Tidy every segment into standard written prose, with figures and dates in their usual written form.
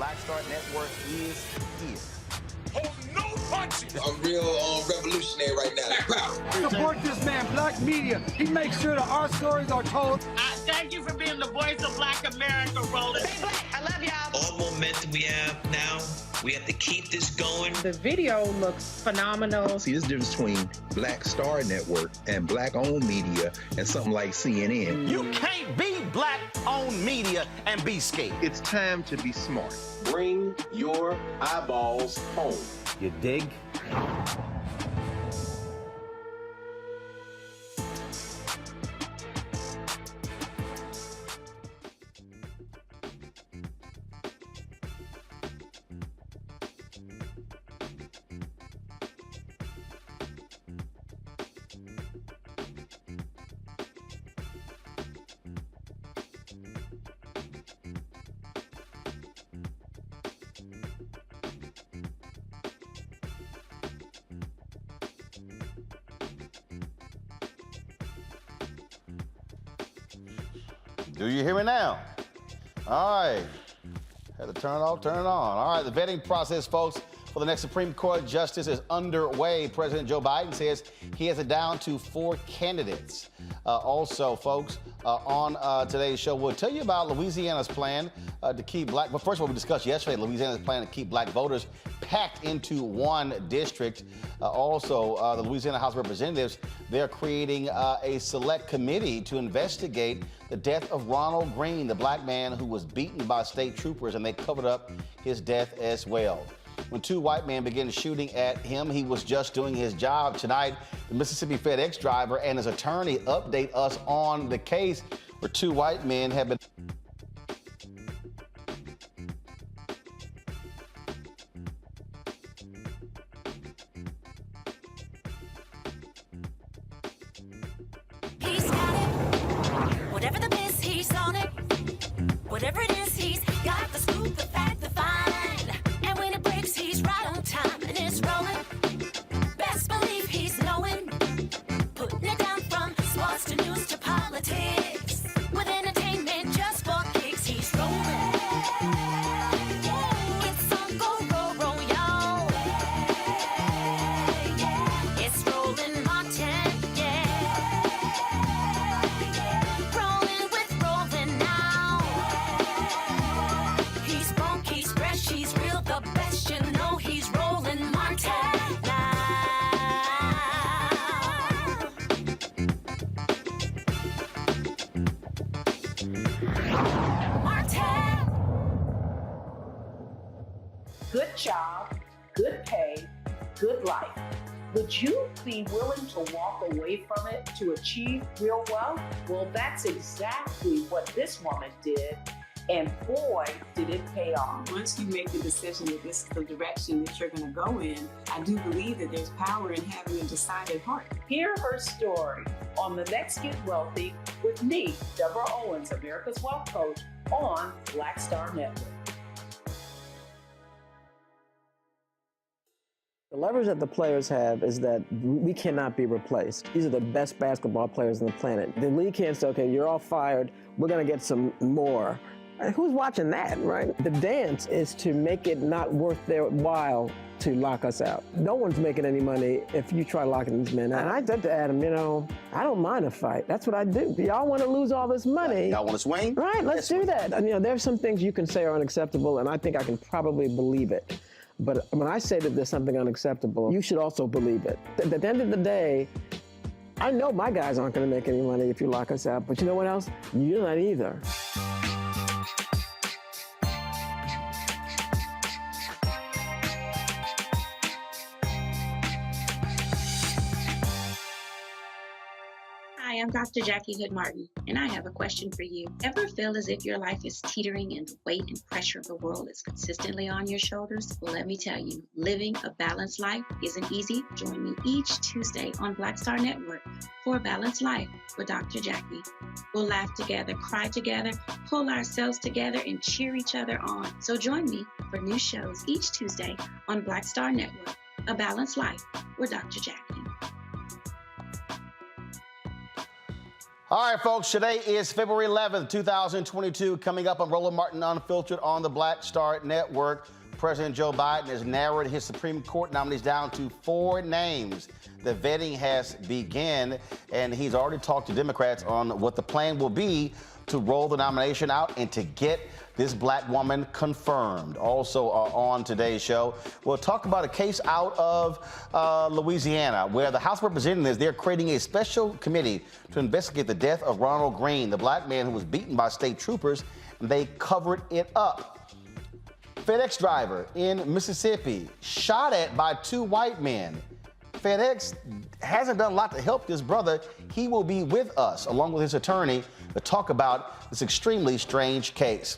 Black Star Network is here. Hold no punches! I'm real revolutionary right now. Support this man, Black Media. He makes sure that our stories are told. Thank you for being the voice of Black America, Roland. Stay black. I love y'all. All momentum we have now, we have to keep this going. The video looks phenomenal. See, there's a difference between Black Star Network and Black-owned media and something like CNN. You can't be Black-owned media and be scared. It's time to be smart. Bring your eyeballs home. You dig? Do you hear me now? All right. Had to turn it off, turn it on. All right, the vetting process, folks, for the next Supreme Court justice is underway. President Joe Biden says he has it down to 4 candidates. Also, folks, on today's show, we'll tell you about Louisiana's plan to keep black, but first of all, we discussed yesterday Louisiana's plan to keep black voters packed into one district. Also, the Louisiana House of Representatives, they're creating a select committee to investigate the death of Ronald Greene, the black man who was beaten by state troopers, and they covered up his death as well. When 2 white men began shooting at him, he was just doing his job. Tonight, the Mississippi FedEx driver and his attorney update us on the case where 2 white men have been... He's got it. Whatever the miss, he's on it. Whatever it is, he's got the scoop, the fact, the find. And when it breaks, he's right on time and it's rolling. Best believe he's knowing. Putting it down from sports to news to politics. With entertainment just for kicks, he's rolling. It's on Go, roll, y'all. It's rolling Martin, rolling with rolling now. He's funk, he's fresh, he's real, the best, you know he's rolling Martin now. Martin. Good job, good pay, good life. Would you be willing to walk away from it to achieve real wealth? Well, that's exactly what this woman did, and boy, did it pay off. Once you make the decision that this is the direction that you're going to go in, I do believe that there's power in having a decided heart. Hear her story on The Next Get Wealthy with me, Deborah Owens, America's Wealth Coach, on Black Star Network. The leverage that the players have is that we cannot be replaced. These are the best basketball players on the planet. The league can't say, okay, you're all fired, we're going to get some more. Who's watching that, right? The dance is to make it not worth their while to lock us out. No one's making any money if you try locking these men out. And I said to Adam, you know, I don't mind a fight. That's what I do. Y'all want to lose all this money. Y'all want to swing? Right, let's do that. And, you know, there's some things you can say are unacceptable, and I think I can probably believe it. But when I say that there's something unacceptable, you should also believe it. At the end of the day, I know my guys aren't going to make any money if you lock us out, but you know what else? You're not either. Hi, I'm Dr. Jackie Hood-Martin, and I have a question for you. Ever feel as if your life is teetering and the weight and pressure of the world is consistently on your shoulders? Well, let me tell you, living a balanced life isn't easy. Join me each Tuesday on Black Star Network for A Balanced Life with Dr. Jackie. We'll laugh together, cry together, pull ourselves together, and cheer each other on. So join me for new shows each Tuesday on Black Star Network, A Balanced Life with Dr. Jackie. All right, folks, today is February 11th, 2022. Coming up on Roland Martin Unfiltered on the Black Star Network, President Joe Biden has narrowed his Supreme Court nominees down to 4 names. The vetting has begun, and he's already talked to Democrats on what the plan will be to roll the nomination out and to get this black woman confirmed. Also on today's show, we'll talk about a case out of Louisiana where the House of Representatives, they're creating a special committee to investigate the death of Ronald Greene, the black man who was beaten by state troopers, and they covered it up. FedEx driver in Mississippi shot at by 2 white men. FedEx hasn't done a lot to help this brother. He will be with us, along with his attorney, to talk about this extremely strange case.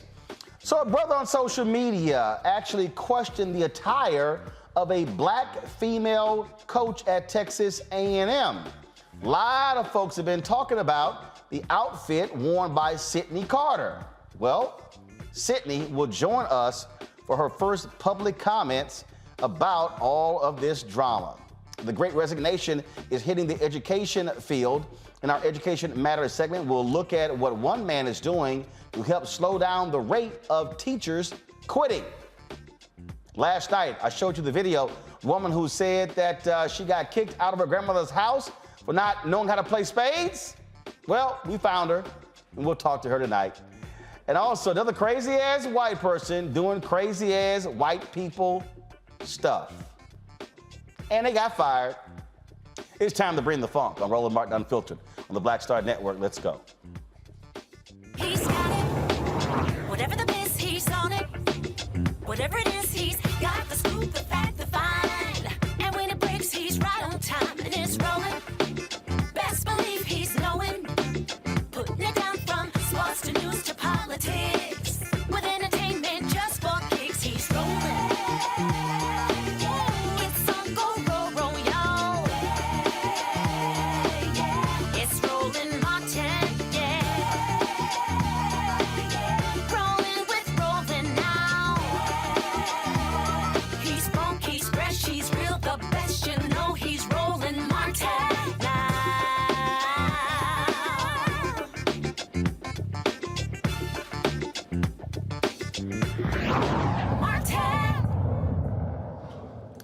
So a brother on social media actually questioned the attire of a black female coach at Texas A&M. A lot of folks have been talking about the outfit worn by Sydney Carter. Well, Sydney will join us for her first public comments about all of this drama. The Great Resignation is hitting the education field. In our Education Matters segment, we'll look at what one man is doing to help slow down the rate of teachers quitting. Last night, I showed you the video, woman who said that she got kicked out of her grandmother's house for not knowing how to play spades. Well, we found her, and we'll talk to her tonight. And also, another crazy-ass white person doing crazy-ass white people stuff. And they got fired. It's time to bring the funk on Roland Martin Unfiltered on the Black Star Network. Let's go. He's got it. Whatever the biz, he's on it. Whatever it is, he's got the scoop, the fact, the find. And when it breaks, he's right on time and it's rolling. Best believe he's knowing. Putting it down from sports to news to politics. With entertainment just for kicks, he's rolling. It's on go, roll, roll, y'all. It's Roland Martin, yeah. Rolling with Roland now. He's funky, he's fresh, he's real, the best, you know he's Roland Martin now.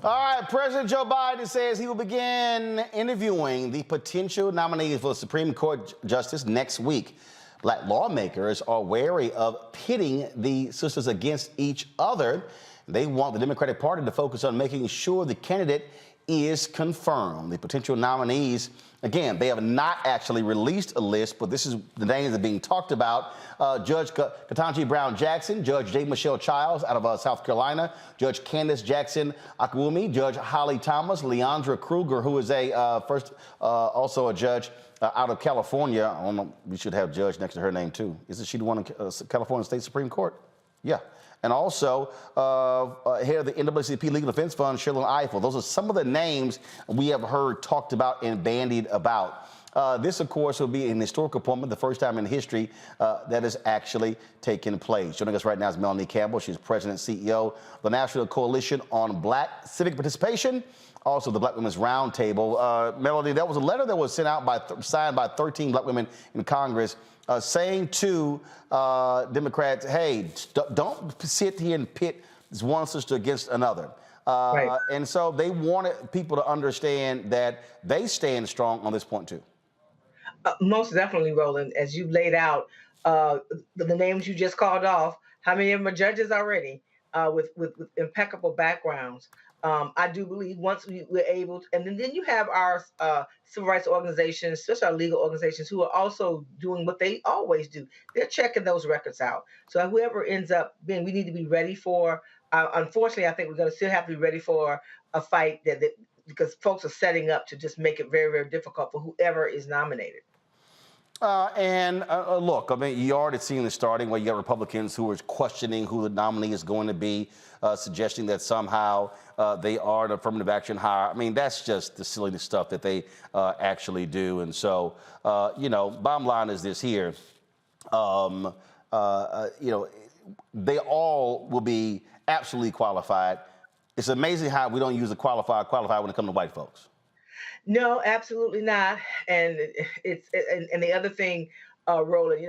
All right, President Joe Biden says he will begin interviewing the potential nominees for the Supreme Court Justice next week. Black lawmakers are wary of pitting the sisters against each other. They want the Democratic Party to focus on making sure the candidate is confirmed. The potential nominees, again, they have not actually released a list, but this is the names that are being talked about. Judge Ketanji Brown Jackson, Judge J. Michelle Childs out of South Carolina, Judge Candace Jackson Akwumi, Judge Holly Thomas, Leandra Kruger, who is also a judge out of California. I don't know, we should have judge next to her name too. Isn't she the one in California State Supreme Court? Yeah. And also head of the NAACP Legal Defense Fund, Sherlyn Ifill. Those are some of the names we have heard talked about and bandied about. This, of course, will be an historic appointment, the first time in history that has actually taken place. Joining us right now is Melanie Campbell. She's President and CEO of the National Coalition on Black Civic Participation, also the Black Women's Roundtable. Melanie, that was a letter that was sent out signed by 13 black women in Congress saying to Democrats, hey, don't sit here and pit this one sister against another. Right. And so they wanted people to understand that they stand strong on this point, too. Most definitely, Roland. As you laid out, the names you just called off, how many of them are judges already with impeccable backgrounds? I do believe once we're able to, and then you have our civil rights organizations, especially our legal organizations, who are also doing what they always do. They're checking those records out. So whoever ends up being, we need to be ready for. Unfortunately, I think we're going to still have to be ready for a fight because folks are setting up to just make it very, very difficult for whoever is nominated. Look, I mean, you already seen this starting where you got Republicans who are questioning who the nominee is going to be, suggesting that somehow they are an affirmative action hire. I mean, that's just the silly stuff that they actually do. And so, bottom line is this here, they all will be absolutely qualified. It's amazing how we don't use the qualified when it comes to white folks. No, absolutely not. And and the other thing, Roland,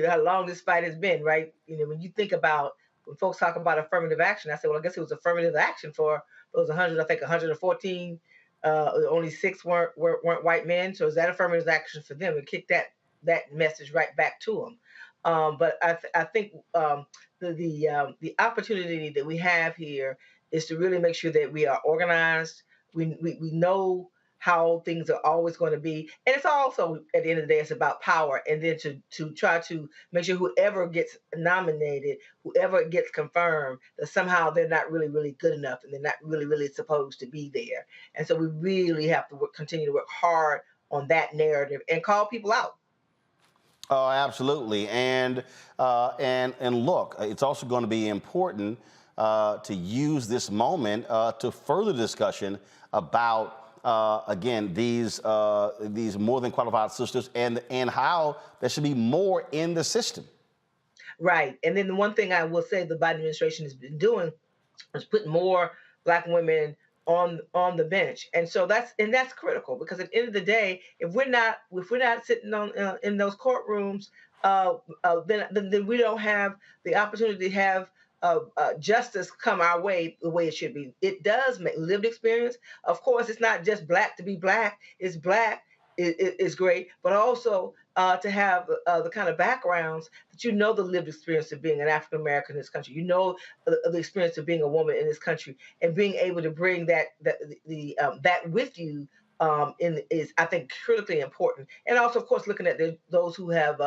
how long this fight has been, right? When you think about when folks talk about affirmative action, I said, well, I guess it was affirmative action for those 100, I think 114. Only six weren't white men. So is that affirmative action for them? And kick that message right back to them. But I think the opportunity that we have here is to really make sure that we are organized. We know how things are always going to be, and it's also at the end of the day, it's about power, and then to try to make sure whoever gets nominated, whoever gets confirmed, that somehow they're not really good enough, and they're not really supposed to be there. And so we really have to continue to work hard on that narrative and call people out. Oh, absolutely. And look, it's also going to be important to use this moment to further discussion about again these more than qualified sisters and how there should be more in the system. Right. And then the one thing I will say the Biden administration has been doing is putting more Black women on the bench, and so that's critical, because at the end of the day, if we're not sitting on in those courtrooms, then we don't have the opportunity to have justice come our way the way it should be. It does make lived experience. Of course, it's not just Black to be Black. It's Black is great, but also to have the kind of backgrounds that the lived experience of being an African American in this country, the experience of being a woman in this country, and being able to bring that with you is, I think, critically important. And also, of course, looking at those who have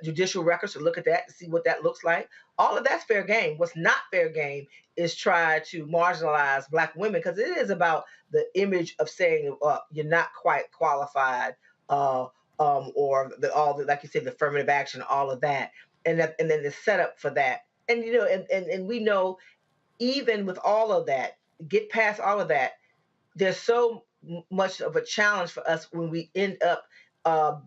judicial records, to look at that to see what that looks like. All of that's fair game. What's not fair game is try to marginalize Black women, because it is about the image of saying you're not quite qualified, or all the, like you said, the affirmative action, all of that, and then the setup for that. And and we know, even with all of that, get past all of that, there's so much of a challenge for us when we end up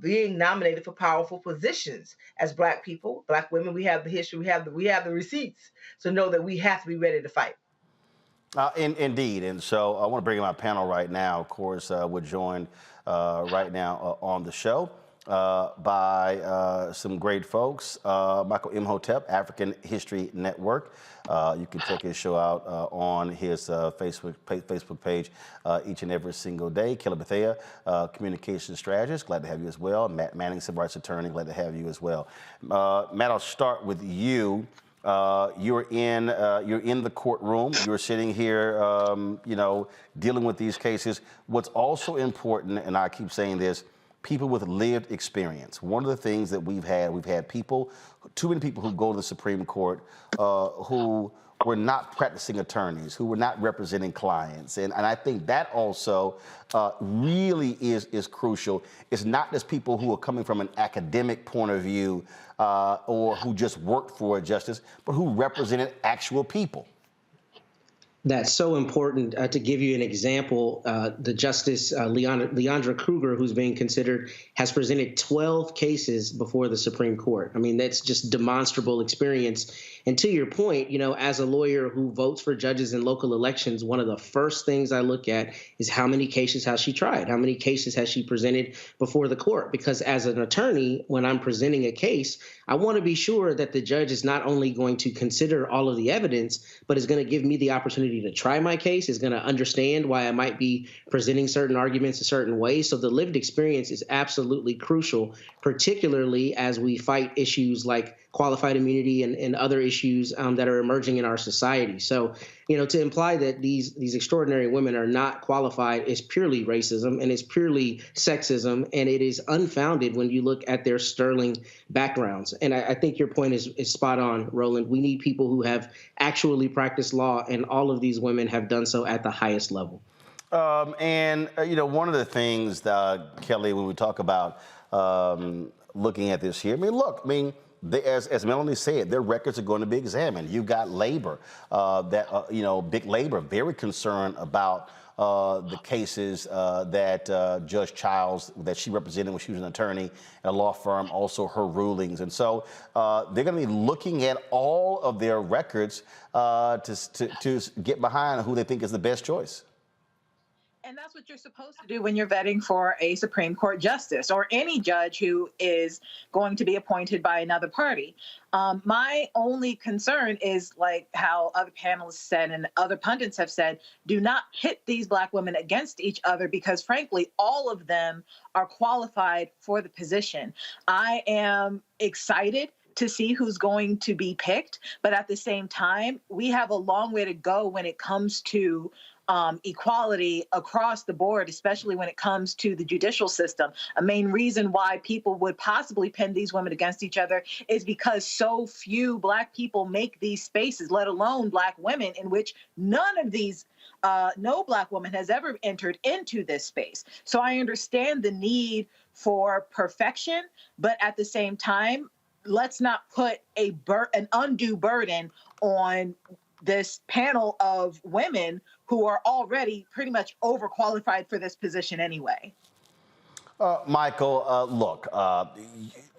being nominated for powerful positions as Black people, Black women. We have the history, we have the receipts, so know that we have to be ready to fight. Indeed. And so I want to bring in my panel right now. Of course, we're joined right now on the show by some great folks. Michael Imhotep, African History Network. You can check his show out on his Facebook page each and every single day. Kelly Bethea, communication strategist. Glad to have you as well. Matt Manning, civil rights attorney. Glad to have you as well. Matt, I'll start with you. You're in the courtroom. You're sitting here, dealing with these cases. What's also important, and I keep saying this, people with lived experience. One of the things that we've had people, too many people who go to the Supreme Court who were not practicing attorneys, who were not representing clients. And I think that also really is crucial. It's not just people who are coming from an academic point of view or who just worked for a justice, but who represented actual people. That's so important. To give you an example, the Justice Leandra Kruger, who's being considered, has presented 12 cases before the Supreme Court. I mean, that's just demonstrable experience. And to your point, as a lawyer who votes for judges in local elections, one of the first things I look at is how many cases has she tried? How many cases has she presented before the court? Because as an attorney, when I'm presenting a case, I want to be sure that the judge is not only going to consider all of the evidence, but is going to give me the opportunity to try my case, is going to understand why I might be presenting certain arguments a certain way. So the lived experience is absolutely crucial, particularly as we fight issues like qualified immunity and other issues that are emerging in our society. So, to imply that these extraordinary women are not qualified is purely racism, and it's purely sexism, and it is unfounded when you look at their sterling backgrounds. And I think your point is spot on, Roland. We need people who have actually practiced law, and all of these women have done so at the highest level. One of the things, Kelly, when we talk about looking at this here, as Melanie said, their records are going to be examined. You've got labor, big labor, very concerned about the cases that Judge Childs, that she represented when she was an attorney at a law firm, also her rulings. And so they're going to be looking at all of their records to get behind who they think is the best choice. And that's what you're supposed to do when you're vetting for a Supreme Court justice or any judge who is going to be appointed by another party. My only concern is, like how other panelists said and other pundits have said, do not pit these Black women against each other because, frankly, all of them are qualified for the position. I am excited to see who's going to be picked, but at the same time, we have a long way to go when it comes to equality across the board, especially when it comes to the judicial system. A main reason why people would possibly pin these women against each other is because so few Black people make these spaces, let alone Black women, in which none of these, no Black woman has ever entered into this space. So I understand the need for perfection, but at the same time, let's not put an undue burden on this panel of women who are already pretty much overqualified for this position anyway. Michael, look,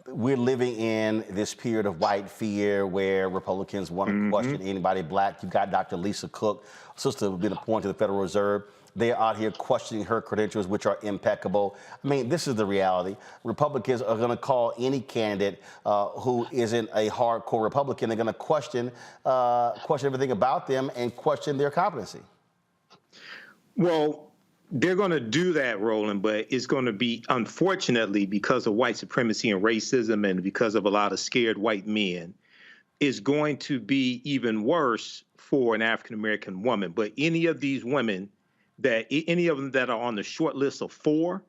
we're living in this period of white fear where Republicans want to question anybody Black. You've got Dr. Lisa Cook, sister who's been appointed to the Federal Reserve. They're out here questioning her credentials, which are impeccable. I mean, this is the reality. Republicans are going to call any candidate who isn't a hardcore Republican. They're going to question everything about them and question their competency. Well, they're going to do that, Roland, but it's going to be, unfortunately, because of white supremacy and racism and because of a lot of scared white men, is going to be even worse for an African-American woman. But any of these women, any of them that are on the short list of 4,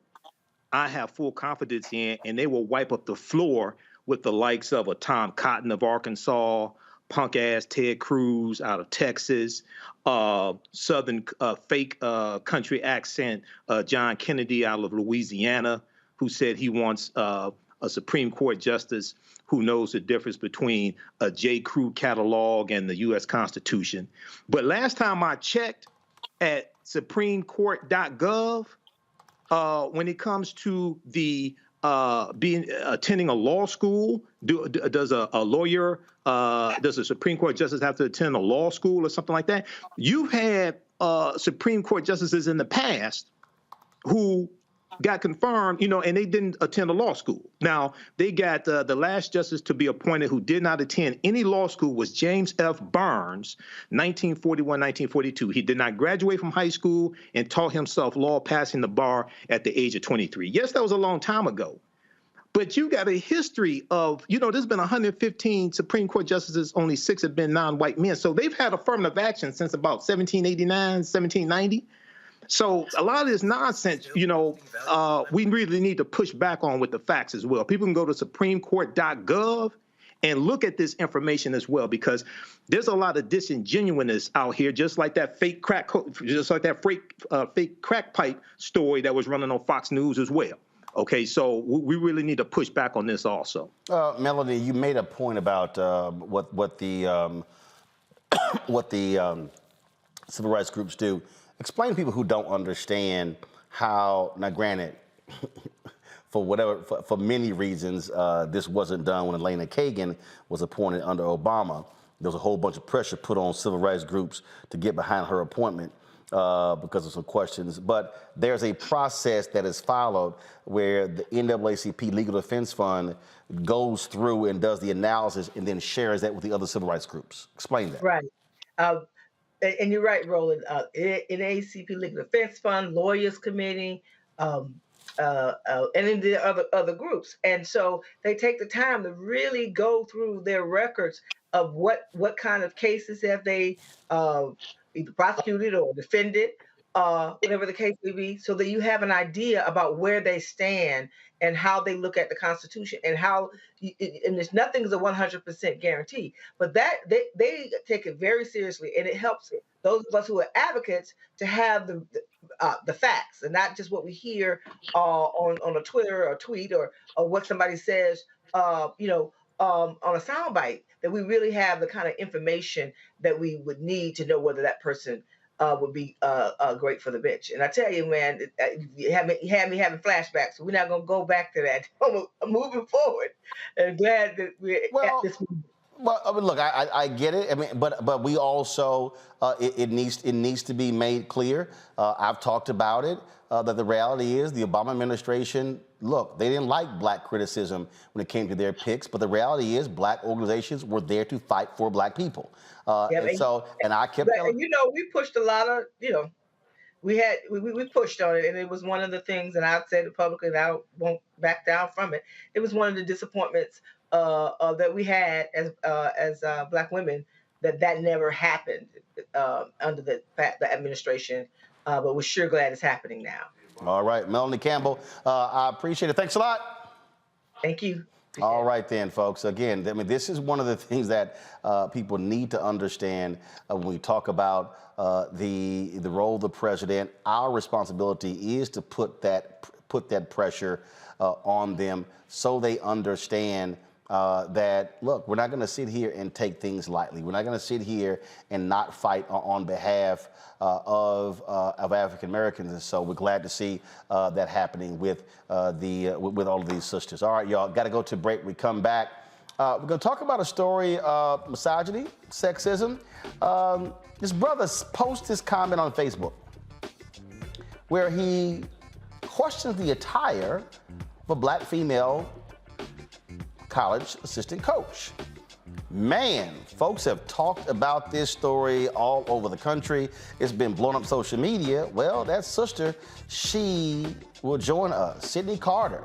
I have full confidence in, and they will wipe up the floor with the likes of a Tom Cotton of Arkansas, punk-ass Ted Cruz out of Texas, Southern fake country accent John Kennedy out of Louisiana, who said he wants a Supreme Court justice who knows the difference between a J. Crew catalog and the U.S. Constitution. But last time I checked at supremecourt.gov, when it comes to the attending a law school, does a lawyer, does a Supreme Court justice have to attend a law school or something like that? You've had Supreme Court justices in the past who got confirmed, and they didn't attend a law school. Now, they got the last justice to be appointed who did not attend any law school was James F. Burns, 1941, 1942. He did not graduate from high school and taught himself law, passing the bar at the age of 23. Yes, that was a long time ago. But you got a history of, there's been 115 Supreme Court justices, only 6 have been non-white men. So they've had affirmative action since about 1789, 1790. So a lot of this nonsense, we really need to push back on with the facts as well. People can go to supremecourt.gov and look at this information as well, because there's a lot of disingenuousness out here, just like that fake crack pipe story that was running on Fox News as well. Okay, so we really need to push back on this also. Melanie, you made a point about what the civil rights groups do. Explain to people who don't understand how, now granted, for many reasons, this wasn't done when Elena Kagan was appointed under Obama. There was a whole bunch of pressure put on civil rights groups to get behind her appointment because of some questions. But there's a process that is followed where the NAACP Legal Defense Fund goes through and does the analysis and then shares that with the other civil rights groups. Explain that. Right. And you're right, Roland. NAACP Legal Defense Fund, Lawyers Committee, and then the other groups. And so they take the time to really go through their records of what kind of cases have they either prosecuted or defended, whatever the case may be, so that you have an idea about where they stand and how they look at the Constitution and how, and there's nothing is a 100% guarantee, but that they take it very seriously, and it helps those of us who are advocates to have the facts and not just what we hear on a Twitter or tweet or what somebody says, on a soundbite, that we really have the kind of information that we would need to know whether that person would be great for the bench. And I tell you, man, you had me having flashbacks. So we're not going to go back to that. I'm moving forward. And glad that we're at this moment. Well, I mean, look, I get it. I mean, but we also it needs to be made clear. I've talked about it. That the reality is the Obama administration, look, they didn't like black criticism when it came to their picks, but the reality is black organizations were there to fight for black people. And I kept telling, you know, we pushed a lot of, you know, we pushed on it, and it was one of the things, and I've said it publicly, and I won't back down from it. It was one of the disappointments that we had as black women, that never happened under the administration. But we're sure glad it's happening now. All right, Melanie Campbell, I appreciate it. Thanks a lot. Thank you. All right then, folks. Again, I mean, this is one of the things that people need to understand when we talk about the role of the president. Our responsibility is to put that pressure on them so they understand that, look, we're not going to sit here and take things lightly. We're not going to sit here and not fight on behalf of African Americans. And so we're glad to see that happening with all of these sisters. All right, y'all, got to go to break. We come back. We're going to talk about a story of misogyny, sexism. This brother posted this comment on Facebook where he questions the attire of a black female college assistant coach. Man, folks have talked about this story all over the country. It's been blown up social media. Well, that sister, she will join us. Sydney Carter,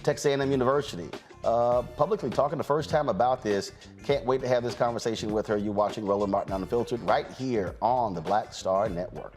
Texas A&M University, publicly talking the first time about this. Can't wait to have this conversation with her. You're watching Roland Martin Unfiltered right here on the Black Star Network.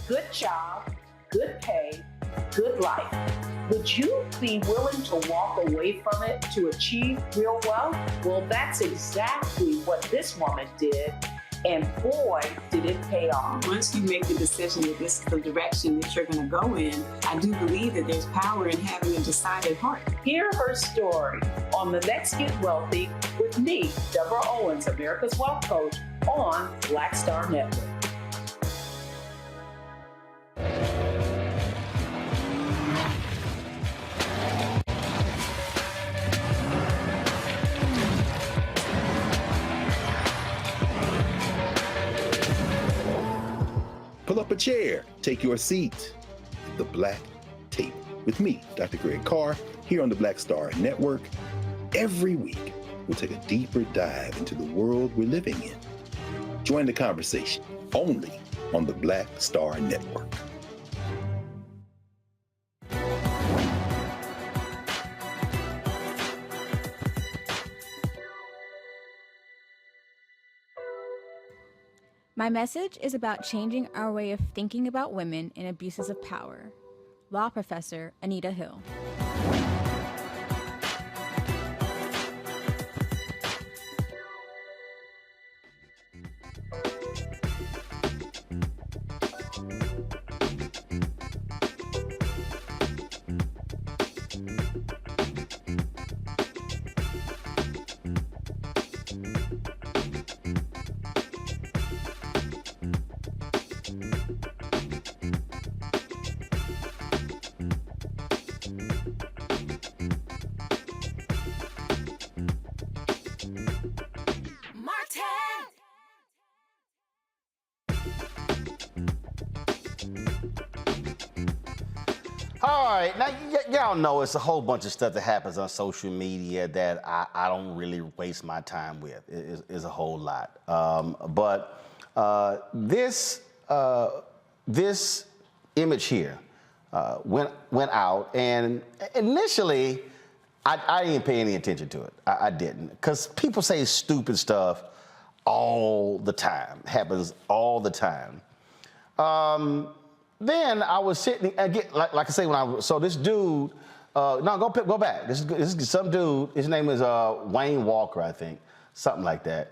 Good job, good pay, good life. Would you be willing to walk away from it to achieve real wealth? Well, that's exactly what this woman did. And boy, did it pay off. Once you make the decision that this is the direction that you're going to go in, I do believe that there's power in having a decided heart. Hear her story on the Let's Get Wealthy with me, Deborah Owens, America's Wealth Coach, on Black Star Network. Pull up a chair, take your seat. The Black Tape with me, Dr. Greg Carr, here on the Black Star Network. Every week, we'll take a deeper dive into the world we're living in. Join the conversation only on the Black Star Network. My message is about changing our way of thinking about women in abuses of power. Law professor Anita Hill. All right, now y'all know it's a whole bunch of stuff that happens on social media that I don't really waste my time with. It's a whole lot. But this image here went out, and initially I didn't pay any attention to it. I didn't, because people say stupid stuff all the time. It happens all the time. Then I was sitting again, like I say, so this dude, go back. This is some dude. His name is Wayne Walker, I think, something like that.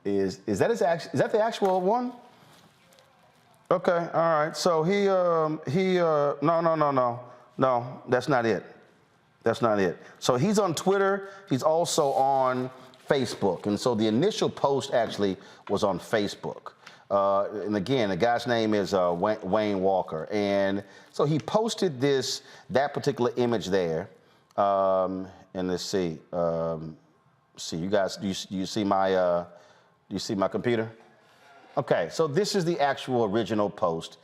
Is that is that the actual one? Okay, all right. So no, that's not it. That's not it. So he's on Twitter. He's also on Facebook, and so the initial post actually was on Facebook. And again, the guy's name is Wayne Walker. And so he posted that particular image there. And let's see. See, you guys, do you see my computer? Okay, so this is the actual original post,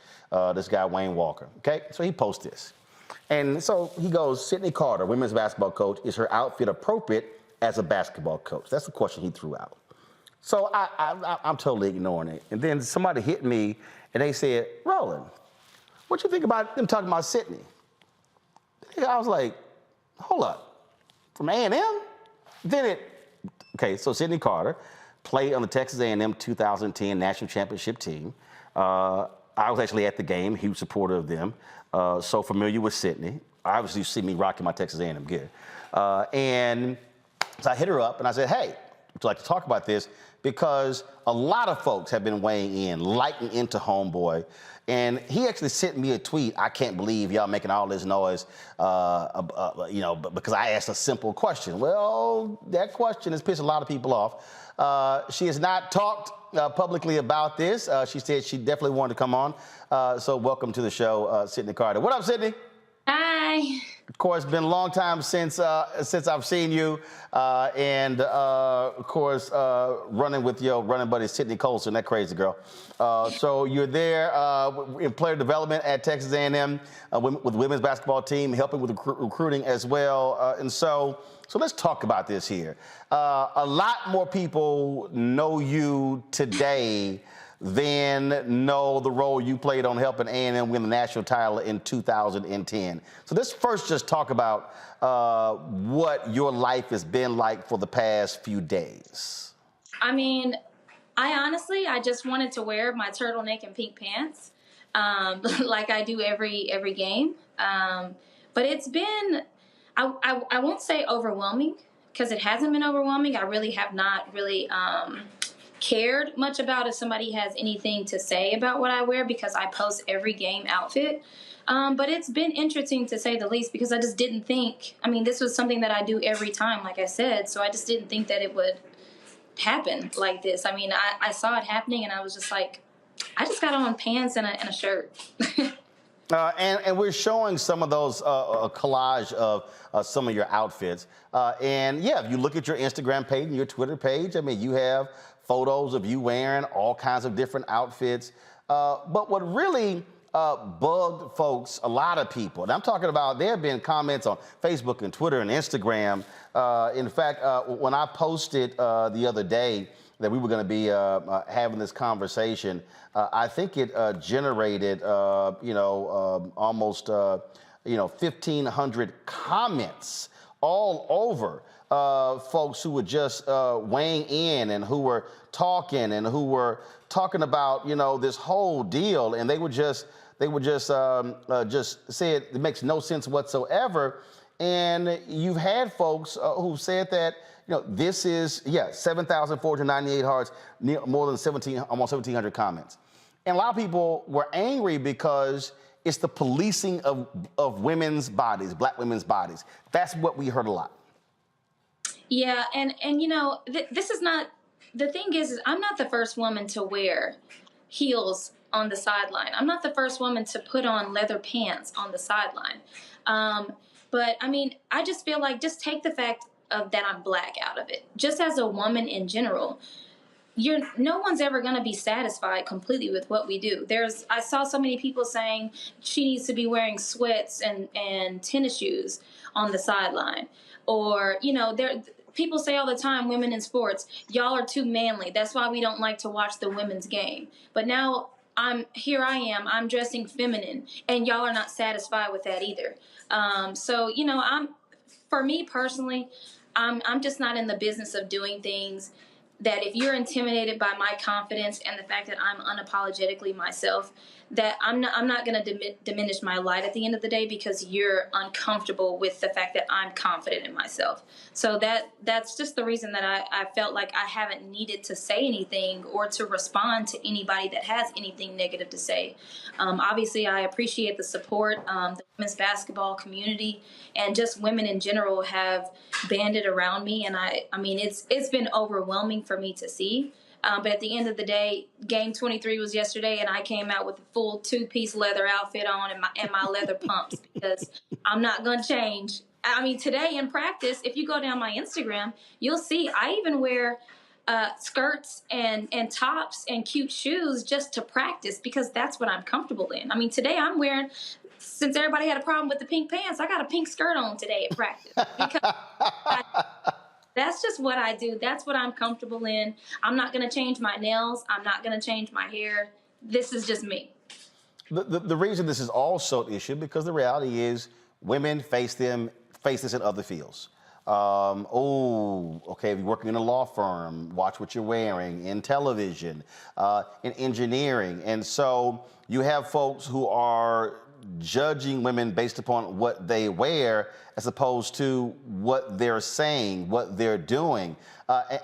this guy, Wayne Walker. Okay, so he posts this. And so he goes, Sydney Carter, women's basketball coach, is her outfit appropriate as a basketball coach? That's the question he threw out. So I'm totally ignoring it. And then somebody hit me, and they said, Roland, what you think about them talking about Sydney? I was like, hold up, from A&M? So Sydney Carter played on the Texas A&M 2010 National Championship team. I was actually at the game, huge supporter of them, so familiar with Sydney. Obviously, you see me rocking my Texas A&M gear. And so I hit her up, and I said, hey, would you like to talk about this? Because a lot of folks have been weighing in, lighting into homeboy. And he actually sent me a tweet. I can't believe y'all making all this noise, because I asked a simple question. Well, that question has pissed a lot of people off. She has not talked publicly about this. She said she definitely wanted to come on. So welcome to the show, Sydney Carter. What up, Sydney? Hi. Of course, been a long time since I've seen you, and of course, running with your running buddy Sydney Colson, that crazy girl. So you're there in player development at Texas A&M with the women's basketball team, helping with recruiting as well. And so let's talk about this here. A lot more people know you today than know the role you played on helping A&M win the national title in 2010. So let's first just talk about what your life has been like for the past few days. I mean, I just wanted to wear my turtleneck and pink pants like I do every game. But it's been, I won't say overwhelming, because it hasn't been overwhelming. I really have not really cared much about if somebody has anything to say about what I wear, because I post every game outfit. But it's been interesting, to say the least, because I just didn't think, this was something that I do every time, like I said, so I just didn't think that it would happen like this. I saw it happening, and I was just like, I just got on pants and a shirt. And we're showing some of those a collage of some of your outfits. And yeah, if you look at your Instagram page and your Twitter page, you have photos of you wearing all kinds of different outfits. But what really bugged folks, a lot of people, and I'm talking about, there have been comments on Facebook and Twitter and Instagram. In fact, when I posted the other day that we were going to be having this conversation, I think it generated, almost, 1,500 comments all over. Folks who were just weighing in and who were talking about, this whole deal, and they would just say it makes no sense whatsoever. And you've had folks who said that, this is 7,498 hearts, more than almost 1,700 comments, and a lot of people were angry because it's the policing of women's bodies, Black women's bodies. That's what we heard a lot. Yeah, and this is not, the thing is I'm not the first woman to wear heels on the sideline. I'm not the first woman to put on leather pants on the sideline. But I just feel like, just take the fact of that I'm Black out of it. Just as a woman in general, no one's ever going to be satisfied completely with what we do. I saw so many people saying she needs to be wearing sweats and tennis shoes on the sideline, or people say all the time, women in sports, y'all are too manly. That's why we don't like to watch the women's game. But now I'm dressing feminine, and y'all are not satisfied with that either. For me personally, I'm just not in the business of doing things that if you're intimidated by my confidence and the fact that I'm unapologetically myself, that I'm not going to diminish my light at the end of the day because you're uncomfortable with the fact that I'm confident in myself. So that's just the reason that I felt like I haven't needed to say anything or to respond to anybody that has anything negative to say. Obviously, I appreciate the support. The women's basketball community and just women in general have banded around me, and I mean it's been overwhelming for me to see. But at the end of the day, game 23 was yesterday, and I came out with a full 2-piece leather outfit on and my leather pumps because I'm not going to change. I mean, today in practice, if you go down my Instagram, you'll see I even wear skirts and tops and cute shoes just to practice because that's what I'm comfortable in. I mean, today I'm wearing, since everybody had a problem with the pink pants, I got a pink skirt on today at practice because that's just what I do. That's what I'm comfortable in. I'm not going to change my nails. I'm not going to change my hair. This is just me. The reason this is also an issue because the reality is women face this in other fields. If you're working in a law firm, watch what you're wearing, in television, in engineering. And so you have folks who are judging women based upon what they wear as opposed to what they're saying, what they're doing.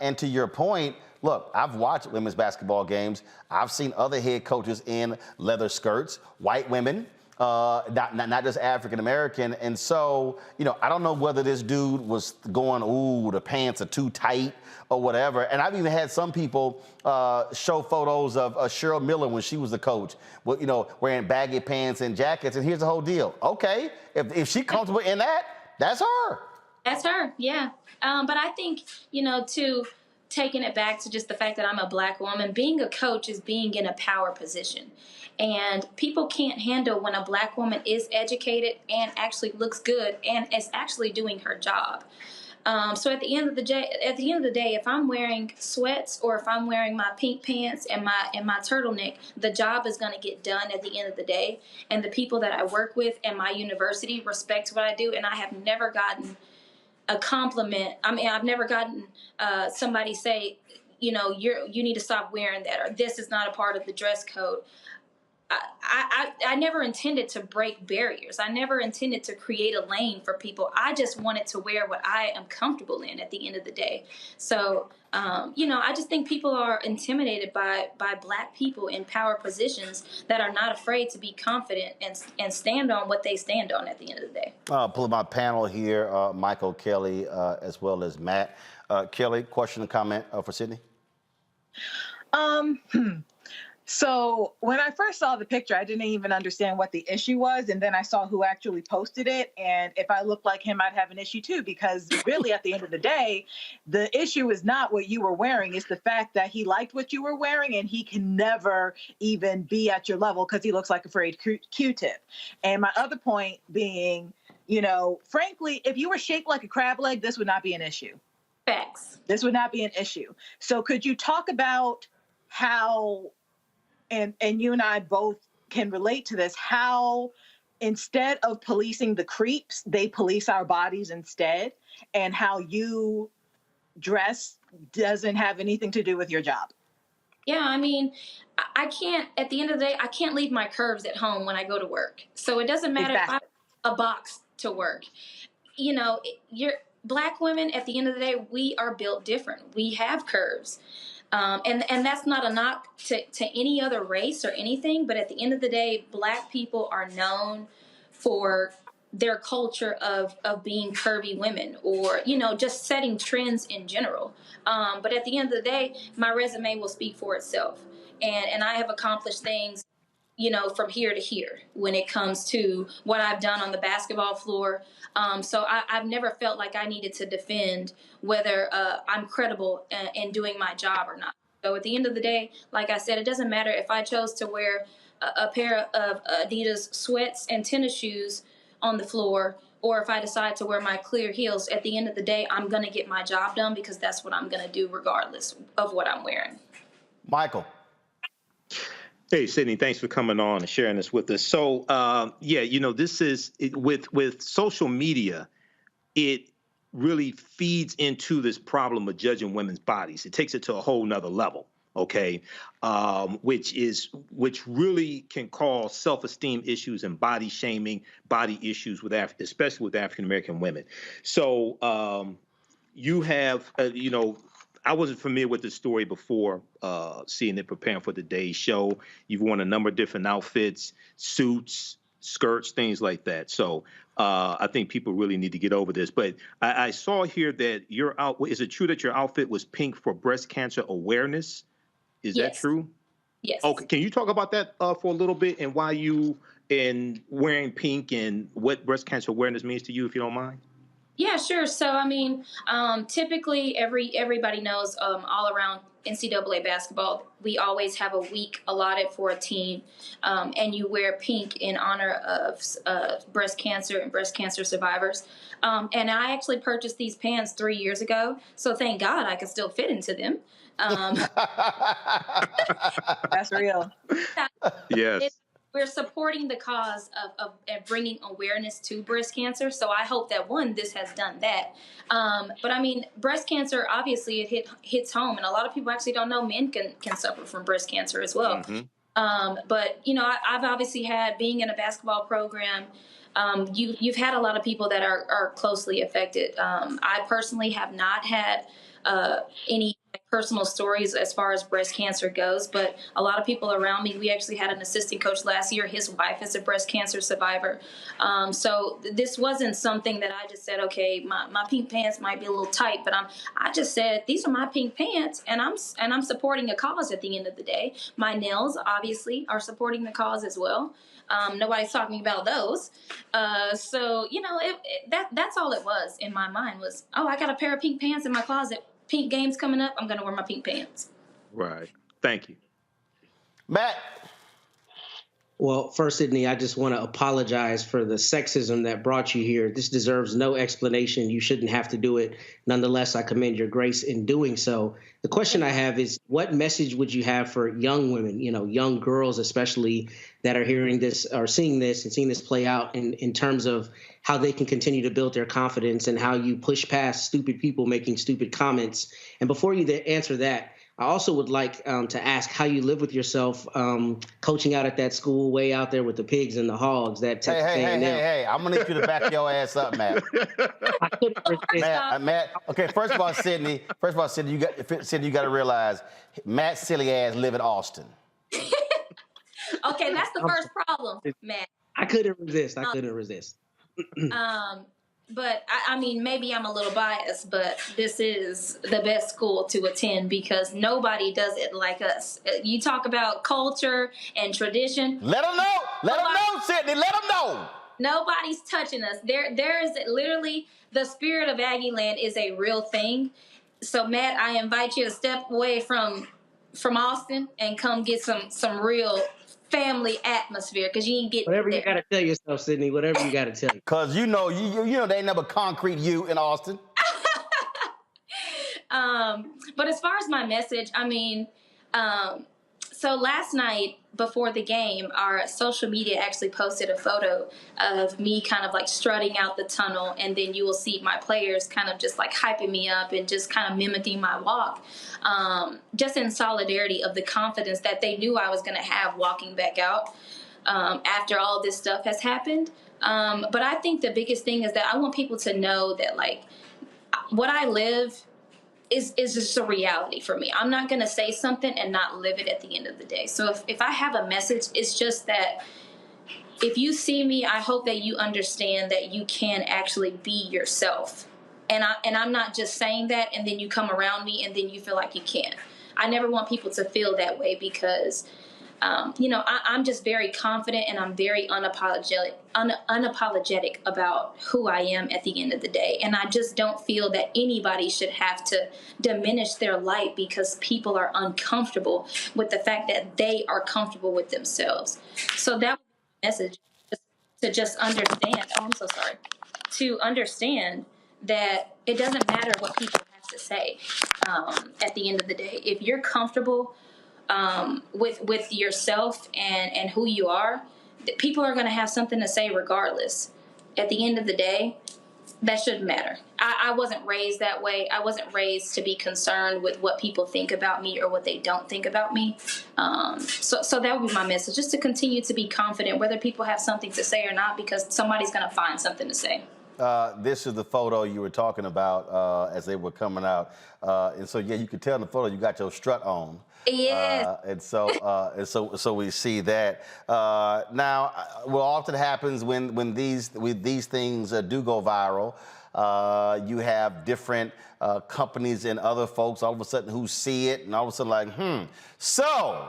And to your point, look, I've watched women's basketball games. I've seen other head coaches in leather skirts, white women, not just African American. And so, I don't know whether this dude was going, ooh, the pants are too tight or whatever. And I've even had some people show photos of Cheryl Miller when she was the coach, wearing baggy pants and jackets. And here's the whole deal. Okay, if she's comfortable in that, that's her. That's her, yeah. But I think, taking it back to just the fact that I'm a Black woman, being a coach is being in a power position. And people can't handle when a Black woman is educated and actually looks good and is actually doing her job. So at the end of the day, if I'm wearing sweats or if I'm wearing my pink pants and my turtleneck, the job is going to get done at the end of the day. And the people that I work with and my university respect what I do. And I have never gotten a compliment. I mean, I've never gotten somebody say, you need to stop wearing that, or this is not a part of the dress code. I never intended to break barriers. I never intended to create a lane for people. I just wanted to wear what I am comfortable in at the end of the day. So, I just think people are intimidated by Black people in power positions that are not afraid to be confident and stand on what they stand on at the end of the day. Pull up my panel here, Michael, Kelly, as well as Matt. Kelly, question and comment for Sydney? So when I first saw the picture, I didn't even understand what the issue was. And then I saw who actually posted it. And if I looked like him, I'd have an issue too, because really at the end of the day, the issue is not what you were wearing. It's the fact that he liked what you were wearing and he can never even be at your level because he looks like a frayed Q-tip. And my other point being, frankly, if you were shaped like a crab leg, this would not be an issue. Facts. This would not be an issue. So could you talk about how, and you and I both can relate to this, how instead of policing the creeps, they police our bodies instead, and how you dress doesn't have anything to do with your job? Yeah, I mean, I can't, at the end of the day, I can't leave my curves at home when I go to work. So it doesn't matter if I have a box to work. You're Black women, at the end of the day, we are built different. We have curves. And that's not a knock to any other race or anything, but at the end of the day, Black people are known for their culture of being curvy women or, just setting trends in general. But at the end of the day, my resume will speak for itself. And I have accomplished things, from here to here when it comes to what I've done on the basketball floor. So I've never felt like I needed to defend whether I'm credible in doing my job or not. So at the end of the day, like I said, it doesn't matter if I chose to wear a pair of Adidas sweats and tennis shoes on the floor, or if I decide to wear my clear heels. At the end of the day, I'm going to get my job done because that's what I'm going to do regardless of what I'm wearing. Michael. Hey, Sydney, thanks for coming on and sharing this with us. So, this is with social media, it really feeds into this problem of judging women's bodies. It takes it to a whole nother level, okay, which really can cause self-esteem issues and body shaming, body issues especially with African-American women. So you have, I wasn't familiar with the story before seeing it, preparing for today's show. You've worn a number of different outfits, suits, skirts, things like that. So I think people really need to get over this. But I saw here that is it true that your outfit was pink for breast cancer awareness? Is that true? Yes. Okay. Can you talk about that for a little bit and why you and wearing pink and what breast cancer awareness means to you, if you don't mind? Yeah, sure. So, I mean, typically everybody knows all around NCAA basketball, we always have a week allotted for a team, and you wear pink in honor of breast cancer and breast cancer survivors. And I actually purchased these pants 3 years ago, so thank God I can still fit into them. That's real. Yes. We're supporting the cause of bringing awareness to breast cancer. So I hope that, one, this has done that. But I mean, breast cancer, obviously it hits home. And a lot of people actually don't know men can suffer from breast cancer as well. Mm-hmm. But, I've obviously had, being in a basketball program, you've had a lot of people that are closely affected. I personally have not had any personal stories as far as breast cancer goes, but a lot of people around me. We actually had an assistant coach last year. His wife is a breast cancer survivor. So this wasn't something that I just said, okay, my pink pants might be a little tight, but I just said, these are my pink pants, and I'm supporting a cause at the end of the day. My nails obviously are supporting the cause as well. Nobody's talking about those. So, that's all it was in my mind was, oh, I got a pair of pink pants in my closet. Pink game's coming up. I'm going to wear my pink pants. Right. Thank you. Matt. Well, first, Sydney, I just want to apologize for the sexism that brought you here. This deserves no explanation. You shouldn't have to do it. Nonetheless, I commend your grace in doing so. The question I have is, what message would you have for young women, young girls especially, that are hearing this or seeing this and seeing this play out in terms of how they can continue to build their confidence and how you push past stupid people making stupid comments? And before you answer that, I also would like to ask how you live with yourself coaching out at that school way out there with the pigs and the hogs. Hey, I'm going to need you to back your ass up, Matt. Matt. Okay, first of all, Sydney, you got to realize Matt's silly ass live in Austin. Okay, that's the first problem, Matt. I couldn't resist. But I mean, maybe I'm a little biased, but this is the best school to attend because nobody does it like us. You talk about culture and tradition. Let them know. Let them know, Sydney. Let them know. Nobody's touching us. There is literally the spirit of Aggie Land is a real thing. So, Matt, I invite you to step away from Austin and come get some real family atmosphere, because you ain't getting whatever you got to tell yourself, Sydney. Whatever you got to tell you. Because you know they ain't never concrete you in Austin. But as far as my message, I mean, so last night before the game, our social media actually posted a photo of me kind of like strutting out the tunnel, and then you will see my players kind of just like hyping me up and just kind of mimicking my walk, just in solidarity of the confidence that they knew I was going to have walking back out after all this stuff has happened. But I think the biggest thing is that I want people to know that like what I live is just a reality for me. I'm not going to say something and not live it at the end of the day. So if I have a message, it's just that if you see me, I hope that you understand that you can actually be yourself. And I'm not just saying that and then you come around me and then you feel like you can't. I never want people to feel that way because I'm just very confident, and I'm very unapologetic about who I am at the end of the day. And I just don't feel that anybody should have to diminish their light because people are uncomfortable with the fact that they are comfortable with themselves. So that was the message, to just understand. Oh, I'm so sorry. To understand that it doesn't matter what people have to say at the end of the day. If you're comfortable with yourself and who you are, people are going to have something to say regardless. At the end of the day, that shouldn't matter. I wasn't raised that way. I wasn't raised to be concerned with what people think about me or what they don't think about me. So that would be my message, just to continue to be confident, whether people have something to say or not, because somebody's going to find something to say. This is the photo you were talking about as they were coming out. And so, yeah, you could tell in the photo you got your strut on. Yes. And so we see that. Now, what often happens when these things do go viral, you have different companies and other folks all of a sudden who see it and all of a sudden like, So,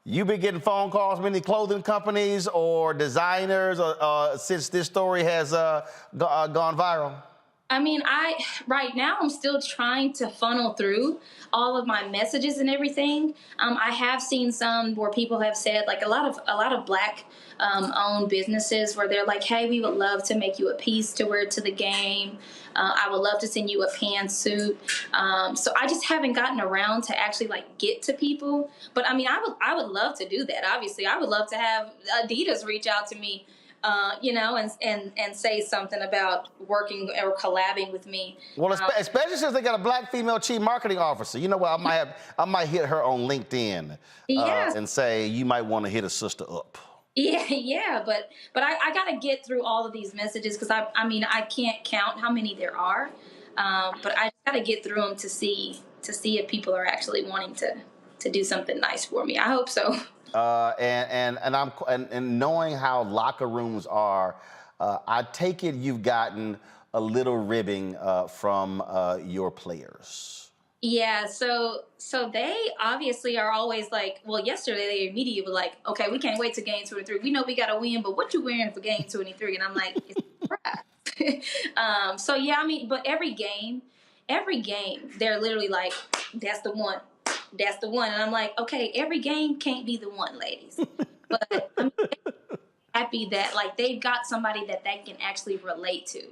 you been getting phone calls from any clothing companies or designers since this story has gone viral? I mean, right now I'm still trying to funnel through all of my messages and everything. I have seen some where people have said, like a lot of Black owned businesses where they're like, hey, we would love to make you a piece to wear to the game. I would love to send you a pantsuit. So I just haven't gotten around to actually like get to people. But I mean, I would love to do that. Obviously, I would love to have Adidas reach out to me. And say something about working or collabing with me. Well, especially since they got a Black female chief marketing officer. You know what? I might hit her on LinkedIn and say you might want to hit a sister up. Yeah, but I got to get through all of these messages because I mean I can't count how many there are, but I got to get through them to see if people are actually wanting to do something nice for me. I hope so. And knowing how locker rooms are, I take it you've gotten a little ribbing from your players. Yeah, so they obviously are always like, well, yesterday they immediately were like, okay, we can't wait to game 23. We know we got to win, but what you wearing for game 23? And I'm like, it's a surprise. So yeah, I mean, but every game, they're literally like, that's the one. That's the one. And I'm like, okay, every game can't be the one, ladies. But I'm happy that like they've got somebody that they can actually relate to.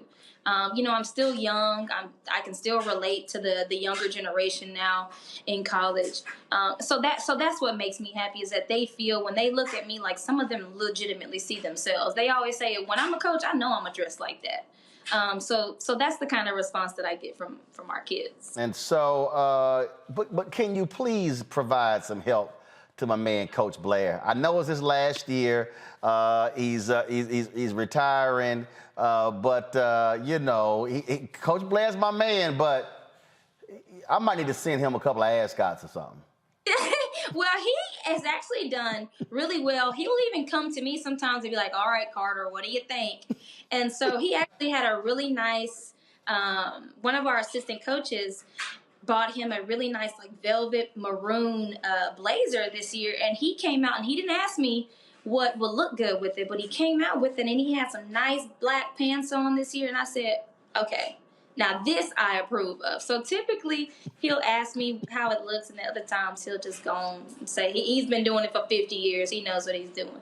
I'm still young. I can still relate to the younger generation now in college. So that's what makes me happy is that they feel when they look at me, like some of them legitimately see themselves. They always say, when I'm a coach, I know I'm a dress like that. So that's the kind of response that I get from our kids. And so, but can you please provide some help to my man, Coach Blair? I know it's his last year. He's retiring, but Coach Blair's my man. But I might need to send him a couple of ascots or something. Well, he has actually done really well. He'll even come to me sometimes and be like, all right, Carter, what do you think? And so he actually had a really nice, one of our assistant coaches bought him a really nice like velvet maroon blazer this year. And he came out and he didn't ask me what would look good with it, but he came out with it and he had some nice black pants on this year. And I said, okay. Now, this I approve of. So typically, he'll ask me how it looks, and the other times he'll just go on and say he's been doing it for 50 years. He knows what he's doing.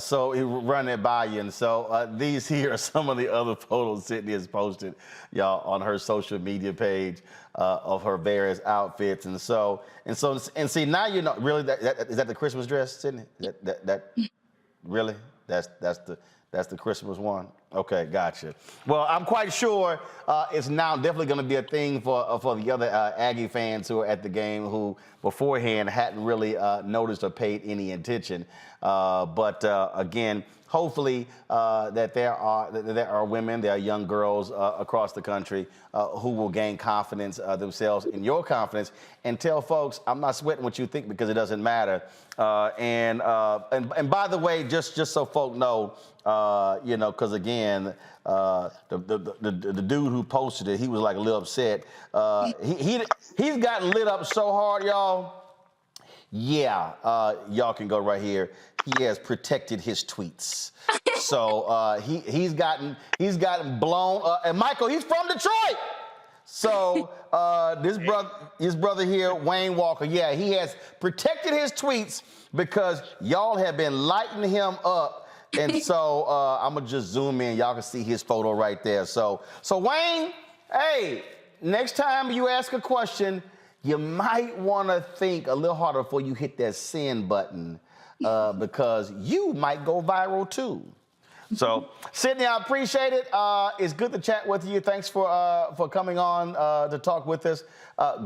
So he run it by you. And so these here are some of the other photos Sydney has posted, y'all, on her social media page of her various outfits. And see, now you know, really, is that the Christmas dress, Sydney? That really? That's the Christmas one? Okay, gotcha. Well, I'm quite sure it's now definitely going to be a thing for the other Aggie fans who are at the game who beforehand hadn't really noticed or paid any attention. But again, hopefully that there are women, there are young girls across the country who will gain confidence themselves in your confidence and tell folks, I'm not sweating what you think because it doesn't matter. And by the way, just so folk know, because again, the dude who posted it, he was like a little upset. He's gotten lit up so hard, y'all. Yeah, y'all can go right here. He has protected his tweets. So he's gotten blown. And Michael, he's from Detroit. So his brother here, Wayne Walker, yeah, he has protected his tweets because y'all have been lighting him up. And so I'm gonna just zoom in. Y'all can see his photo right there. So Wayne, hey, next time you ask a question, you might want to think a little harder before you hit that send button because you might go viral too. So, Sydney, I appreciate it. It's good to chat with you. Thanks for coming on to talk with us.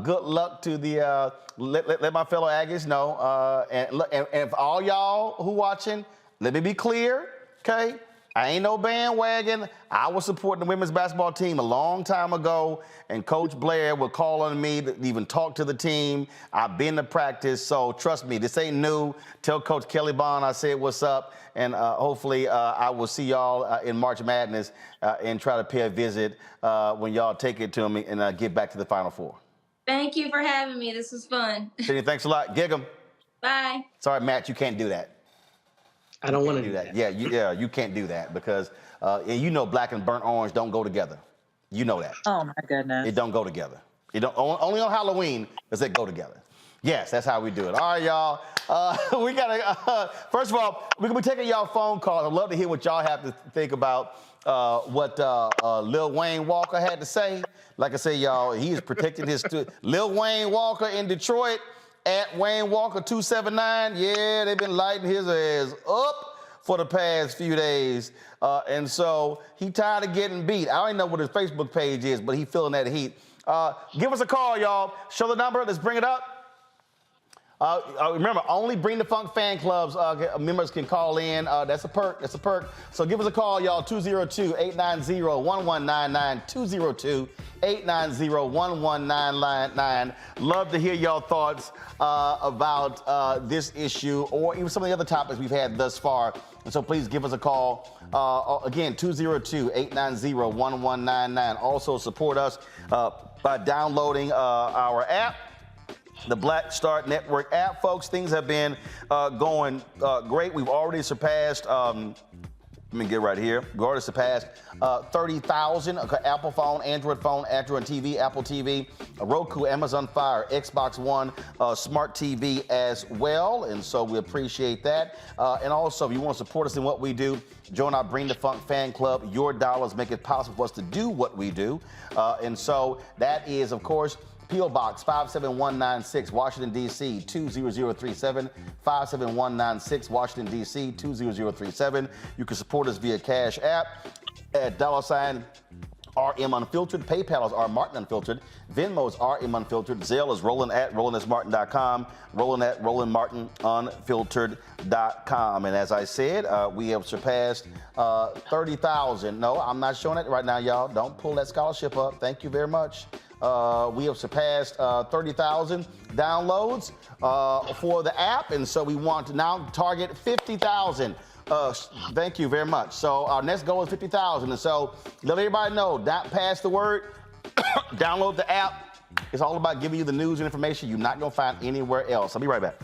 Good luck to the let my fellow Aggies know. And if all y'all who watching, let me be clear, okay? I ain't no bandwagon. I was supporting the women's basketball team a long time ago, and Coach Blair would call on me to even talk to the team. I've been to practice, so trust me, this ain't new. Tell Coach Kelly Bond I said what's up, and hopefully I will see y'all in March Madness and try to pay a visit when y'all take it to me and get back to the Final Four. Thank you for having me. This was fun. Sydney, thanks a lot. Gig 'em. Bye. Sorry, Matt, you can't do that. I don't want to do that. Yeah, you can't do that because you know black and burnt orange don't go together. You know that. Oh my goodness. It don't go together. It don't only on Halloween does it go together. Yes, that's how we do it. All right, y'all. We gotta first of all, we're gonna be taking y'all phone calls. I'd love to hear what y'all have to think about what Lil Wayne Walker had to say. Like I say, y'all, he is protecting his Lil Wayne Walker in Detroit. At Wayne Walker 279, yeah, they've been lighting his ass up for the past few days. And so he tired of getting beat. I don't even know what his Facebook page is, but he feeling that heat. Give us a call, y'all. Show the number. Let's bring it up. Remember, only Bring the Funk fan clubs members can call in. That's a perk. That's a perk. So give us a call, y'all. 202-890-1199. 202-890-1199. Love to hear y'all thoughts about this issue or even some of the other topics we've had thus far. And so please give us a call. Again, 202-890-1199. Also support us by downloading our app. The Black Start Network app, folks. Things have been going great. We've already surpassed, let me get right here. We've already surpassed 30,000 Apple phone, Android TV, Apple TV, Roku, Amazon Fire, Xbox One, Smart TV as well. And so we appreciate that. And also, if you want to support us in what we do, join our Bring the Funk fan club. Your dollars make it possible for us to do what we do. And so that is, of course, P.O. Box 57196, Washington, D.C. 20037, 57196, Washington, D.C. 20037. You can support us via Cash App at $RM Unfiltered. PayPal is R Martin Unfiltered. Venmo is RM Unfiltered. Zelle is Roland at RolandSMartin.com. Roland at RolandMartinUnfiltered.com. And as I said, we have surpassed 30,000. No, I'm not showing it right now, y'all. Don't pull that scholarship up. Thank you very much. We have surpassed 30,000 downloads for the app, and so we want to now target 50,000. Thank you very much. So our next goal is 50,000, and so let everybody know, pass the word, download the app. It's all about giving you the news and information you're not going to find anywhere else. I'll be right back.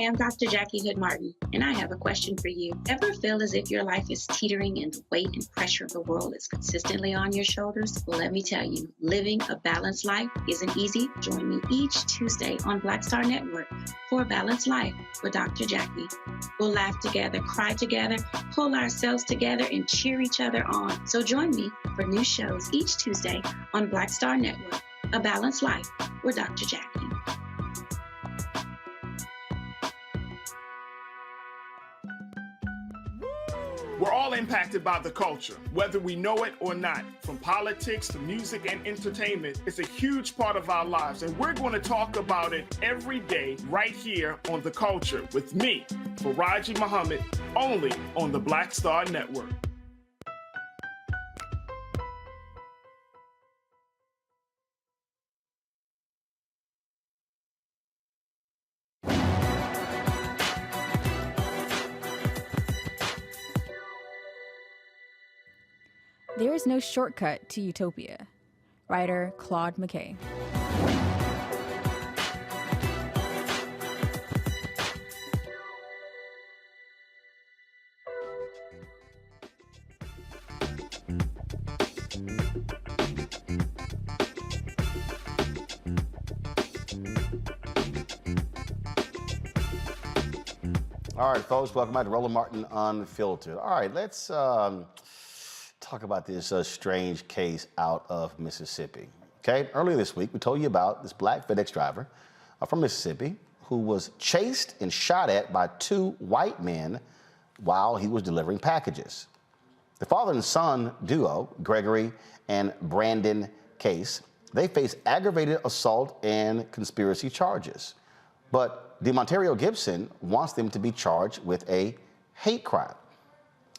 Hi, I'm Dr. Jackie Hood Martin, and I have a question for you. Ever feel as if your life is teetering and the weight and pressure of the world is consistently on your shoulders? Well, let me tell you, living a balanced life isn't easy. Join me each Tuesday on Black Star Network for a Balanced Life with Dr. Jackie. We'll laugh together, cry together, pull ourselves together, and cheer each other on. So join me for new shows each Tuesday on Black Star Network, A Balanced Life with Dr. Jackie. We're all impacted by the culture, whether we know it or not. From politics to music and entertainment, it's a huge part of our lives, and we're going to talk about it every day right here on The Culture with me, Faraji Muhammad, only on the Black Star Network. There is no shortcut to utopia. Writer Claude McKay. All right, folks, welcome back to Roland Martin Unfiltered. All right, let's talk about this strange case out of Mississippi. Okay, earlier this week, we told you about this black FedEx driver from Mississippi who was chased and shot at by two white men while he was delivering packages. The father and son duo, Gregory and Brandon Case, they face aggravated assault and conspiracy charges. But DeMontario Gibson wants them to be charged with a hate crime.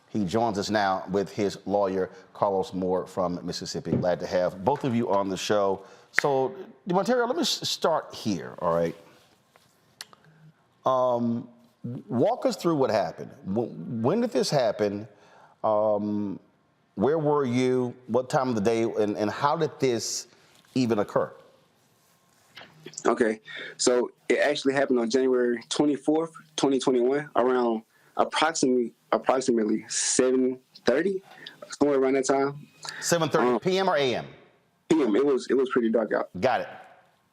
He joins us now with his lawyer, Carlos Moore from Mississippi. Glad to have both of you on the show. So, DeMontario, let me start here, all right? Walk us through what happened. When did this happen? Where were you? What time of the day? And how did this even occur? Okay, so it actually happened on January 24th, 2021, around approximately 7:30, somewhere around that time. 7:30 p.m. or a.m.? PM. It was pretty dark out. Got it.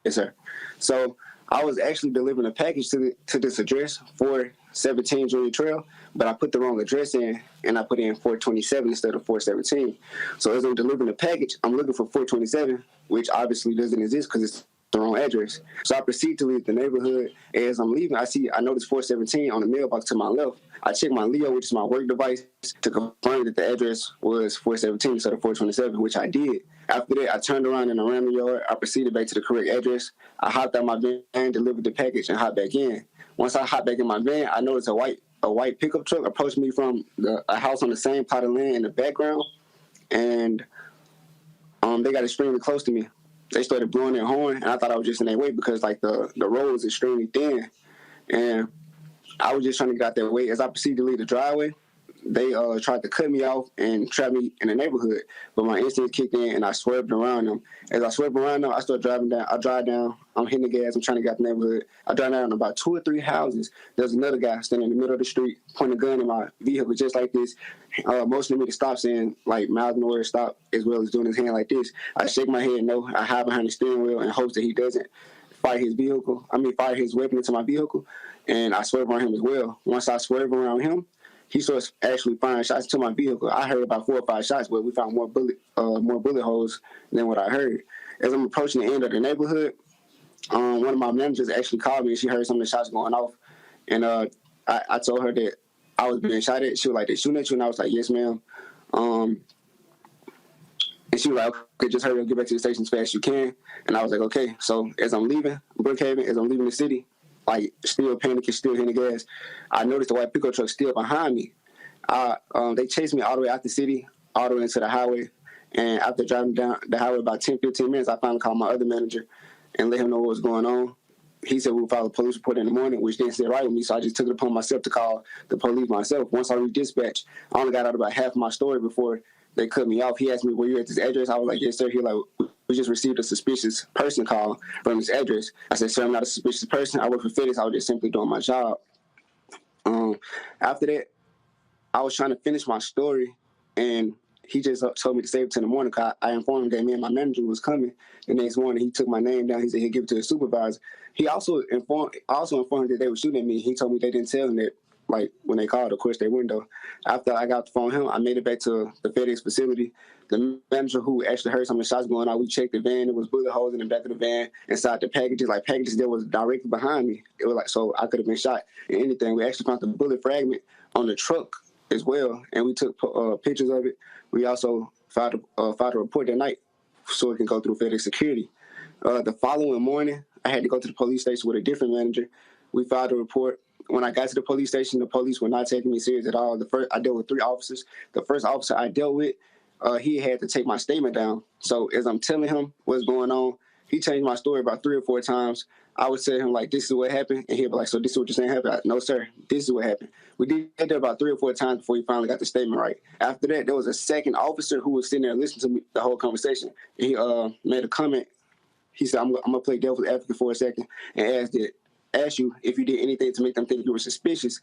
Yes, sir. So I was actually delivering a package to this address, 417 Junior Trail, but I put the wrong address in, and I put in 427 instead of 417. So as I'm delivering the package, I'm looking for 427, which obviously doesn't exist because it's the wrong address. So I proceed to leave the neighborhood. As I'm leaving, I notice 417 on the mailbox to my left. I check my Leo, which is my work device, to confirm that the address was 417 instead of 427, which I did. After that, I turned around in a random yard. I proceeded back to the correct address. I hopped out my van, delivered the package, and hopped back in. Once I hopped back in my van, I noticed a white pickup truck approached me from a house on the same plot of land in the background, and they got extremely close to me. They started blowing their horn, and I thought I was just in their way because like the road was extremely thin, and I was just trying to get out their way. As I proceeded to leave the driveway, they tried to cut me off and trap me in the neighborhood, but my instincts kicked in and I swerved around them. As I swerved around them, I started driving down. I drive down. I'm hitting the gas. I'm trying to get out the neighborhood. I drive down about 2 or 3 houses. There's another guy standing in the middle of the street, pointing a gun in my vehicle just like this, motioning me to stop, saying like mouth nowhere stop, as well as doing his hand like this. I shake my head no. I hide behind the steering wheel in hopes that he doesn't fire his weapon into my vehicle, and I swerve around him as well. Once I swerve around him, he starts actually firing shots to my vehicle. I heard about 4 or 5 shots, but we found more bullet holes than what I heard. As I'm approaching the end of the neighborhood, one of my managers actually called me, and she heard some of the shots going off. And I told her that I was being shot at. She was like, "They shooting at you?" And I was like, "Yes, ma'am." And she was like, "Okay, just hurry up, get back to the station as fast as you can." And I was like, "Okay." So as I'm leaving Brookhaven, as I'm leaving the city, like still panicking, still hitting the gas, I noticed the white pickup truck still behind me. They chased me all the way out the city, all the way into the highway. And after driving down the highway about 10, 15 minutes, I finally called my other manager and let him know what was going on. He said we would file a police report in the morning, which didn't sit right with me, so I just took it upon myself to call the police myself. Once I reached dispatch, I only got out about half my story before they cut me off. He asked me, "Were you at this address?" I was like, "Yes, sir." He was like, we just received a suspicious person call from his address. I said, sir, I'm not a suspicious person. I work for FedEx. I was just simply doing my job. After that, I was trying to finish my story, and he just told me to save it to the morning because I informed him that me and my manager was coming. The next morning, he took my name down. He said he'd give it to his supervisor. He also informed him that they were shooting at me. He told me they didn't tell him that, like, when they called, of course, their window. After I got the phone him, I made it back to the FedEx facility. The manager who actually heard some of the shots going on, we checked the van. There was bullet holes in the back of the van, inside the packages, like packages that was directly behind me. It was like, so I could have been shot in anything. We actually found the bullet fragment on the truck as well, and we took pictures of it. We also filed a report that night so it can go through FedEx security. The following morning, I had to go to the police station with a different manager. We filed a report. When I got to the police station, the police were not taking me serious at all. I dealt with 3 officers. The first officer I dealt with, he had to take my statement down. So as I'm telling him what's going on, he changed my story about 3 or 4 times. I would say to him, like, this is what happened. And he'd be like, so this is what you're saying happened? No, sir, this is what happened. We did that about 3 or 4 times before he finally got the statement right. After that, there was a second officer who was sitting there listening to me the whole conversation. And he made a comment. He said, I'm going to play devil's advocate for a second and ask you if you did anything to make them think you were suspicious,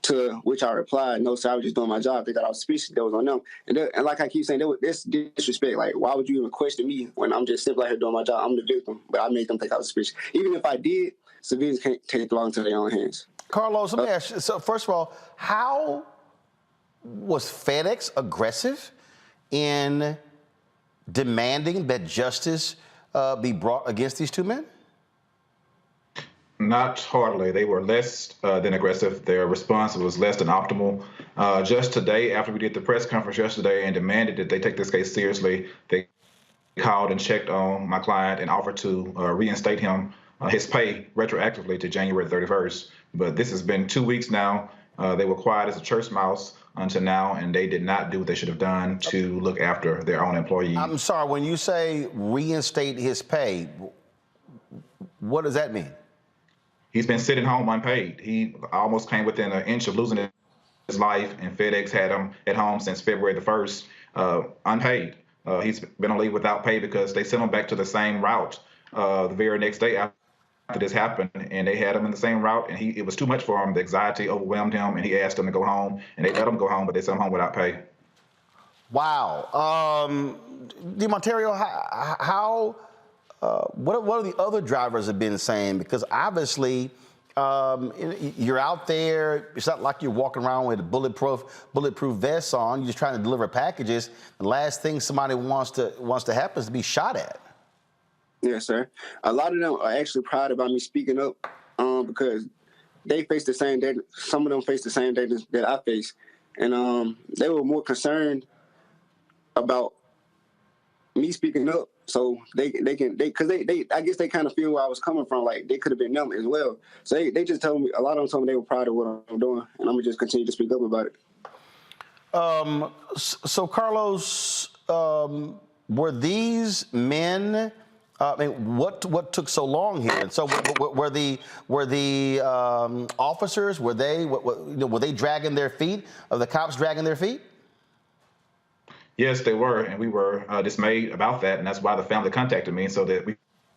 to which I replied, no, sir, I was just doing my job. They thought I was suspicious. That was on them. And like I keep saying, that's disrespect. Like, why would you even question me when I'm just simply out here doing my job? I'm the victim, but I made them think I was suspicious. Even if I did, civilians can't take the law into their own hands. Carlos, let me ask you, so first of all, how was FedEx aggressive in demanding that justice be brought against these 2 men? Not hardly. They were less than aggressive. Their response was less than optimal. Just today, after we did the press conference yesterday and demanded that they take this case seriously, they called and checked on my client and offered to reinstate him his pay retroactively to January 31st. But this has been 2 weeks now. They were quiet as a church mouse until now, and they did not do what they should have done to look after their own employees. I'm sorry, when you say reinstate his pay, what does that mean? He's been sitting home unpaid. He almost came within an inch of losing his life, and FedEx had him at home since February the 1st, unpaid. He's been on leave without pay because they sent him back to the same route the very next day after this happened, and they had him in the same route, and it was too much for him. The anxiety overwhelmed him, and he asked them to go home, and they let him go home, but they sent him home without pay. Wow. DeMonterio, what are the other drivers have been saying? Because obviously, you're out there. It's not like you're walking around with a bulletproof vests on. You're just trying to deliver packages. The last thing somebody wants to happen is to be shot at. Yes, sir. A lot of them are actually proud about me speaking up because they face the same day. Some of them face the same day that I face, and they were more concerned about me speaking up. So I guess they kind of feel where I was coming from. Like, they could have been them as well. So they just told me, a lot of them told me they were proud of what I'm doing, and I'm gonna just continue to speak up about it. So Carlos, were these men? What took so long here? And so were the officers, were they dragging their feet? Are the cops dragging their feet? Yes, they were, and we were dismayed about that, and that's why the family contacted me so that we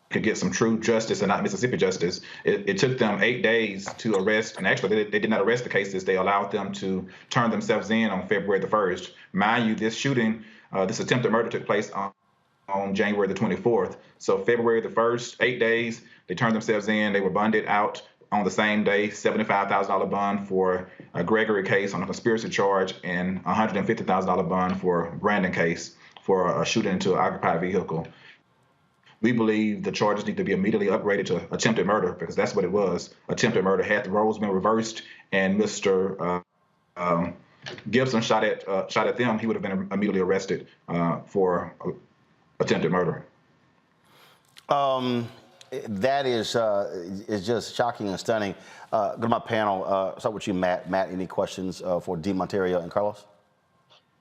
could get some true justice and not Mississippi justice. It took them 8 days to arrest, and actually they did not arrest the cases. They allowed them to turn themselves in on February the 1st. Mind you, this shooting, this attempted murder took place on January the 24th. So February the 1st, 8 days, they turned themselves in. They were bonded out on the same day, $75,000 bond for a Gregory case on a conspiracy charge and $150,000 bond for a Brandon case for a shooting into an occupied vehicle. We believe the charges need to be immediately upgraded to attempted murder because that's what it was. Attempted murder. Had the roles been reversed and Mr. Gibson shot at them, he would have been immediately arrested for attempted murder. That is just shocking and stunning. Go to my panel. Start with you, Matt. Matt, any questions for DeMonterio and Carlos?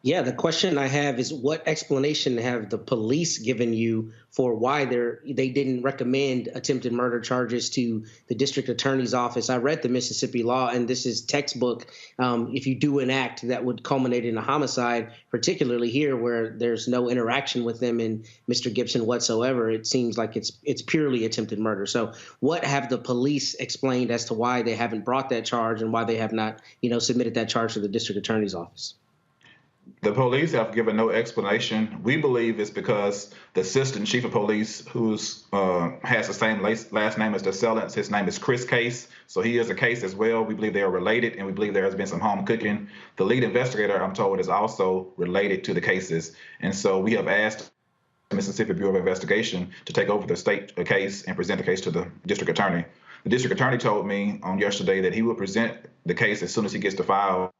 Yeah, the question I have is what explanation have the police given you for why they didn't recommend attempted murder charges to the district attorney's office? I read the Mississippi law, and this is textbook. If you do an act that would culminate in a homicide, particularly here where there's no interaction with them and Mr. Gibson whatsoever, it seems like it's purely attempted murder. So what have the police explained as to why they haven't brought that charge and why they have not, submitted that charge to the district attorney's office? The police have given no explanation. We believe it's because the assistant chief of police, who's has the same last name as the assailants, his name is Chris Case, so he is a case as well. We believe they are related, and we believe there has been some home cooking. The lead investigator, I'm told, is also related to the cases, and so we have asked the Mississippi Bureau of Investigation to take over the state case and present the case to the district attorney. The district attorney told me on yesterday that he will present the case as soon as he gets the file.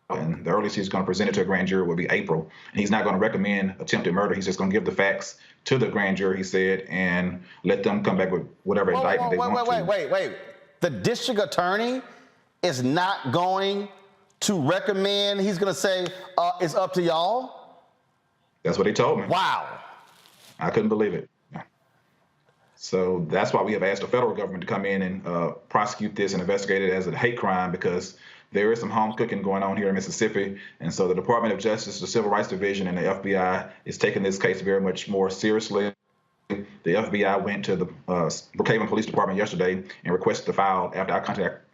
And the earliest he's going to present it to a grand jury will be April. And he's not going to recommend attempted murder. He's just going to give the facts to the grand jury, he said, and let them come back with whatever indictment they want to. Wait. The district attorney is not going to recommend. He's going to say, it's up to y'all? That's what he told me. Wow. I couldn't believe it. So that's why we have asked the federal government to come in and prosecute this and investigate it as a hate crime, because there is some home cooking going on here in Mississippi. And so the Department of Justice, the Civil Rights Division, and the FBI is taking this case very much more seriously. The FBI went to the Brookhaven Police Department yesterday and requested the file after I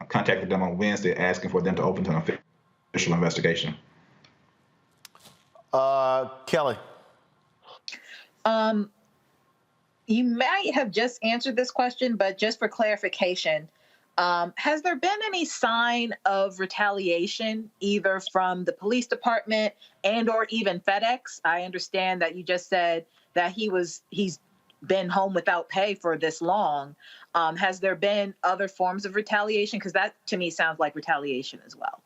contacted them on Wednesday, asking for them to open an official investigation. Kelly. You might have just answered this question, but just for clarification, has there been any sign of retaliation either from the police department and or even FedEx? I understand that you just said that he's been home without pay for this long. Has there been other forms of retaliation? Because that to me sounds like retaliation as well.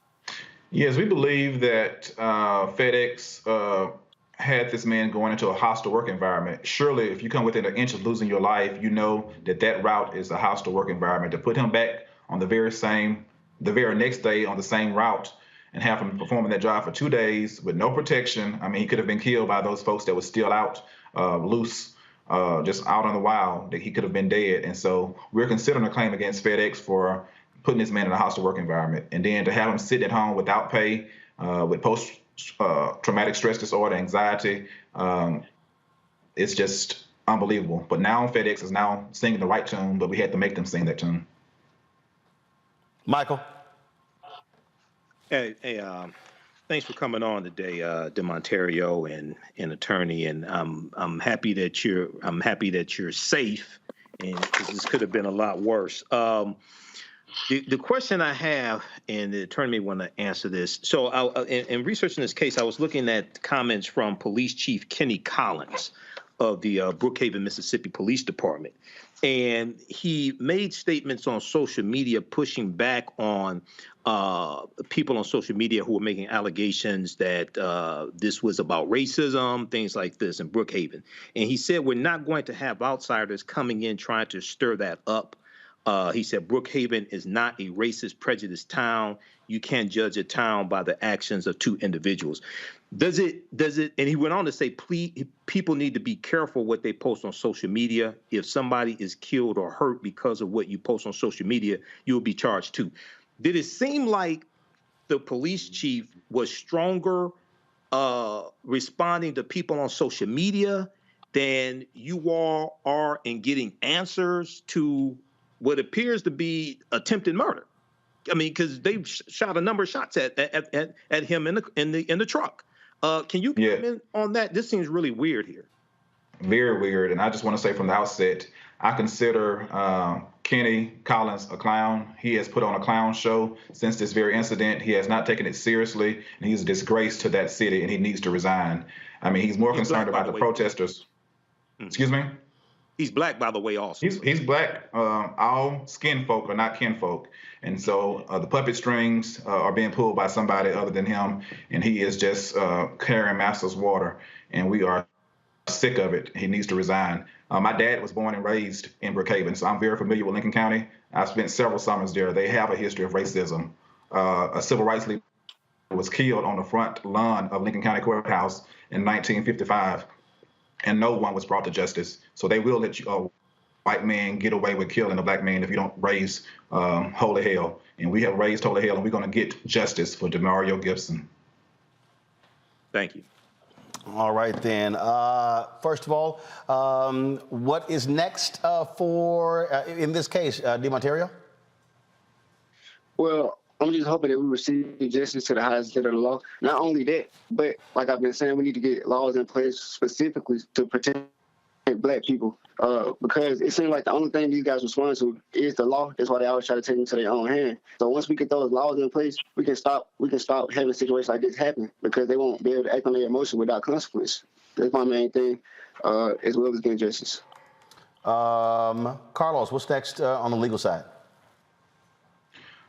Yes, we believe that FedEx had this man going into a hostile work environment. Surely, if you come within an inch of losing your life, you know that that route is a hostile work environment. To put him back on the very next day on the same route and have him performing that job for 2 days with no protection. I mean, he could have been killed by those folks that were still out loose, just out on the wild, that he could have been dead. And so we're considering a claim against FedEx for putting this man in a hostile work environment. And then to have him sitting at home without pay, with post-traumatic stress disorder, anxiety, it's just unbelievable. But now FedEx is now singing the right tune, but we had to make them sing that tune. Michael. Hey, thanks for coming on today, DeMontario and attorney. And I'm happy that you're safe, and this could have been a lot worse. The question I have, and the attorney may want to answer this. So in researching this case, I was looking at comments from Police Chief Kenny Collins of the Brookhaven, Mississippi Police Department. And he made statements on social media pushing back on people on social media who were making allegations that this was about racism, things like this in Brookhaven. And he said, we're not going to have outsiders coming in trying to stir that up. He said, Brookhaven is not a racist, prejudiced town. You can't judge a town by the actions of two individuals. Does it, and he went on to say, please, people need to be careful what they post on social media. If somebody is killed or hurt because of what you post on social media, you'll be charged too. Did it seem like the police chief was stronger responding to people on social media than you all are in getting answers to what appears to be attempted murder? I mean, because they shot a number of shots at him in the truck. Can you comment on that? This seems really weird here. Very weird. And I just want to say from the outset, I consider Kenny Collins a clown. He has put on a clown show since this very incident. He has not taken it seriously, and he's a disgrace to that city, and he needs to resign. I mean, he's more concerned about the protesters. Excuse me? He's black, by the way, also. He's black. All skin folk are not kinfolk. And so the puppet strings are being pulled by somebody other than him, and he is just carrying master's water, and we are sick of it. He needs to resign. My dad was born and raised in Brookhaven, so I'm very familiar with Lincoln County. I've spent several summers there. They have a history of racism. A civil rights leader was killed on the front lawn of Lincoln County Courthouse in 1955, and no one was brought to justice. So they will let you, white man get away with killing a black man if you don't raise holy hell. And we have raised holy hell, and we're going to get justice for Demario Gibson. Thank you. All right, then. First of all, what is next in this case, DeMontario? Well, I'm just hoping that we receive justice to the highest standard of the law. Not only that, but like I've been saying, we need to get laws in place specifically to protect black people, because it seems like the only thing these guys respond to is the law. That's why they always try to take it into their own hand. So once we get those laws in place, we can stop having situations like this happen, because they won't be able to act on their emotions without consequence. That's my main thing, as well as getting justice. Carlos, what's next on the legal side?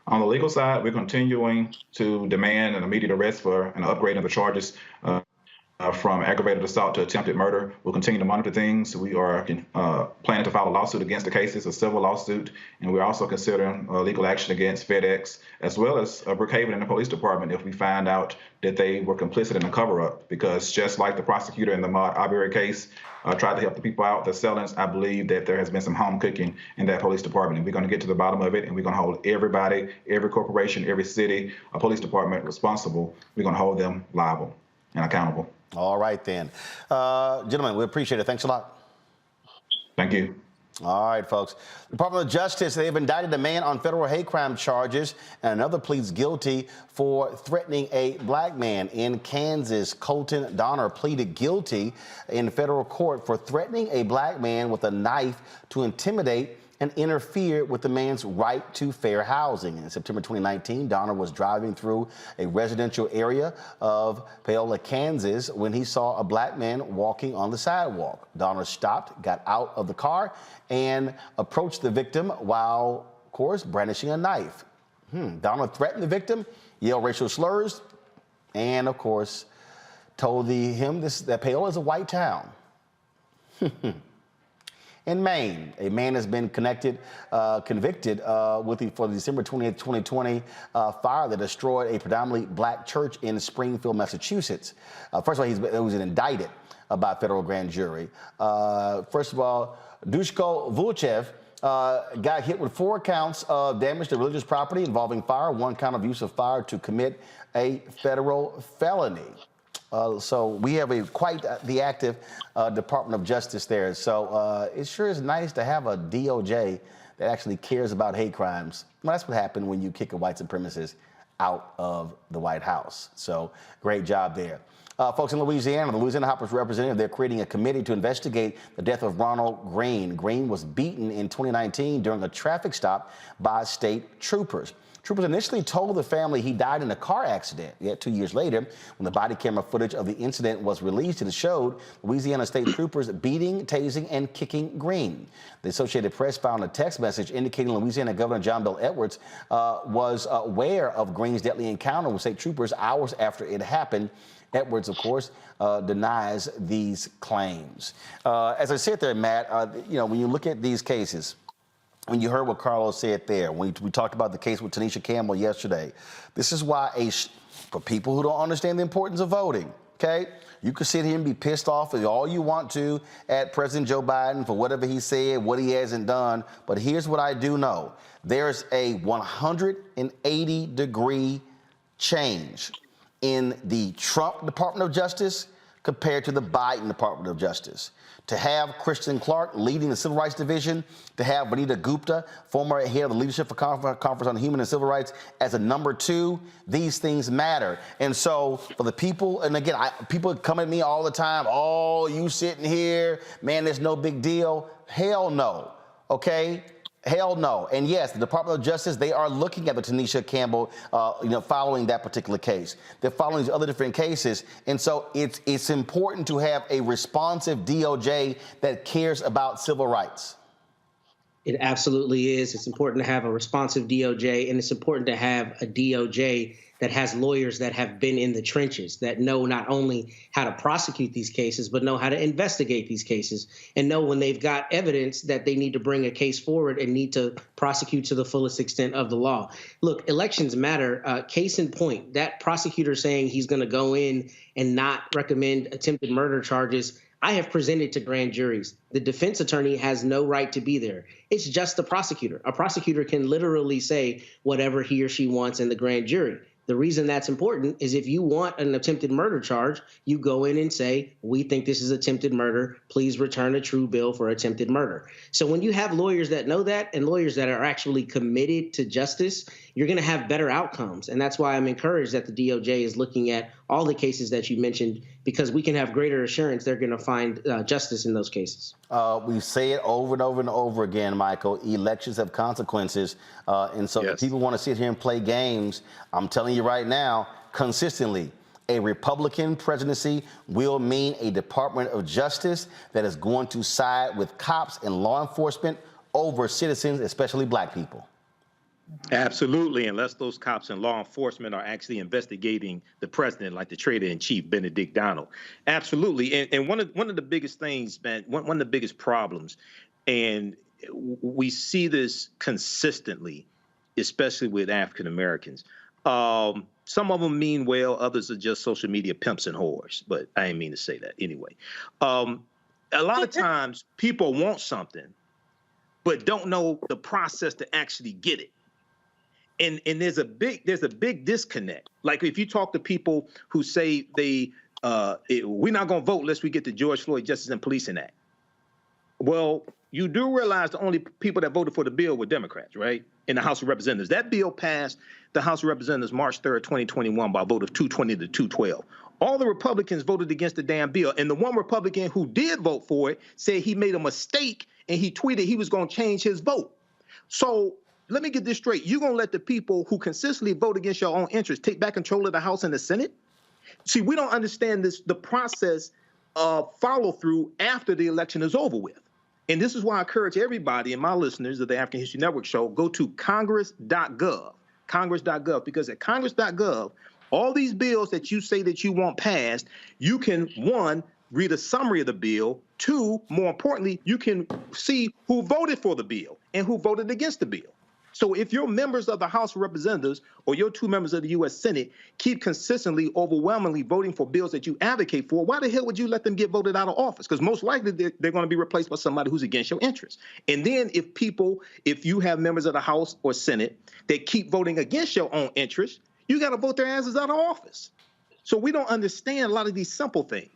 On the legal side, we're continuing to demand an immediate arrest for an upgrade of the charges from aggravated assault to attempted murder. We'll continue to monitor things. We are planning to file a lawsuit against the cases, a civil lawsuit, and we're also considering legal action against FedEx, as well as Brookhaven and the police department if we find out that they were complicit in a cover-up. Because just like the prosecutor in the Maud Arbery case tried to help the people out, the Sellers, I believe that there has been some home cooking in that police department, and we're going to get to the bottom of it, and we're going to hold everybody, every corporation, every city, a police department responsible. We're going to hold them liable and accountable. All right, then. Gentlemen, we appreciate it. Thanks a lot. Thank you. All right, folks. The Department of Justice, they've indicted a man on federal hate crime charges, and another pleads guilty for threatening a black man in Kansas. Colton Donner pleaded guilty in federal court for threatening a black man with a knife to intimidate and interfere with the man's right to fair housing. In September 2019, Donner was driving through a residential area of Paola, Kansas, when he saw a black man walking on the sidewalk. Donner stopped, got out of the car, and approached the victim while, of course, brandishing a knife. Donner threatened the victim, yelled racial slurs, and, of course, told him that Paola is a white town. In Maine, a man has been convicted for the December 28, 2020 fire that destroyed a predominantly black church in Springfield, Massachusetts. First of all, he was indicted by a federal grand jury. First of all, Dushko Vulchev got hit with 4 counts of damage to religious property involving fire, 1 count of use of fire to commit a federal felony. So we have quite the active Department of Justice there. So it sure is nice to have a DOJ that actually cares about hate crimes. Well, that's what happened when you kick a white supremacist out of the White House. So great job there. Folks, in Louisiana, the Louisiana House of Representatives, they're creating a committee to investigate the death of Ronald Greene. Greene was beaten in 2019 during a traffic stop by state troopers. Troopers initially told the family he died in a car accident. Yet 2 years later, when the body camera footage of the incident was released, it showed Louisiana state troopers beating, tasing, and kicking Greene. The Associated Press found a text message indicating Louisiana Governor John Bel Edwards was aware of Greene's deadly encounter with state troopers hours after it happened. Edwards, of course, denies these claims. As I said there, Matt, when you look at these cases, when you heard what Carlos said there, when we talked about the case with Tanisha Campbell yesterday, this is why, for people who don't understand the importance of voting, okay, you can sit here and be pissed off all you want to at President Joe Biden for whatever he said, what he hasn't done, but here's what I do know. There's a 180-degree change in the Trump Department of Justice compared to the Biden Department of Justice. To have Kristen Clark leading the Civil Rights Division, to have Vanita Gupta, former head of the Leadership Conference on Human and Civil Rights, as a number 2, these things matter. And so for the people, and again, people come at me all the time, oh, you sitting here, man, there's no big deal. Hell no, okay? Hell no. And yes, the Department of Justice, they are looking at the Tanisha Campbell, following that particular case. They're following these other different cases. And so it's important to have a responsive DOJ that cares about civil rights. It absolutely is. It's important to have a responsive DOJ, and it's important to have a DOJ that has lawyers that have been in the trenches, that know not only how to prosecute these cases, but know how to investigate these cases, and know when they've got evidence that they need to bring a case forward and need to prosecute to the fullest extent of the law. Look, elections matter. Case in point, that prosecutor saying he's going to go in and not recommend attempted murder charges, I have presented to grand juries. The defense attorney has no right to be there. It's just the prosecutor. A prosecutor can literally say whatever he or she wants in the grand jury. The reason that's important is if you want an attempted murder charge, you go in and say, we think this is attempted murder. Please return a true bill for attempted murder. So when you have lawyers that know that and lawyers that are actually committed to justice, you're going to have better outcomes. And that's why I'm encouraged that the DOJ is looking at all the cases that you mentioned, because we can have greater assurance they're going to find justice in those cases. We say it over and over and over again, Michael. Elections have consequences. And so if people want to sit here and play games, I'm telling you right now, consistently, a Republican presidency will mean a Department of Justice that is going to side with cops and law enforcement over citizens, especially black people. Absolutely, unless those cops and law enforcement are actually investigating the president, like the traitor-in-chief, Benedict Donald. Absolutely, and one of the biggest things, man, one of the biggest problems, and we see this consistently, especially with African Americans. Some of them mean well, others are just social media pimps and whores, but I didn't mean to say that anyway. A lot of times people want something, but don't know the process to actually get it. And there's a big disconnect. Like if you talk to people who say we're not going to vote unless we get the George Floyd Justice and Policing Act. Well, you do realize the only people that voted for the bill were Democrats, right? In the House of Representatives. That bill passed the House of Representatives March 3rd, 2021 by a vote of 220 to 212. All the Republicans voted against the damn bill. And the one Republican who did vote for it said he made a mistake and he tweeted he was going to change his vote. So let me get this straight. You're going to let the people who consistently vote against your own interests take back control of the House and the Senate? See, we don't understand the process of follow through after the election is over with. And this is why I encourage everybody and my listeners of the African History Network show, go to congress.gov, because at congress.gov, all these bills that you say that you want passed, you can, one, read a summary of the bill. Two, more importantly, you can see who voted for the bill and who voted against the bill. So if your members of the House of Representatives or your two members of the U.S. Senate keep consistently, overwhelmingly voting for bills that you advocate for, why the hell would you let them get voted out of office? Because most likely they're going to be replaced by somebody who's against your interests. And then if you have members of the House or Senate that keep voting against your own interests, you got to vote their asses out of office. So we don't understand a lot of these simple things.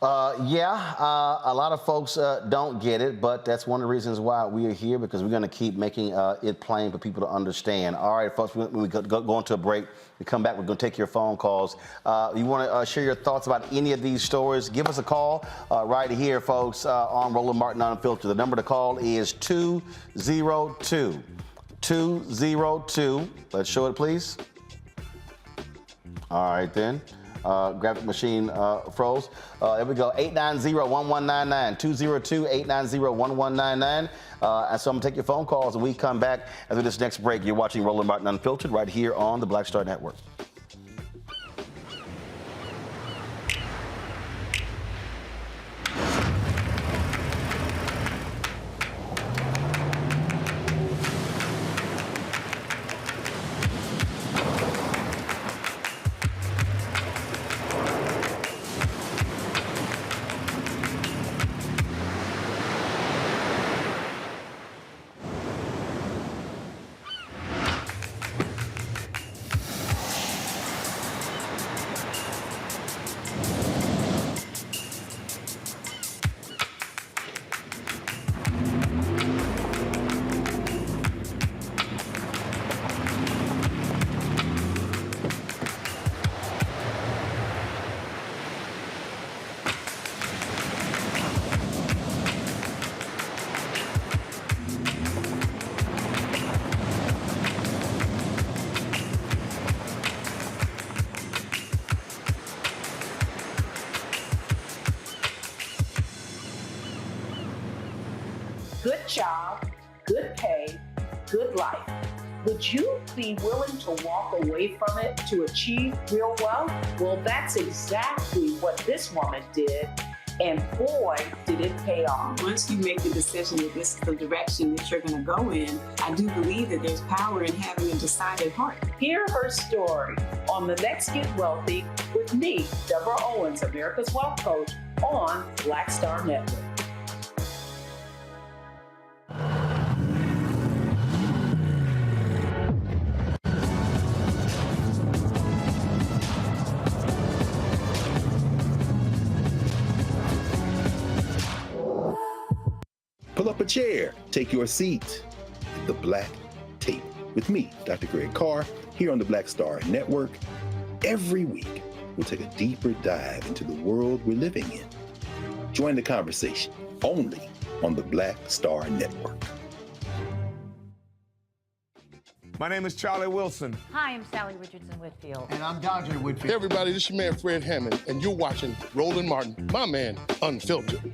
A lot of folks don't get it, but that's one of the reasons why we are here, because we're going to keep making it plain for people to understand. All right, folks, when we go into a break, we come back, we're going to take your phone calls. You want to share your thoughts about any of these stories, give us a call right here, folks, on Roland Martin Unfiltered. The number to call is 202. Let's show it, please. All right, then. Graphic machine froze. There we go. 890-1199. 202-890-1199. And so I'm going to take your phone calls, and we come back after this next break. You're watching Roland Martin Unfiltered right here on the Black Star Network. Good job, good pay, good life. Would you be willing to walk away from it to achieve real wealth? Well, that's exactly what this woman did. And boy, did it pay off. Once you make the decision that this is the direction that you're going to go in, I do believe that there's power in having a decided heart. Hear her story on the Let's Get Wealthy with me, Deborah Owens, America's Wealth Coach, on Black Star Network. Pull up a chair, take your seat. The Black Tape with me, Dr. Greg Carr, here on the Black Star Network. Every week, we'll take a deeper dive into the world we're living in. Join the conversation only on the Black Star Network. My name is Charlie Wilson. Hi, I'm Sally Richardson Whitfield. And I'm Dodger Whitfield. Hey everybody, this is your man Fred Hammond, and you're watching Roland Martin, my man, Unfiltered.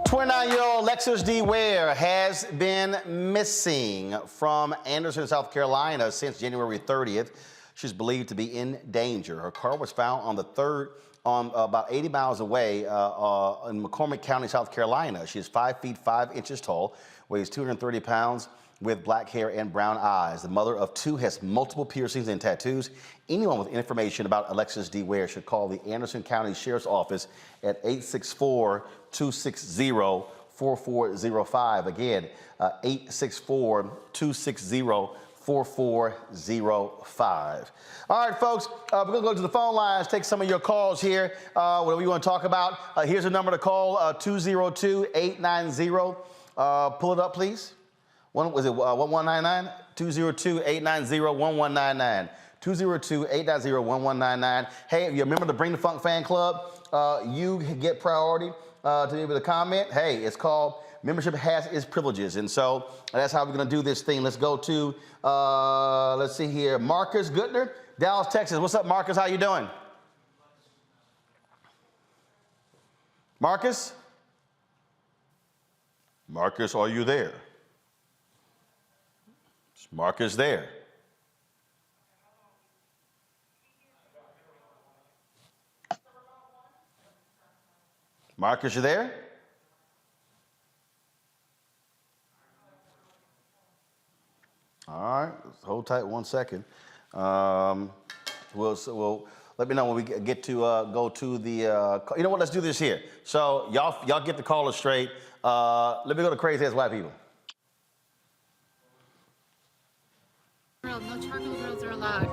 29-year-old Lexus D. Ware has been missing from Anderson, South Carolina since January 30th. She's believed to be in danger. Her car was found on the 3rd, about 80 miles away in McCormick County, South Carolina. She's 5 feet 5 inches tall, weighs 230 pounds, with black hair and brown eyes. The mother of 2 has multiple piercings and tattoos. Anyone with information about Alexis D. Ware should call the Anderson County Sheriff's Office at 864-260-4405. Again, 864-260-4405. All right, folks, we're going to go to the phone lines, take some of your calls here, whatever you want to talk about. Here's a number to call, 202-890. Pull it up, please. Was it 1199? 202-890-1199. 202-890-1199. Hey, if you're a member of the Bring the Funk fan club, you get priority to be able to comment. Hey, it's called Membership Has Its Privileges. And so that's how we're going to do this thing. Let's go to, let's see here, Marcus Goodner, Dallas, Texas. What's up, Marcus? How you doing? Marcus? Marcus, are you there? Is Marcus there? Marcus, you there? All right, hold tight 1 second. We'll let me know when we get to go to the. You know what? Let's do this here. So y'all get the caller straight. Let me go to crazy ass white people. No charcoal grills are allowed.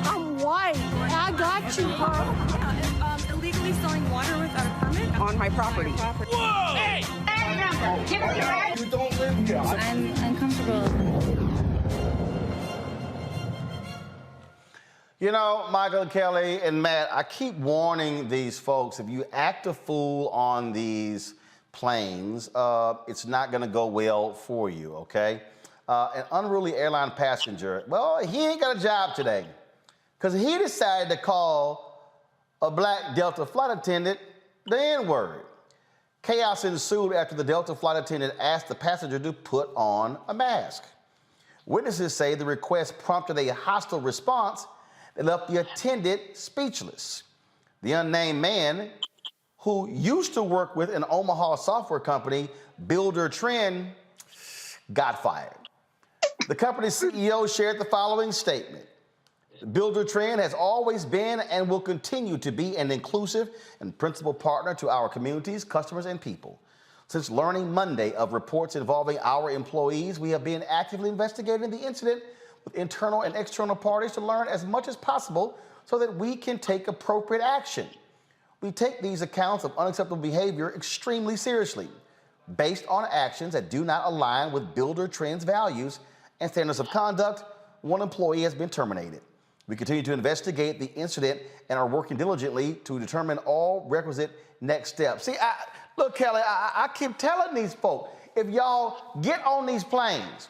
I'm white. I got you, girl. Illegally selling water without a permit On my property. Whoa! Hey! You don't live here. I'm uncomfortable. You know, Michael, Kelly, and Matt, I keep warning these folks, if you act a fool on these planes, it's not going to go well for you, okay? An unruly airline passenger, well, he ain't got a job today because he decided to call a black Delta flight attendant the N-word. Chaos ensued after the Delta flight attendant asked the passenger to put on a mask. Witnesses say the request prompted a hostile response that left the attendant speechless. The unnamed man, who used to work with an Omaha software company, Builder Trend, got fired. The company's CEO shared the following statement. Builder Trend has always been and will continue to be an inclusive and principal partner to our communities, customers, and people. Since learning Monday of reports involving our employees, we have been actively investigating the incident with internal and external parties to learn as much as possible so that we can take appropriate action. We take these accounts of unacceptable behavior extremely seriously. Based on actions that do not align with Builder Trend's values and standards of conduct, one employee has been terminated. We continue to investigate the incident and are working diligently to determine all requisite next steps. See, look, Kelly, I keep telling these folks, if y'all get on these planes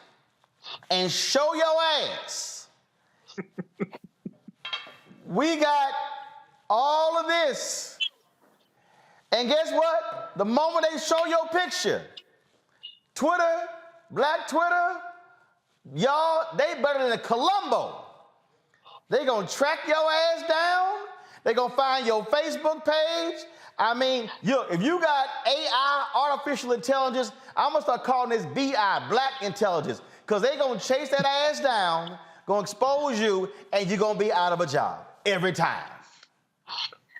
and show your ass, we got all of this. And guess what? The moment they show your picture, Twitter, Black Twitter, y'all, they better than Columbo. They gonna track your ass down. They gonna find your Facebook page. I mean, if you got AI, artificial intelligence, I'm gonna start calling this BI, Black Intelligence, because they gonna chase that ass down, gonna expose you, and you're gonna be out of a job every time.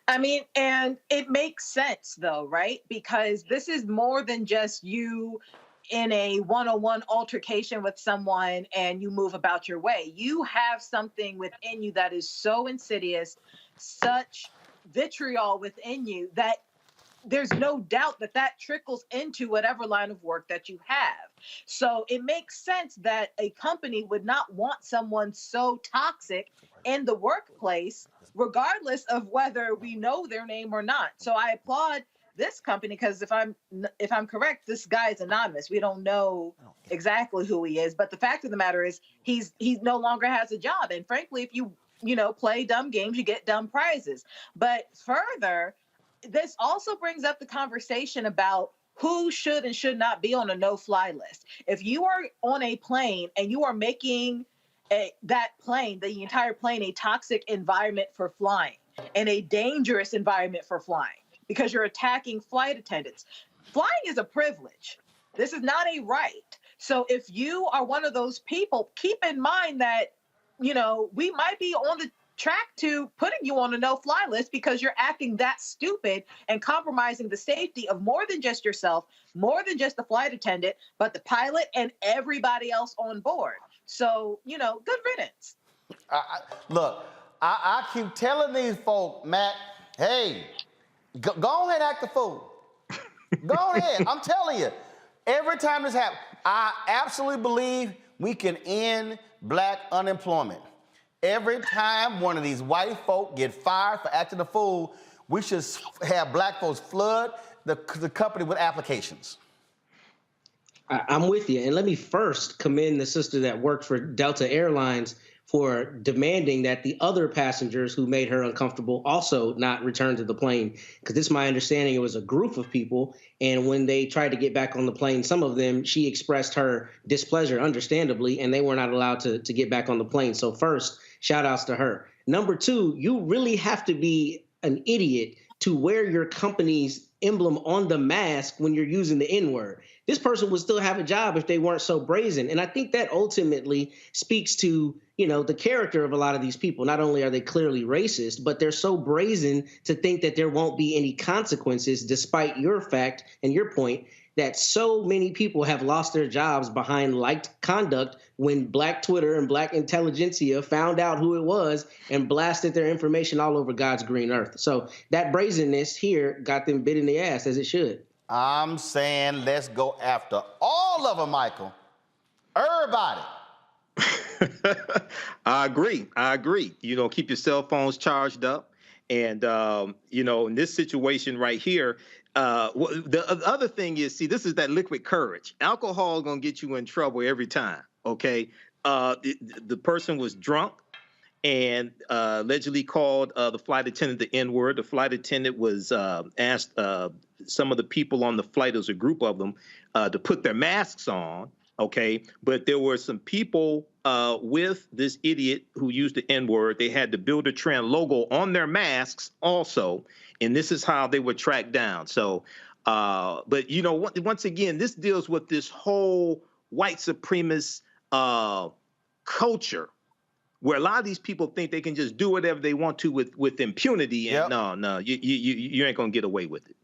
I mean, and it makes sense though, right? Because this is more than just you in a one-on-one altercation with someone and you move about your way. You have something within you that is so insidious, such vitriol within you that there's no doubt that that trickles into whatever line of work that you have. So it makes sense that a company would not want someone so toxic in the workplace, regardless of whether we know their name or not. So I applaud this company, because if I'm correct, this guy is anonymous. We don't know exactly who he is, but the fact of the matter is he's no longer has a job. And frankly, if you play dumb games, you get dumb prizes. But further, this also brings up the conversation about who should and should not be on a no-fly list. If you are on a plane and you are making that plane, the entire plane, a toxic environment for flying and a dangerous environment for flying, because you're attacking flight attendants. Flying is a privilege. This is not a right. So if you are one of those people, keep in mind that, we might be on the track to putting you on a no-fly list because you're acting that stupid and compromising the safety of more than just yourself, more than just the flight attendant, but the pilot and everybody else on board. So, good riddance. Look, I keep telling these folk, Matt, hey, go ahead and act the fool. Go ahead. I'm telling you, every time this happens, I absolutely believe we can end Black unemployment. Every time one of these white folk get fired for acting a fool, we should have Black folks flood the company with applications. I'm with you. And let me first commend the sister that worked for Delta Airlines for demanding that the other passengers who made her uncomfortable also not return to the plane. Because it's my understanding it was a group of people. And when they tried to get back on the plane, some of them, she expressed her displeasure, understandably, and they were not allowed to get back on the plane. So first, shout outs to her. Number two, you really have to be an idiot to wear your company's emblem on the mask when you're using the N-word. This person would still have a job if they weren't so brazen. And I think that ultimately speaks to, the character of a lot of these people. Not only are they clearly racist, but they're so brazen to think that there won't be any consequences, despite your fact and your point that so many people have lost their jobs behind liked conduct when Black Twitter and Black intelligentsia found out who it was and blasted their information all over God's green earth. So that brazenness here got them bit in the ass, as it should. I'm saying let's go after all of them, Michael. Everybody. I agree. Keep your cell phones charged up. And, in this situation right here, the other thing is, this is that liquid courage. Alcohol is going to get you in trouble every time, okay? The person was drunk and allegedly called the flight attendant the N-word. The flight attendant was asked some of the people on the flight, there was a group of them, to put their masks on, okay? But there were some people with this idiot who used the N-word. They had the Build a Trend logo on their masks also, and this is how they were tracked down. So, but once again, this deals with this whole white supremacist culture, where a lot of these people think they can just do whatever they want to with impunity, and no, you ain't gonna get away with it.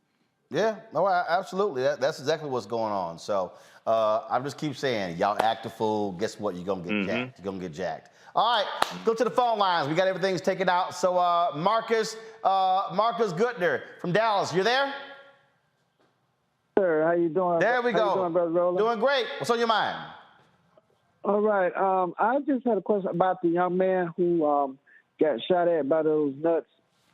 Yeah, no, absolutely. That's exactly what's going on. So I just keep saying, y'all act a fool. Guess what? You're gonna get jacked. You're gonna get jacked. All right, go to the phone lines. We got everything's taken out. So Marcus Gutner from Dallas, you there? Sir, how you doing? There we go. How you doing, Brother Roland? Doing great. What's on your mind? All right. I just had a question about the young man who got shot at by those nuts,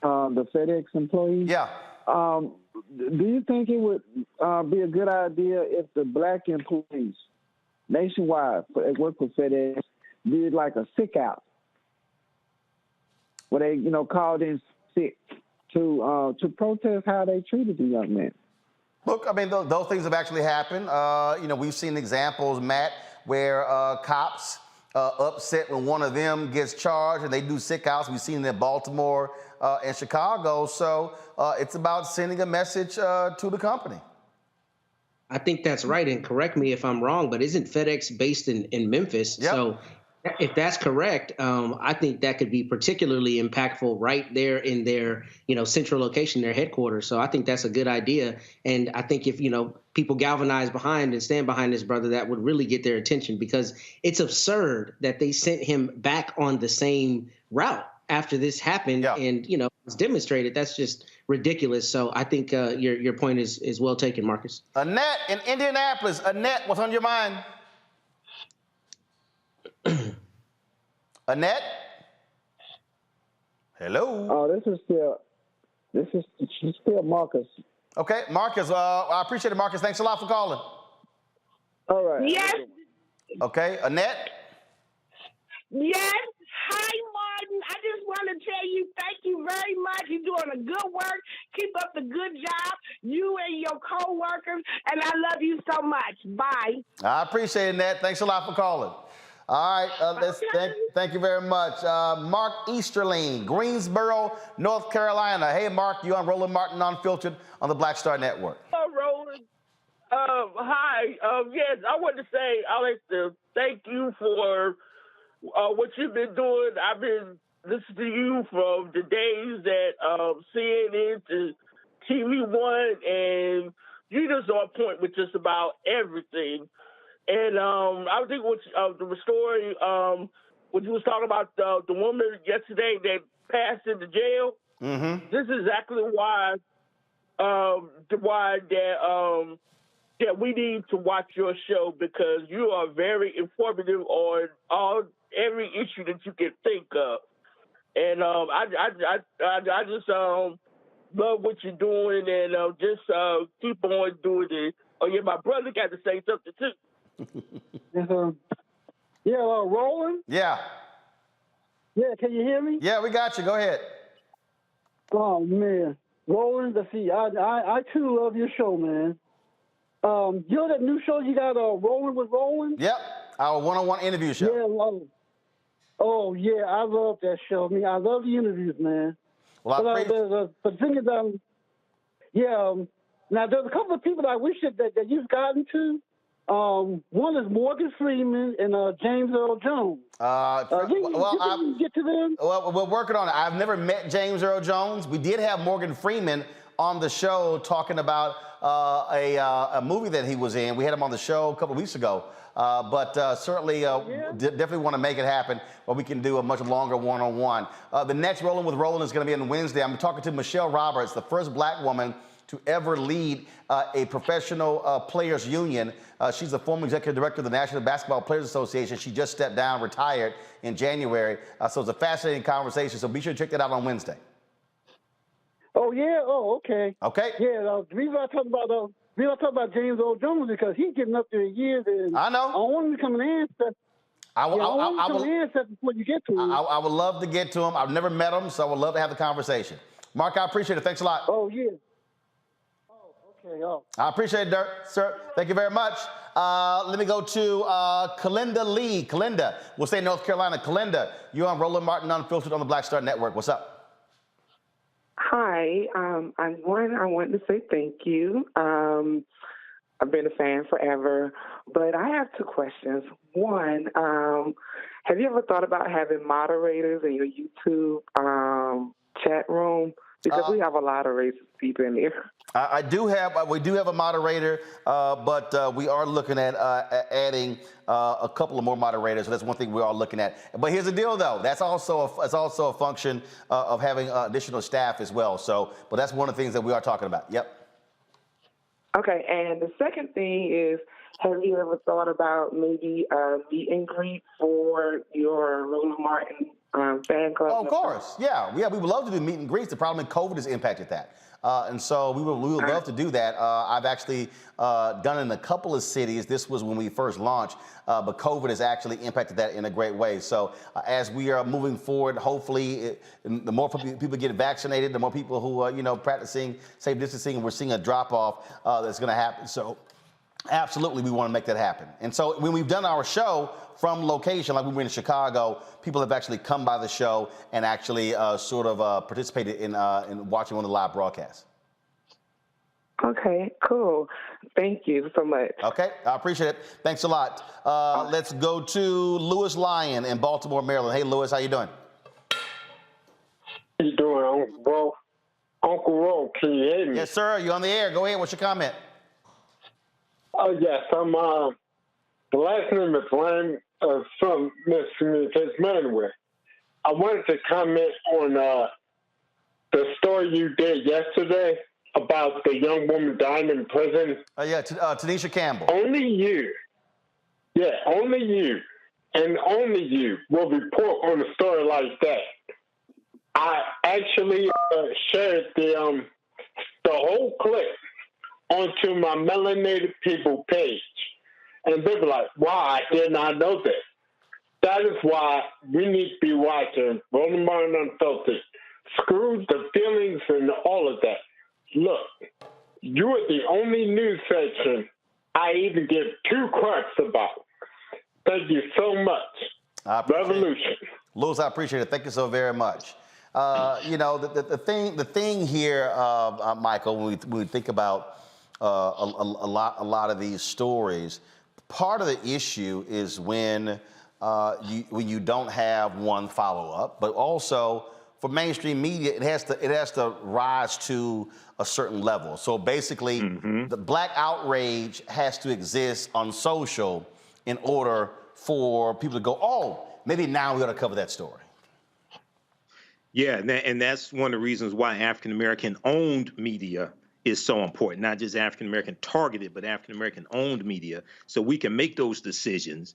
the FedEx employees. Yeah. Do you think it would be a good idea if the black employees nationwide that work for FedEx did like a sick out, where they, called in sick to protest how they treated the young men? Look, I mean, those things have actually happened. We've seen examples, Matt, where cops upset when one of them gets charged and they do sick outs. We've seen it in Baltimore and Chicago. So it's about sending a message to the company. I think that's right, and correct me if I'm wrong, but isn't FedEx based in Memphis? Yep. So if that's correct, I think that could be particularly impactful right there in their, central location, their headquarters. So I think that's a good idea. And I think if, people galvanize behind and stand behind this brother, that would really get their attention, because it's absurd that they sent him back on the same route after this happened. Yeah. And, it's demonstrated. That's just ridiculous. So I think your point is well taken, Marcus. Annette in Indianapolis. Annette, what's on your mind? Annette? Hello? Oh, this is still Marcus. Okay, Marcus, I appreciate it, Marcus. Thanks a lot for calling. All right. Yes. Okay, Annette? Yes. Hi, Martin. I just want to tell you thank you very much. You're doing a good work. Keep up the good job, you and your co-workers, and I love you so much. Bye. I appreciate it, Annette. Thanks a lot for calling. All right, thank you very much. Mark Easterling, Greensboro, North Carolina. Hey, Mark, you on Roland Martin Unfiltered on the Black Star Network. Hello, Roland. Hi. Yes, I want to say I'd like to thank you for what you've been doing. I've been listening to you from the days that CNN to TV One, and you just on point with just about everything. And I was thinking the story when you was talking about the woman yesterday that passed into jail. Mm-hmm. This is exactly why that we need to watch your show, because you are very informative on every issue that you can think of. And I just love what you're doing, and just keep on doing it. Oh yeah, my brother got to say something too. Roland? Yeah. Yeah, can you hear me? Yeah, we got you. Go ahead. Oh, man. Roland, let's see, I too love your show, man. You know that new show you got, Rolling with Roland? Yep, our one-on-one interview show. Yeah, love it. Oh, yeah, I love that show. I mean, I love the interviews, man. Well, but the thing is, now there's a couple of people I wish that you've gotten to. One is Morgan Freeman and James Earl Jones. You get to them? Well, we're working on it. I've never met James Earl Jones. We did have Morgan Freeman on the show talking about a movie that he was in. We had him on the show a couple of weeks ago. But certainly definitely want to make it happen where we can do a much longer one-on-one. The next Rolling with Roland is going to be on Wednesday. I'm talking to Michelle Roberts, the first black woman to ever lead a professional players union. She's the former executive director of the National Basketball Players Association. She just stepped down, retired in January. So it's a fascinating conversation. So be sure to check that out on Wednesday. Oh, yeah? Oh, okay. Okay. Yeah, the reason I talk about James Earl Jones because he's getting up there in years. And I know. I want him to come and answer. I will answer before you get to him. I would love to get to him. I've never met him, so I would love to have the conversation. Mark, I appreciate it. Thanks a lot. Oh, yeah. Okay, I appreciate it, Dirk, sir. Thank you very much. Let me go to Kalinda Lee. Kalinda, we'll say North Carolina. Kalinda, you're on Roland Martin Unfiltered on the Black Star Network. What's up? Hi. I want to say thank you. I've been a fan forever, but I have two questions. One, have you ever thought about having moderators in your YouTube chat room? Because we have a lot of racist people in there. We do have a moderator, but we are looking at adding a couple of more moderators. So that's one thing we are looking at. But here's the deal, though. That's also a function of having additional staff as well. So, but that's one of the things that we are talking about. Yep. Okay, and the second thing is, have you ever thought about maybe a meet and greet for your Roland Martin fan club? Oh, of course, yeah. We would love to do meet and greets. The problem is COVID has impacted that. And so we would love to do that. I've actually done it in a couple of cities. This was when we first launched, but COVID has actually impacted that in a great way. So as we are moving forward, hopefully the more people get vaccinated, the more people who are practicing safe distancing, we're seeing a drop off that's going to happen. So absolutely, we want to make that happen. And so when we've done our show from location, like we were in Chicago, people have actually come by the show and actually participated in watching one of the live broadcasts. Okay, cool. Thank you so much. Okay, I appreciate it. Thanks a lot. Let's go to Louis Lyon in Baltimore, Maryland. Hey, Louis, how you doing? How you doing, Uncle Ro? Uncle Ro, can you hear me? Yes, sir. You're on the air. Go ahead. What's your comment? Oh, yes. I'm, the last name is Lyon from Miscommunication Manual. I wanted to comment on the story you did yesterday about the young woman dying in prison. Tanisha Campbell. Only you, only you, and only you will report on a story like that. I actually shared the whole clip onto my Melanated People page. And they were like, wow, I did not know that. That is why we need to be watching Roland Martin Unfiltered. Screw the feelings and all of that. Look, you are the only news section I even give two craps about. Thank you so much. Revolution. Louis, I appreciate it. Thank you so very much. The thing here, Michael, when we think about a lot of these stories, part of the issue is when you don't have one follow-up, but also for mainstream media, it has to rise to a certain level. So basically, the black outrage has to exist on social in order for people to go, oh, maybe now we ought to cover that story. Yeah, and that's one of the reasons why African-American owned media is so important, not just African-American targeted, but African-American owned media, so we can make those decisions.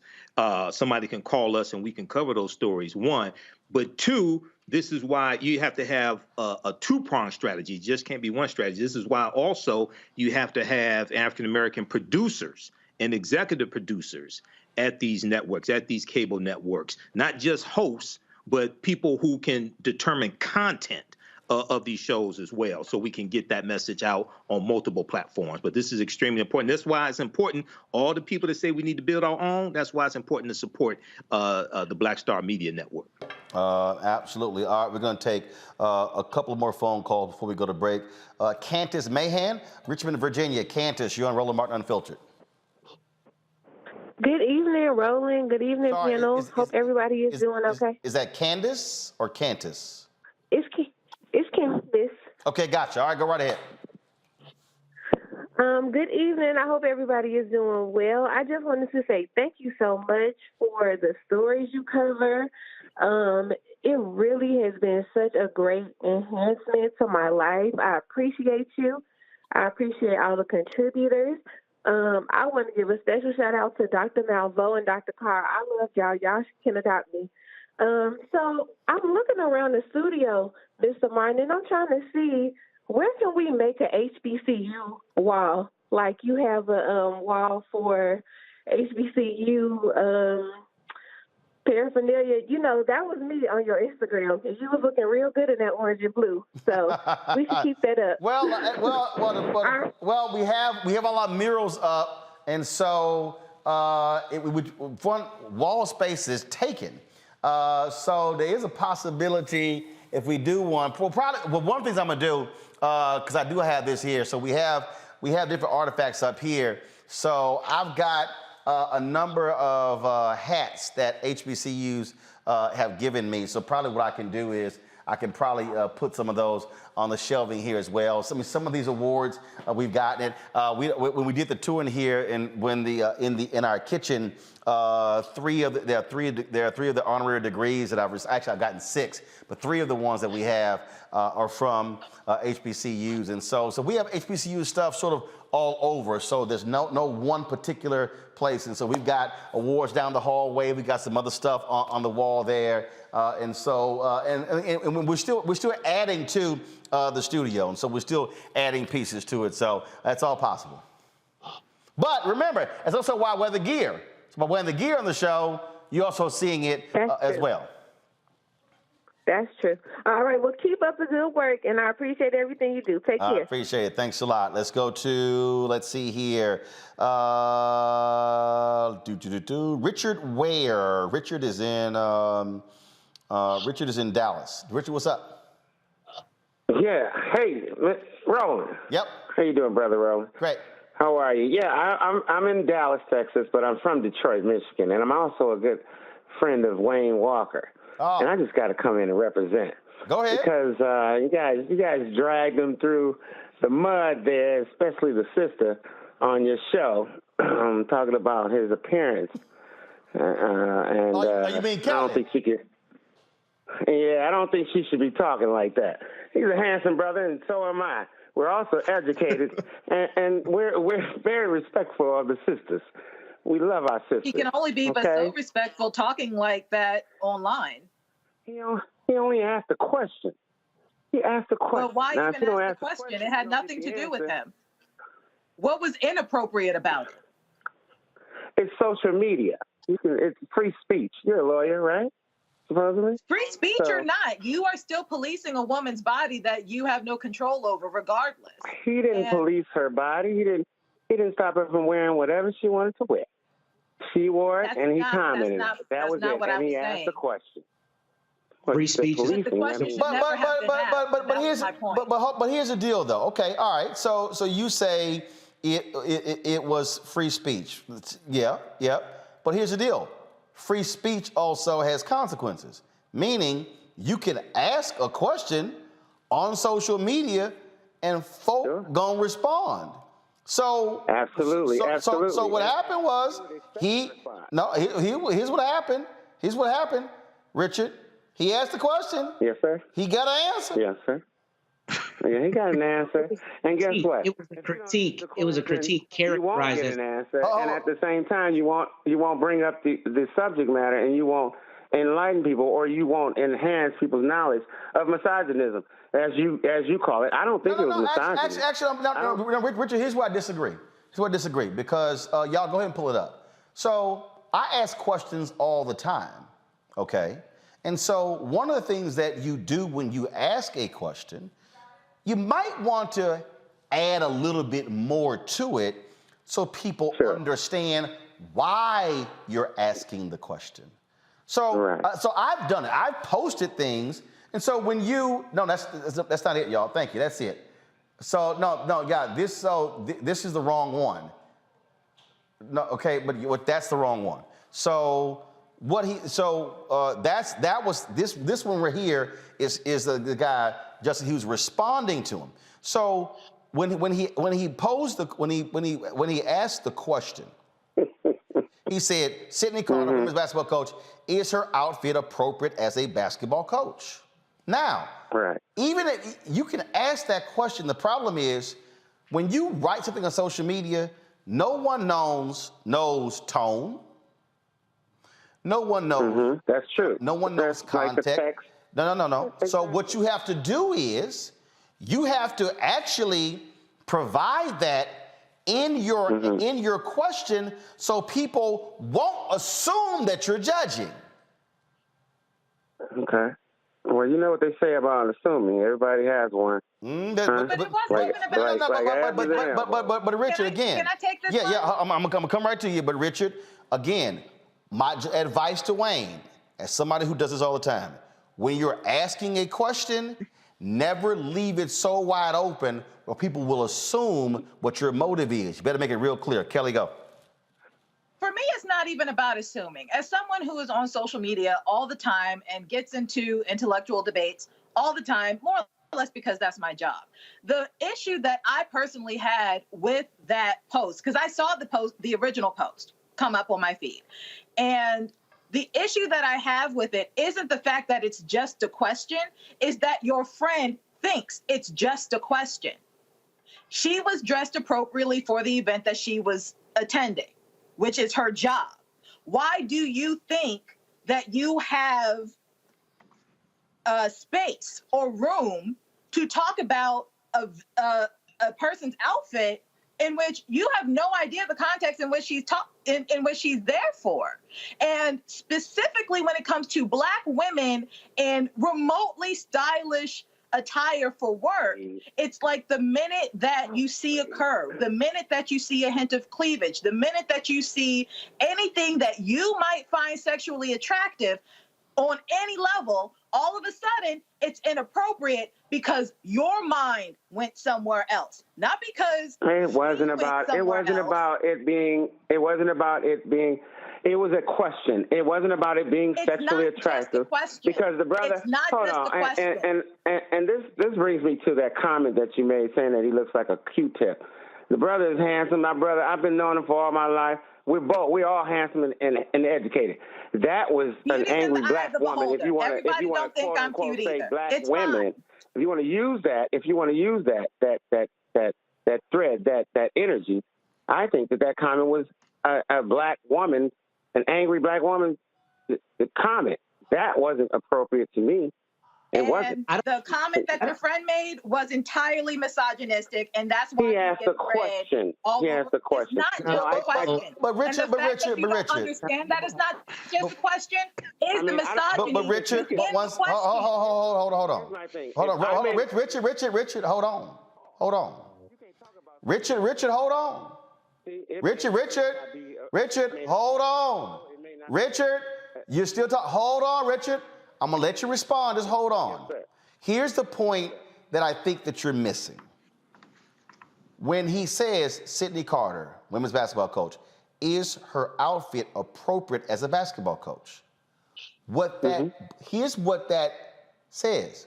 Somebody can call us and we can cover those stories, one. But two, this is why you have to have a two-pronged strategy. It just can't be one strategy. This is why also you have to have African-American producers and executive producers at these networks, at these cable networks, not just hosts, but people who can determine content of these shows as well, so we can get that message out on multiple platforms. But this is extremely important. That's why it's important, all the people that say we need to build our own, that's why it's important to support the Black Star Media Network. Absolutely. All right, we're going to take a couple more phone calls before we go to break. Candace Mahan, Richmond, Virginia. Candace, you're on Roland Martin Unfiltered. Good evening, Roland. Good evening, panel. Hope everybody is doing okay. Is that Candace or Cantus? It's Candace. Okay, gotcha. All right, go right ahead. Good evening. I hope everybody is doing well. I just wanted to say thank you so much for the stories you cover. It really has been such a great enhancement to my life. I appreciate you. I appreciate all the contributors. I want to give a special shout out to Dr. Malvo and Dr. Carr. I love y'all. Y'all can adopt me. So I'm looking around the studio, Mr. Martin, and I'm trying to see where can we make a HBCU wall? Like you have a wall for HBCU paraphernalia. You know, that was me on your Instagram. You was looking real good in that orange and blue. So we should keep that up. Well, we have a lot of murals up, and so wall space is taken. So there is a possibility if we do one. Well, one of the things I'm gonna do, because I do have this here. So we have different artifacts up here. So I've got a number of hats that HBCUs have given me. So probably what I can do is I can probably put some of those on the shelving here as well. Some of these awards we've gotten it. When we did the tour in here, and in our kitchen, there are three of the honorary degrees that I've gotten 6, but 3 of the ones that we have are from HBCUs, and so we have HBCU stuff sort of all over. So there's no one particular place. And so we've got awards down the hallway. We got some other stuff on the wall there. And we're still adding to the studio. And so we're still adding pieces to it. So that's all possible. But remember, it's also why I wear the gear. So by wearing the gear on the show, you're also seeing it as well. That's true. All right. Well, keep up the good work, and I appreciate everything you do. Take care. I appreciate it. Thanks a lot. Let's go to, let's see here. Richard Ware. Richard is in Dallas. Richard, what's up? Yeah. Hey, Roland. Yep. How you doing, brother Roland? Great. How are you? Yeah, I'm in Dallas, Texas, but I'm from Detroit, Michigan, and I'm also a good friend of Wayne Walker. Oh. And I just got to come in and represent. Go ahead. Because you guys dragged him through the mud there, especially the sister on your show, talking about his appearance. You mean Kelly? I don't think she could. Yeah, I don't think she should be talking like that. He's a handsome brother, and so am I. We're also educated, and we're very respectful of the sisters. We love our sisters. He can only be but so respectful talking like that online. He only asked a question. He asked a question. Well, why even ask the question? It had nothing to do with him. What was inappropriate about it? It's social media. It's free speech. You're a lawyer, right? Supposedly? Free speech or not, you are still policing a woman's body that you have no control over, regardless. He didn't police her body. He didn't stop her from wearing whatever she wanted to wear. She wore it, and he commented. That was it. And he asked the question. Free speech. But here's the deal, though. Okay, all right. So you say it was free speech. Yeah. But here's the deal. Free speech also has consequences, meaning you can ask a question on social media and folk gonna respond. So absolutely. So what happened was here's what happened. Here's what happened, Richard. He asked the question. Yes, sir. He got an answer. Yes, sir. Yeah, he got an answer. And guess what? It was a critique. It was a critique characterized as an answer. And at the same time, you won't bring up the subject matter, and you won't enlighten people, or you won't enhance people's knowledge of misogynism, as you call it. I don't think it was misogyny. Actually, Richard, here's where I disagree. Because y'all go ahead and pull it up. So I ask questions all the time, okay? And so one of the things that you do when you ask a question, you might want to add a little bit more to it so people understand why you're asking the question. So, so I've done it. I've posted things, and so when that's not it, y'all. Thank you. That's it. So yeah, this is the wrong one. No, okay, but that's the wrong one. So this one right here is the guy Justin. He was responding to him. So when he asked the question, he said, Sydney Carter, women's basketball coach, is her outfit appropriate as a basketball coach? Now, even if you can ask that question, the problem is when you write something on social media, no one knows tone. No one knows. That's true. No one knows context. No. So what you have to do is you have to actually provide that in your question so people won't assume that you're judging. Okay. Well, you know what they say about assuming. Everybody has one. But Richard, again. Can I take this? Yeah. I'm gonna come right to you. But Richard, again, my advice to Wayne, as somebody who does this all the time, when you're asking a question, never leave it so wide open where people will assume what your motive is. You better make it real clear. Kelly, go. For me, it's not even about assuming. As someone who is on social media all the time and gets into intellectual debates all the time, more or less because that's my job. The issue that I personally had with that post, because I saw the original post come up on my feed. And the issue that I have with it isn't the fact that it's just a question, is that your friend thinks it's just a question. She was dressed appropriately for the event that she was attending, which is her job. Why do you think that you have space or room to talk about a person's outfit in which you have no idea the context in which she's in which she's there for? And specifically when it comes to Black women in remotely stylish attire for work, it's like the minute that you see a curve, the minute that you see a hint of cleavage, the minute that you see anything that you might find sexually attractive on any level, all of a sudden it's inappropriate because your mind went somewhere else, not because it wasn't about it was a question. It wasn't about it being sexually attractive. Because the brother, it's not hold just on, a question. and this brings me to that comment that you made saying that he looks like a Q-tip. The brother is handsome. My brother, I've been knowing him for all my life. We're all handsome and educated. That was an angry Black woman. If you want to quote unquote say Black women, if you want to use that thread, that energy, I think that comment was a Black woman, an angry Black woman. The comment that wasn't appropriate to me. It wasn't. The comment that your friend made was entirely misogynistic, and that's why he asked a question. He asked a question. It's not just a question. But Richard, and the fact that you don't understand that it's not just a question is the misogyny. But Richard, hold on. Richard, hold on. Richard, hold on. Richard, hold on. Richard, you're still talking. Hold on, Richard. I'm going to let you respond. Just hold on. Here's the point that I think that you're missing. When he says, Sydney Carter, women's basketball coach, is her outfit appropriate as a basketball coach? Here's what that says.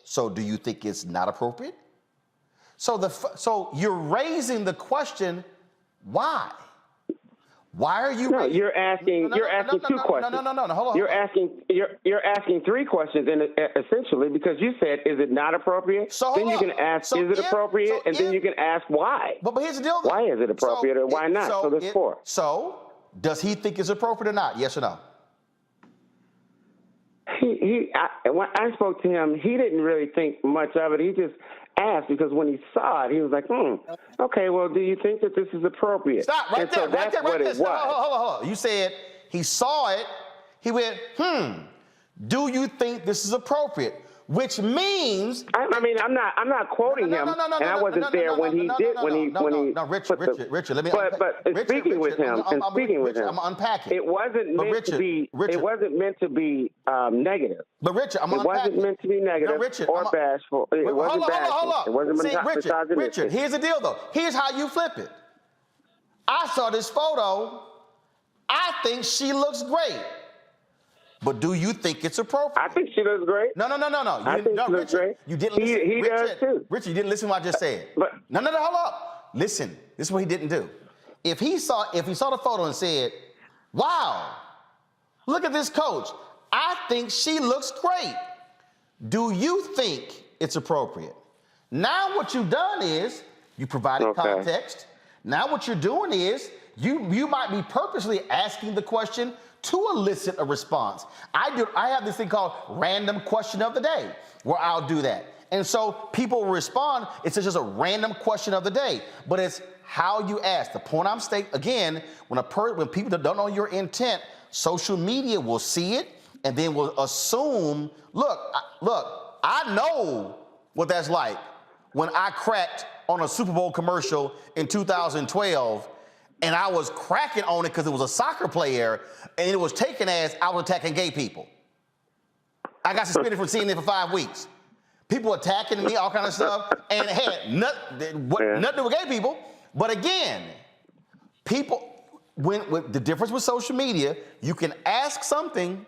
So do you think it's not appropriate? So you're raising the question, why? Why are you? No, you're asking two questions. No. Hold on. You're asking three questions, and essentially because you said, "Is it not appropriate?" Then you can ask, "Is it appropriate?" And then you can ask, "Why?" But here's the deal. Why is it appropriate, or why not? So there's four. So does he think it's appropriate or not? Yes or no? When I spoke to him, he didn't really think much of it. He just asked because when he saw it, he was like, okay, well, do you think that this is appropriate? Stop, right there, right there. Hold on. You said he saw it, he went, do you think this is appropriate? Which means... I mean, I'm not quoting him, and I wasn't there when he did, when he Richard, let me... But speaking with him, I'm unpacking. It wasn't meant to be, it wasn't meant to be negative. But Richard, it wasn't meant to be negative or bashful. It wasn't bashful. It wasn't misogynistic. Richard, here's the deal, though. Here's how you flip it. I saw this photo. I think she looks great. But do you think it's appropriate? I think she looks great. No. I think she looks great. You didn't listen. He does too. Richard, you didn't listen to what I just said. No, hold up. Listen, this is what he didn't do. If he saw the photo and said, wow, look at this coach. I think she looks great. Do you think it's appropriate? Now what you've done is you provided context. Now what you're doing is you might be purposely asking the question to elicit a response. I have this thing called random question of the day where I'll do that. And so people respond, it's just a random question of the day, but it's how you ask. The point I'm stating, again, when people don't know your intent, social media will see it and then will assume, look, I know what that's like when I cracked on a Super Bowl commercial in 2012 and I was cracking on it because it was a soccer player and it was taken as I was attacking gay people. I got suspended from CNN for 5 weeks. People attacking me, all kind of stuff, and it had nothing to do with gay people. But again, with the difference with social media, you can ask something,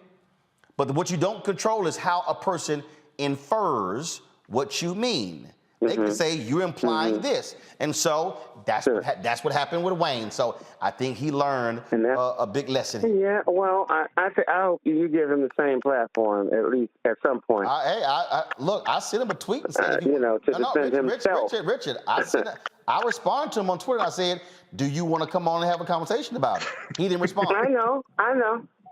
but what you don't control is how a person infers what you mean. They can say you're implying this, and so that's what happened with Wayne. So I think he learned a big lesson. Yeah, well, I hope you give him the same platform at least at some point. Look, I sent him a tweet and said, to defend himself. Richard, I responded to him on Twitter. I said, "Do you want to come on and have a conversation about it?" He didn't respond. I know.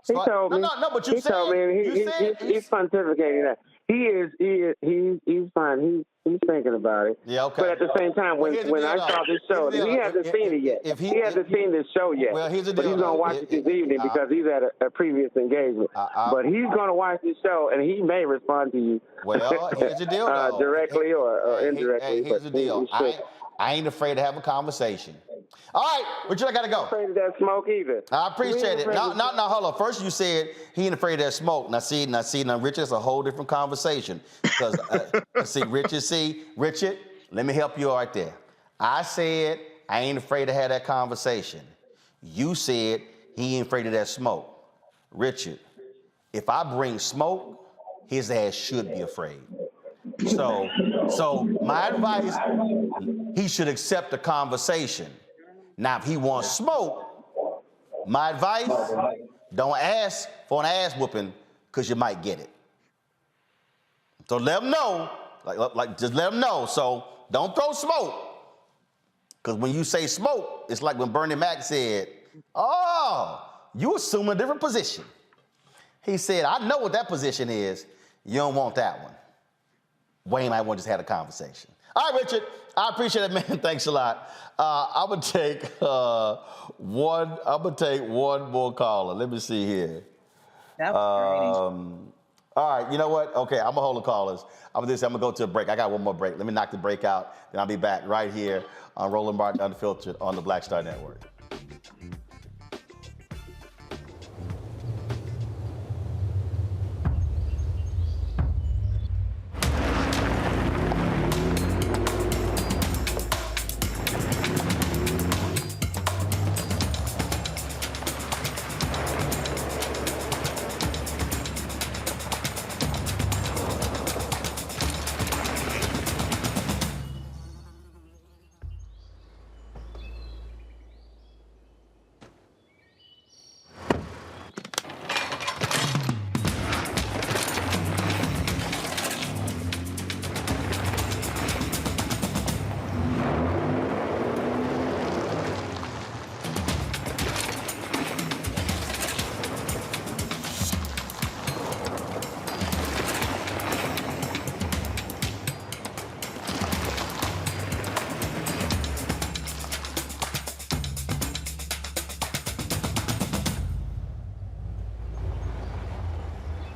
He told me. No, but you he told me. He's pontificating that. He's fine. He's thinking about it. Yeah, okay. But at the same time, when I saw this show, he hasn't seen it yet. He hasn't seen this show yet. Well, here's the deal. But he's gonna watch it this evening because he's at a previous engagement. But he's gonna watch this show and he may respond to you. Well, here's the deal, directly or indirectly. Here's the deal. I ain't afraid to have a conversation. All right, Richard, I gotta go. Afraid of that smoke either. I appreciate it. No, hold on. First you said he ain't afraid of that smoke. Now, Richard, it's a whole different conversation. Because, Richard, let me help you right there. I said I ain't afraid to have that conversation. You said he ain't afraid of that smoke. Richard, if I bring smoke, his ass should be afraid. So my advice, he should accept the conversation. Now, if he wants smoke, my advice, don't ask for an ass whooping because you might get it. So let him know, just let him know. So don't throw smoke. Because when you say smoke, it's like when Bernie Mac said, "Oh, you assume a different position." He said, "I know what that position is. You don't want that one." Wayne and I just had a conversation. All right, Richard, I appreciate it, man. Thanks a lot. I'm gonna take one more caller. Let me see here. That was great. All right, you know what? Okay, I'm gonna hold the callers. I'm gonna go to a break. I got one more break. Let me knock the break out, then I'll be back right here on Roland Martin Unfiltered on the Black Star Network.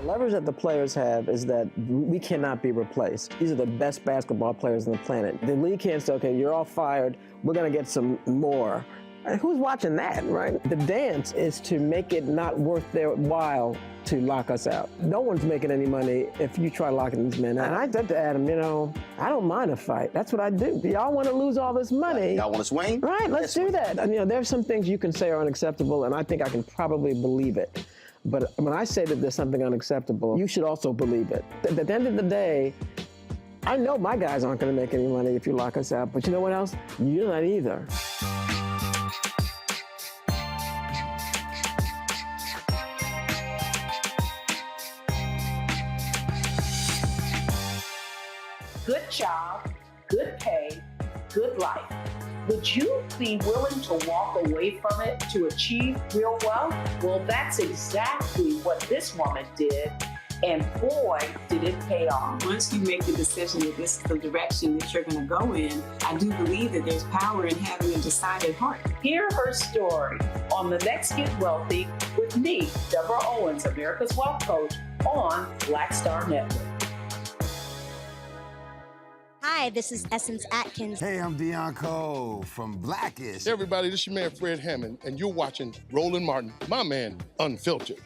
The leverage that the players have is that we cannot be replaced. These are the best basketball players on the planet. The league can't say, okay, you're all fired, we're gonna get some more. And who's watching that, right? The dance is to make it not worth their while to lock us out. No one's making any money if you try locking these men out. And I said to Adam, I don't mind a fight. That's what I do. Y'all want to lose all this money. Y'all want to swing? Right, let's do that. And, there's some things you can say are unacceptable, and I think I can probably believe it. But when I say that there's something unacceptable, you should also believe it. At the end of the day, I know my guys aren't going to make any money if you lock us out, but you know what else? You're not either. Good job, good pay, good life. Would you be willing to walk away from it to achieve real wealth? Well, that's exactly what this woman did, and boy, did it pay off. Once you make the decision that this is the direction that you're going to go in, I do believe that there's power in having a decided heart. Hear her story on The Next Get Wealthy with me, Deborah Owens, America's Wealth Coach, on Black Star Network. Hi, this is Essence Atkins. Hey, I'm Deion Cole from Blackish. Hey, everybody, this is your man, Fred Hammond, and you're watching Roland Martin, my man, Unfiltered.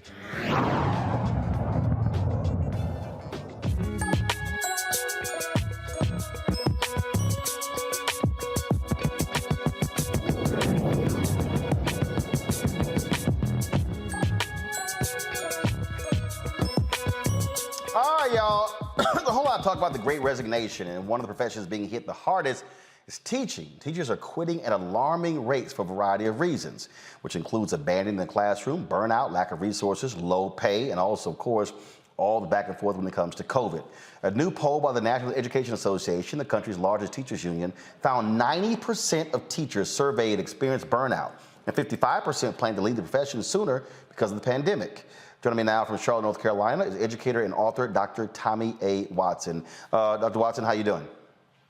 All right, y'all. There's a whole lot of talk about the Great Resignation, and one of the professions being hit the hardest is teaching. Teachers are quitting at alarming rates for a variety of reasons, which includes abandoning the classroom, burnout, lack of resources, low pay, and also, of course, all the back and forth when it comes to COVID. A new poll by the National Education Association, the country's largest teachers union, found 90% of teachers surveyed experienced burnout, and 55% plan to leave the profession sooner because of the pandemic. Joining me now from Charlotte, North Carolina is educator and author Dr. Tommy A. Watson. Dr. Watson, how you doing?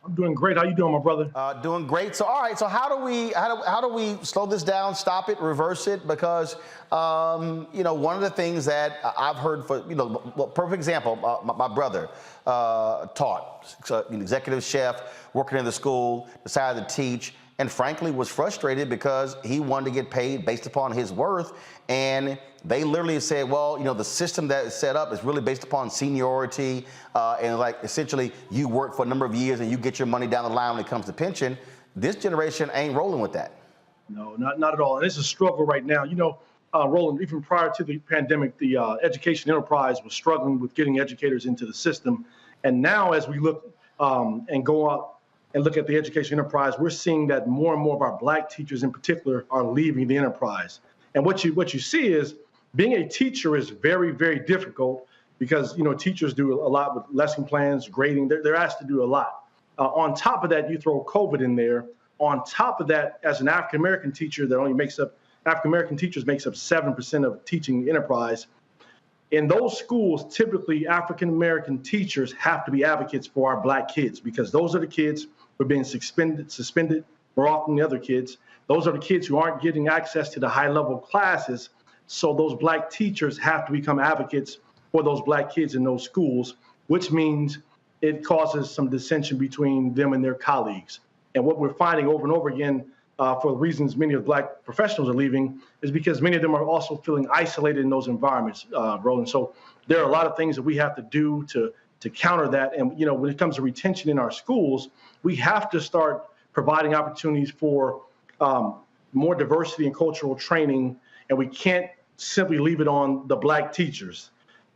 I'm doing great. How you doing, my brother? Doing great. So, all right. So, how do we slow this down, stop it, reverse it? Because one of the things that I've heard perfect example. My brother taught, an executive chef, working in the school, decided to teach, and frankly was frustrated because he wanted to get paid based upon his worth. And they literally said, well, the system that is set up is really based upon seniority, and like essentially you work for a number of years and you get your money down the line when it comes to pension. This generation ain't rolling with that. No, not at all. And it's a struggle right now. Roland, even prior to the pandemic, the education enterprise was struggling with getting educators into the system. And now as we look and go out and look at the education enterprise, we're seeing that more and more of our Black teachers in particular are leaving the enterprise. And what you see is being a teacher is very, very difficult because, teachers do a lot with lesson plans, grading. They're asked to do a lot. On top of that, you throw COVID in there. On top of that, as an African-American teacher that only African-American teachers makes up 7% of teaching enterprise. In those schools, typically African-American teachers have to be advocates for our Black kids because those are the kids who are being suspended more often than the other kids. Those are the kids who aren't getting access to the high-level classes. So those Black teachers have to become advocates for those Black kids in those schools, which means it causes some dissension between them and their colleagues. And what we're finding over and over again, for the reasons many of the Black professionals are leaving, is because many of them are also feeling isolated in those environments, Roland. So there are a lot of things that we have to do to counter that. And, when it comes to retention in our schools, we have to start providing opportunities for more diversity and cultural training, and we can't simply leave it on the Black teachers.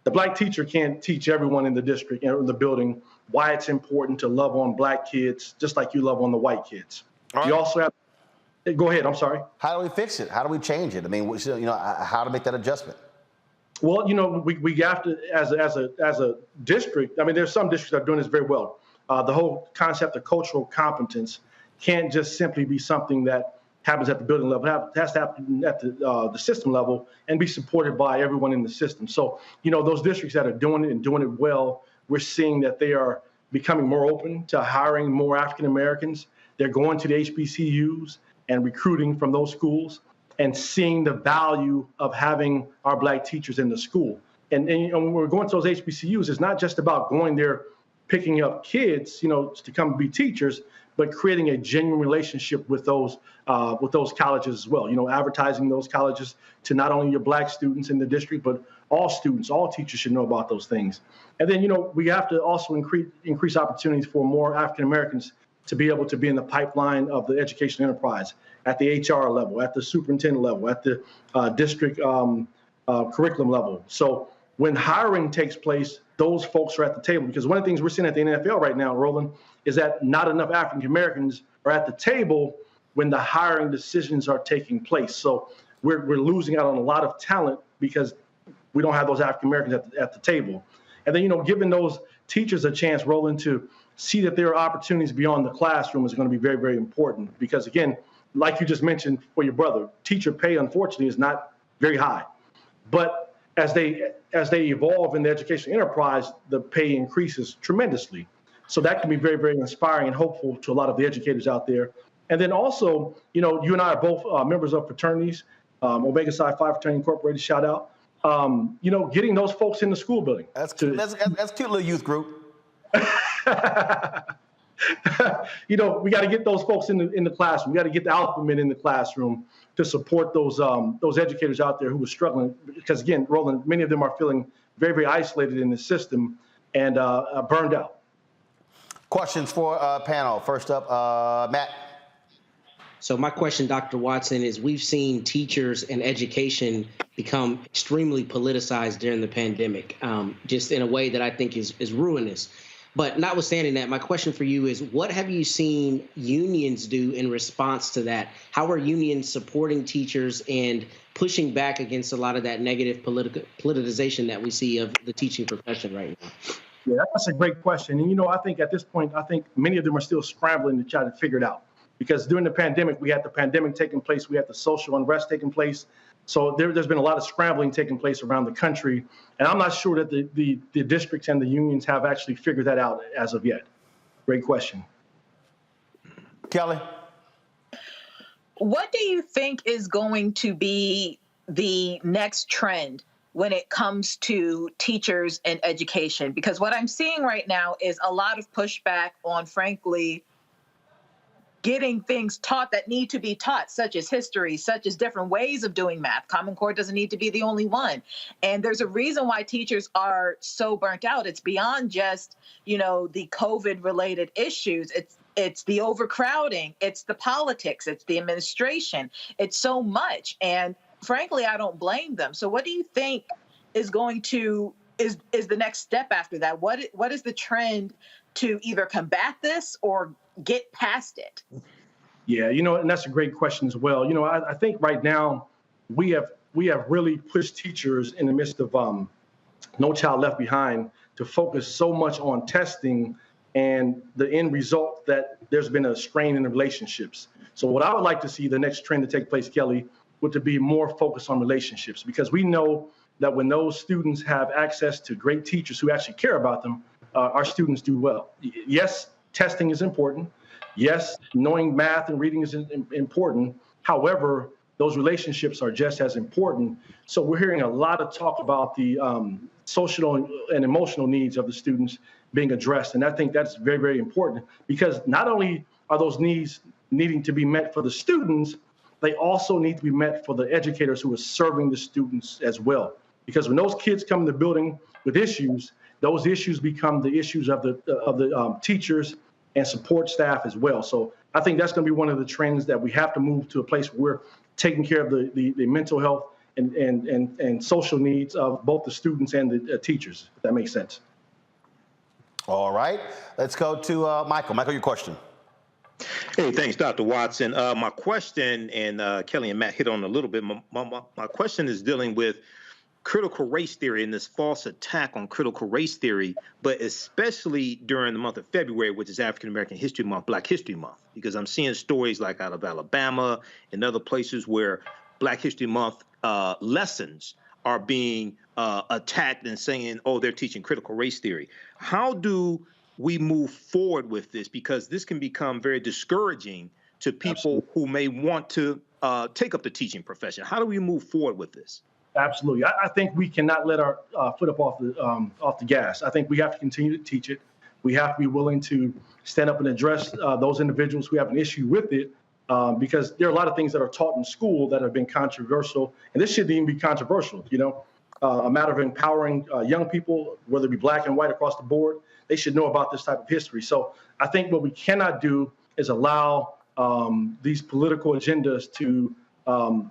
The Black teacher can't teach everyone in the district and in the building why it's important to love on Black kids, just like you love on the white kids. Right. You also have, go ahead, I'm sorry. How do we fix it? How do we change it? I mean, how to make that adjustment? Well, we have to, as a district, I mean, there's some districts that are doing this very well. The whole concept of cultural competence can't just simply be something that happens at the building level. It has to happen at the system level and be supported by everyone in the system. So, those districts that are doing it and doing it well, we're seeing that they are becoming more open to hiring more African Americans. They're going to the HBCUs and recruiting from those schools and seeing the value of having our Black teachers in the school. And when we're going to those HBCUs, it's not just about going there, picking up kids, to come be teachers, but creating a genuine relationship with those colleges as well. Advertising those colleges to not only your Black students in the district, but all students, all teachers should know about those things. And then, we have to also increase opportunities for more African Americans to be able to be in the pipeline of the education enterprise at the HR level, at the superintendent level, at the district curriculum level. So when hiring takes place, those folks are at the table, because one of the things we're seeing at the NFL right now, Roland, is that not enough African Americans are at the table when the hiring decisions are taking place. So we're losing out on a lot of talent because we don't have those African Americans at the table. And then, giving those teachers a chance, Roland, to see that there are opportunities beyond the classroom is going to be very, very important. Because again, like you just mentioned for your brother, teacher pay, unfortunately, is not very high. But as they evolve in the education enterprise, the pay increases tremendously. So that can be very, very inspiring and hopeful to a lot of the educators out there. And then also, you and I are both members of fraternities, Omega Psi Phi Fraternity Incorporated, shout out. Getting those folks in the school building. That's cute little youth group. We got to get those folks in the classroom. We got to get the alpha men in the classroom to support those educators out there who are struggling. Because again, Roland, many of them are feeling very, very isolated in the system and burned out. Questions for panel. First up, Matt. So my question, Dr. Watson, is we've seen teachers and education become extremely politicized during the pandemic, just in a way that I think is ruinous. But notwithstanding that, my question for you is, what have you seen unions do in response to that? How are unions supporting teachers and pushing back against a lot of that negative politicization that we see of the teaching profession right now? Yeah, that's a great question. And, I think at this point, I think many of them are still scrambling to try to figure it out. Because during the pandemic, we had the pandemic taking place, we had the social unrest taking place. So there's been a lot of scrambling taking place around the country. And I'm not sure that the districts and the unions have actually figured that out as of yet. Great question. Kelly? What do you think is going to be the next trend when it comes to teachers and education? Because what I'm seeing right now is a lot of pushback on, frankly, getting things taught that need to be taught, such as history, such as different ways of doing math. Common Core doesn't need to be the only one. And there's a reason why teachers are so burnt out. It's beyond just, the COVID-related issues. It's the overcrowding, it's the politics, it's the administration. It's so much. And frankly, I don't blame them. So what do you think is going to is the next step after that? What is the trend to either combat this or get past it? Yeah, and that's a great question as well. I think right now we have really pushed teachers in the midst of No Child Left Behind to focus so much on testing and the end result that there's been a strain in the relationships. So what I would like to see the next trend to take place, Kelly, would to be more focused on relationships, because we know that when those students have access to great teachers who actually care about them, our students do well. Yes, testing is important. Yes, knowing math and reading is important. However, those relationships are just as important. So we're hearing a lot of talk about the social and emotional needs of the students being addressed. And I think that's very, very important, because not only are those needs needing to be met for the students, they also need to be met for the educators who are serving the students as well. Because when those kids come in the building with issues, those issues become the issues of the teachers and support staff as well. So I think that's going to be one of the trends that we have to move to a place where we're taking care of the mental health and social needs of both the students and the teachers, if that makes sense. All right, let's go to Michael. Michael, your question. Hey, thanks, Dr. Watson. My question, and Kelly and Matt hit on a little bit, my question is dealing with critical race theory and this false attack on critical race theory, but especially during the month of February, which is African American History Month, Black History Month, because I'm seeing stories like out of Alabama and other places where Black History Month lessons are being attacked and saying, oh, they're teaching critical race theory. How do we move forward with this? Because this can become very discouraging to people who may want to take up the teaching profession. How do we move forward with this? Absolutely. I think we cannot let our foot up off the gas. I think we have to continue to teach it. We have to be willing to stand up and address those individuals who have an issue with it, because there are a lot of things that are taught in school that have been controversial, and this shouldn't even be controversial. A matter of empowering young people, whether it be black and white across the board, they should know about this type of history. So I think what we cannot do is allow these political agendas to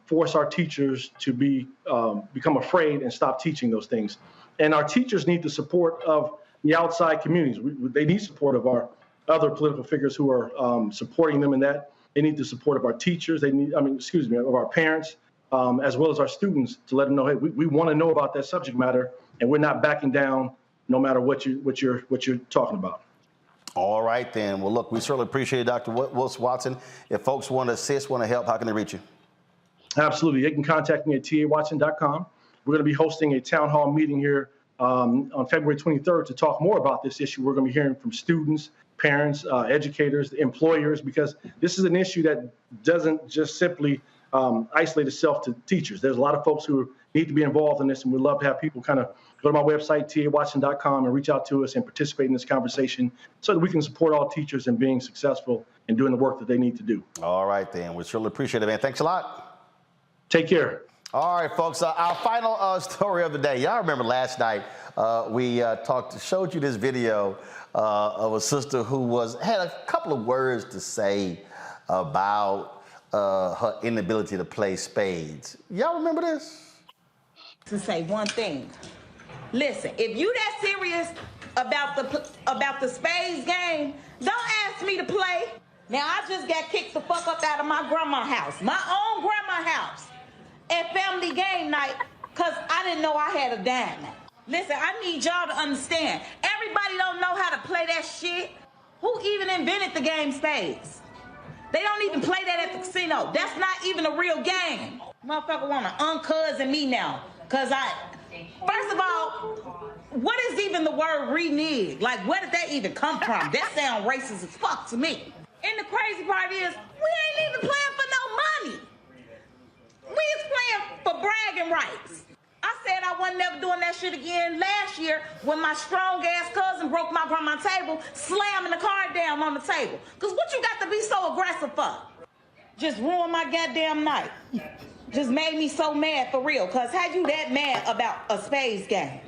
force our teachers to become afraid and stop teaching those things. And our teachers need the support of the outside communities. They need support of our other political figures who are supporting them in that. They need the support of our teachers. Of our parents, as well as our students, to let them know, hey, we want to know about that subject matter, and we're not backing down no matter what you're talking about. All right, then. Well, look, we certainly appreciate it, Dr. Watson. If folks want to assist, want to help, how can they reach you? Absolutely. They can contact me at tawatson.com. We're going to be hosting a town hall meeting here on February 23rd to talk more about this issue. We're going to be hearing from students, parents, educators, employers, because this is an issue that doesn't just simply isolate itself to teachers. There's a lot of folks who need to be involved in this, and we'd love to have people kind of go to my website, tawatson.com, and reach out to us and participate in this conversation so that we can support all teachers in being successful and doing the work that they need to do. All right, then. We certainly appreciate it, man. Thanks a lot. Take care. All right, folks. Our final story of the day. Y'all remember last night we showed you this video of a sister who had a couple of words to say about her inability to play spades. Y'all remember this? To say one thing. Listen, if you that serious about the spades game, don't ask me to play. Now, I just got kicked the fuck up out of my grandma's house, my own grandma's house, at family game night, because I didn't know I had a diamond. Listen, I need y'all to understand. Everybody don't know how to play that shit. Who even invented the game spades? They don't even play that at the casino. That's not even a real game. Motherfucker want to uncousin me now. Because first of all, what is even the word renege? Like, where did that even come from? That sounds racist as fuck to me. And the crazy part is, we ain't even playing for no money. We is playing for bragging rights. I said I wasn't never doing that shit again last year when my strong-ass cousin broke my grandma's table, slamming the card down on the table. Because what you got to be so aggressive for? Just ruined my goddamn night. Just made me so mad for real. Because how you that mad about a spades game?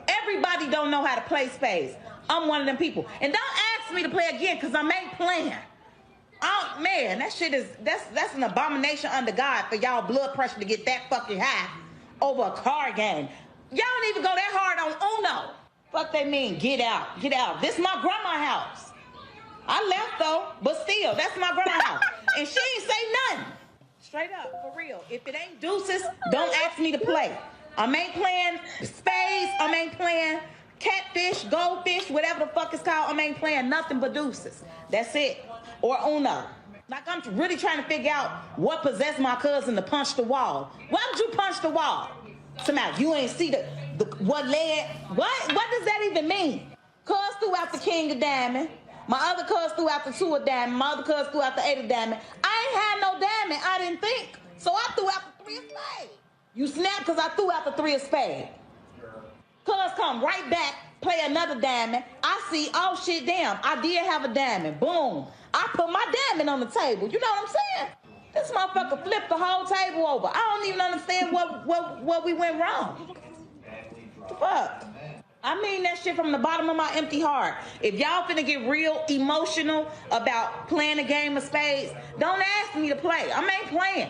Everybody don't know how to play spades. I'm one of them people. And don't ask me to play again because I ain't playing. Oh, man, that shit is, that's an abomination under God for y'all blood pressure to get that fucking high over a card game. Y'all don't even go that hard on Uno. Fuck they mean, get out, get out. This my grandma's house. I left though, but still, that's my grandma's house. And she ain't say nothing. Straight up, for real. If it ain't deuces, don't ask me to play. I ain't playing spades, I ain't playing catfish, goldfish, whatever the fuck it's called. I ain't playing nothing but deuces. That's it. Or Uno. Like, I'm really trying to figure out what possessed my cousin to punch the wall. Why would you punch the wall? Somehow, you ain't see the what leg. What does that even mean? Cuz threw out the king of diamond. My other cuz threw out the two of diamond. My other cuz threw out the eight of diamond. I ain't had no diamond, I didn't think. So I threw out the three of spades. You snapped because I threw out the three of spades. Cuz come right back, play another diamond. I see, oh shit, damn, I did have a diamond. Boom. I put my diamond on the table. You know what I'm saying? This motherfucker flipped the whole table over. I don't even understand what we went wrong. Fuck. I mean that shit from the bottom of my empty heart. If y'all finna get real emotional about playing a game of spades, don't ask me to play. I ain't playing.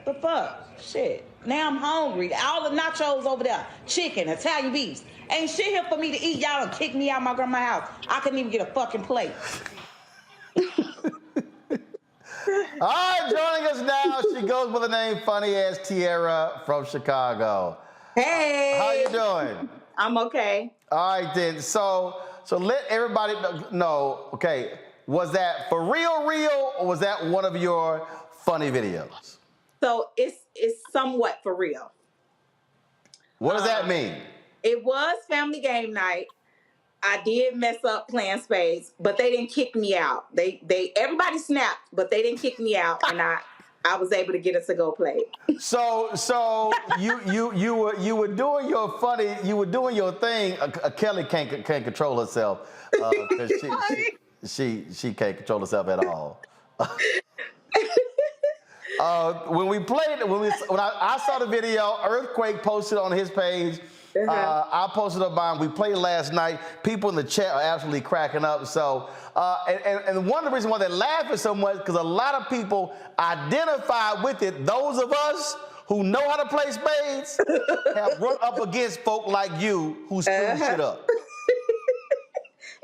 The fuck? Shit. Now I'm hungry. All the nachos over there, chicken, Italian beefs. Ain't shit here for me to eat. Y'all done kicked me out of my grandma's house. I couldn't even get a fucking plate. All right, joining us now, she goes by the name Funny As Tiara from Chicago. Hey. How you doing? I'm okay. All right, then. So let everybody know, okay, was that for real, or was that one of your funny videos? So it's somewhat for real. What does that mean? It was family game night. I did mess up playing spades, but they didn't kick me out. They everybody snapped, but they didn't kick me out, and I was able to get us to go play. So you were doing your funny, you were doing your thing. Kelly can't control herself because she can't control herself at all. When I saw the video, Earthquake posted on his page. I posted up mine. We played last night. People in the chat are absolutely cracking up. So, and one of the reasons why they're laughing so much because a lot of people identify with it. Those of us who know how to play spades have run up against folk like you who screw shit up.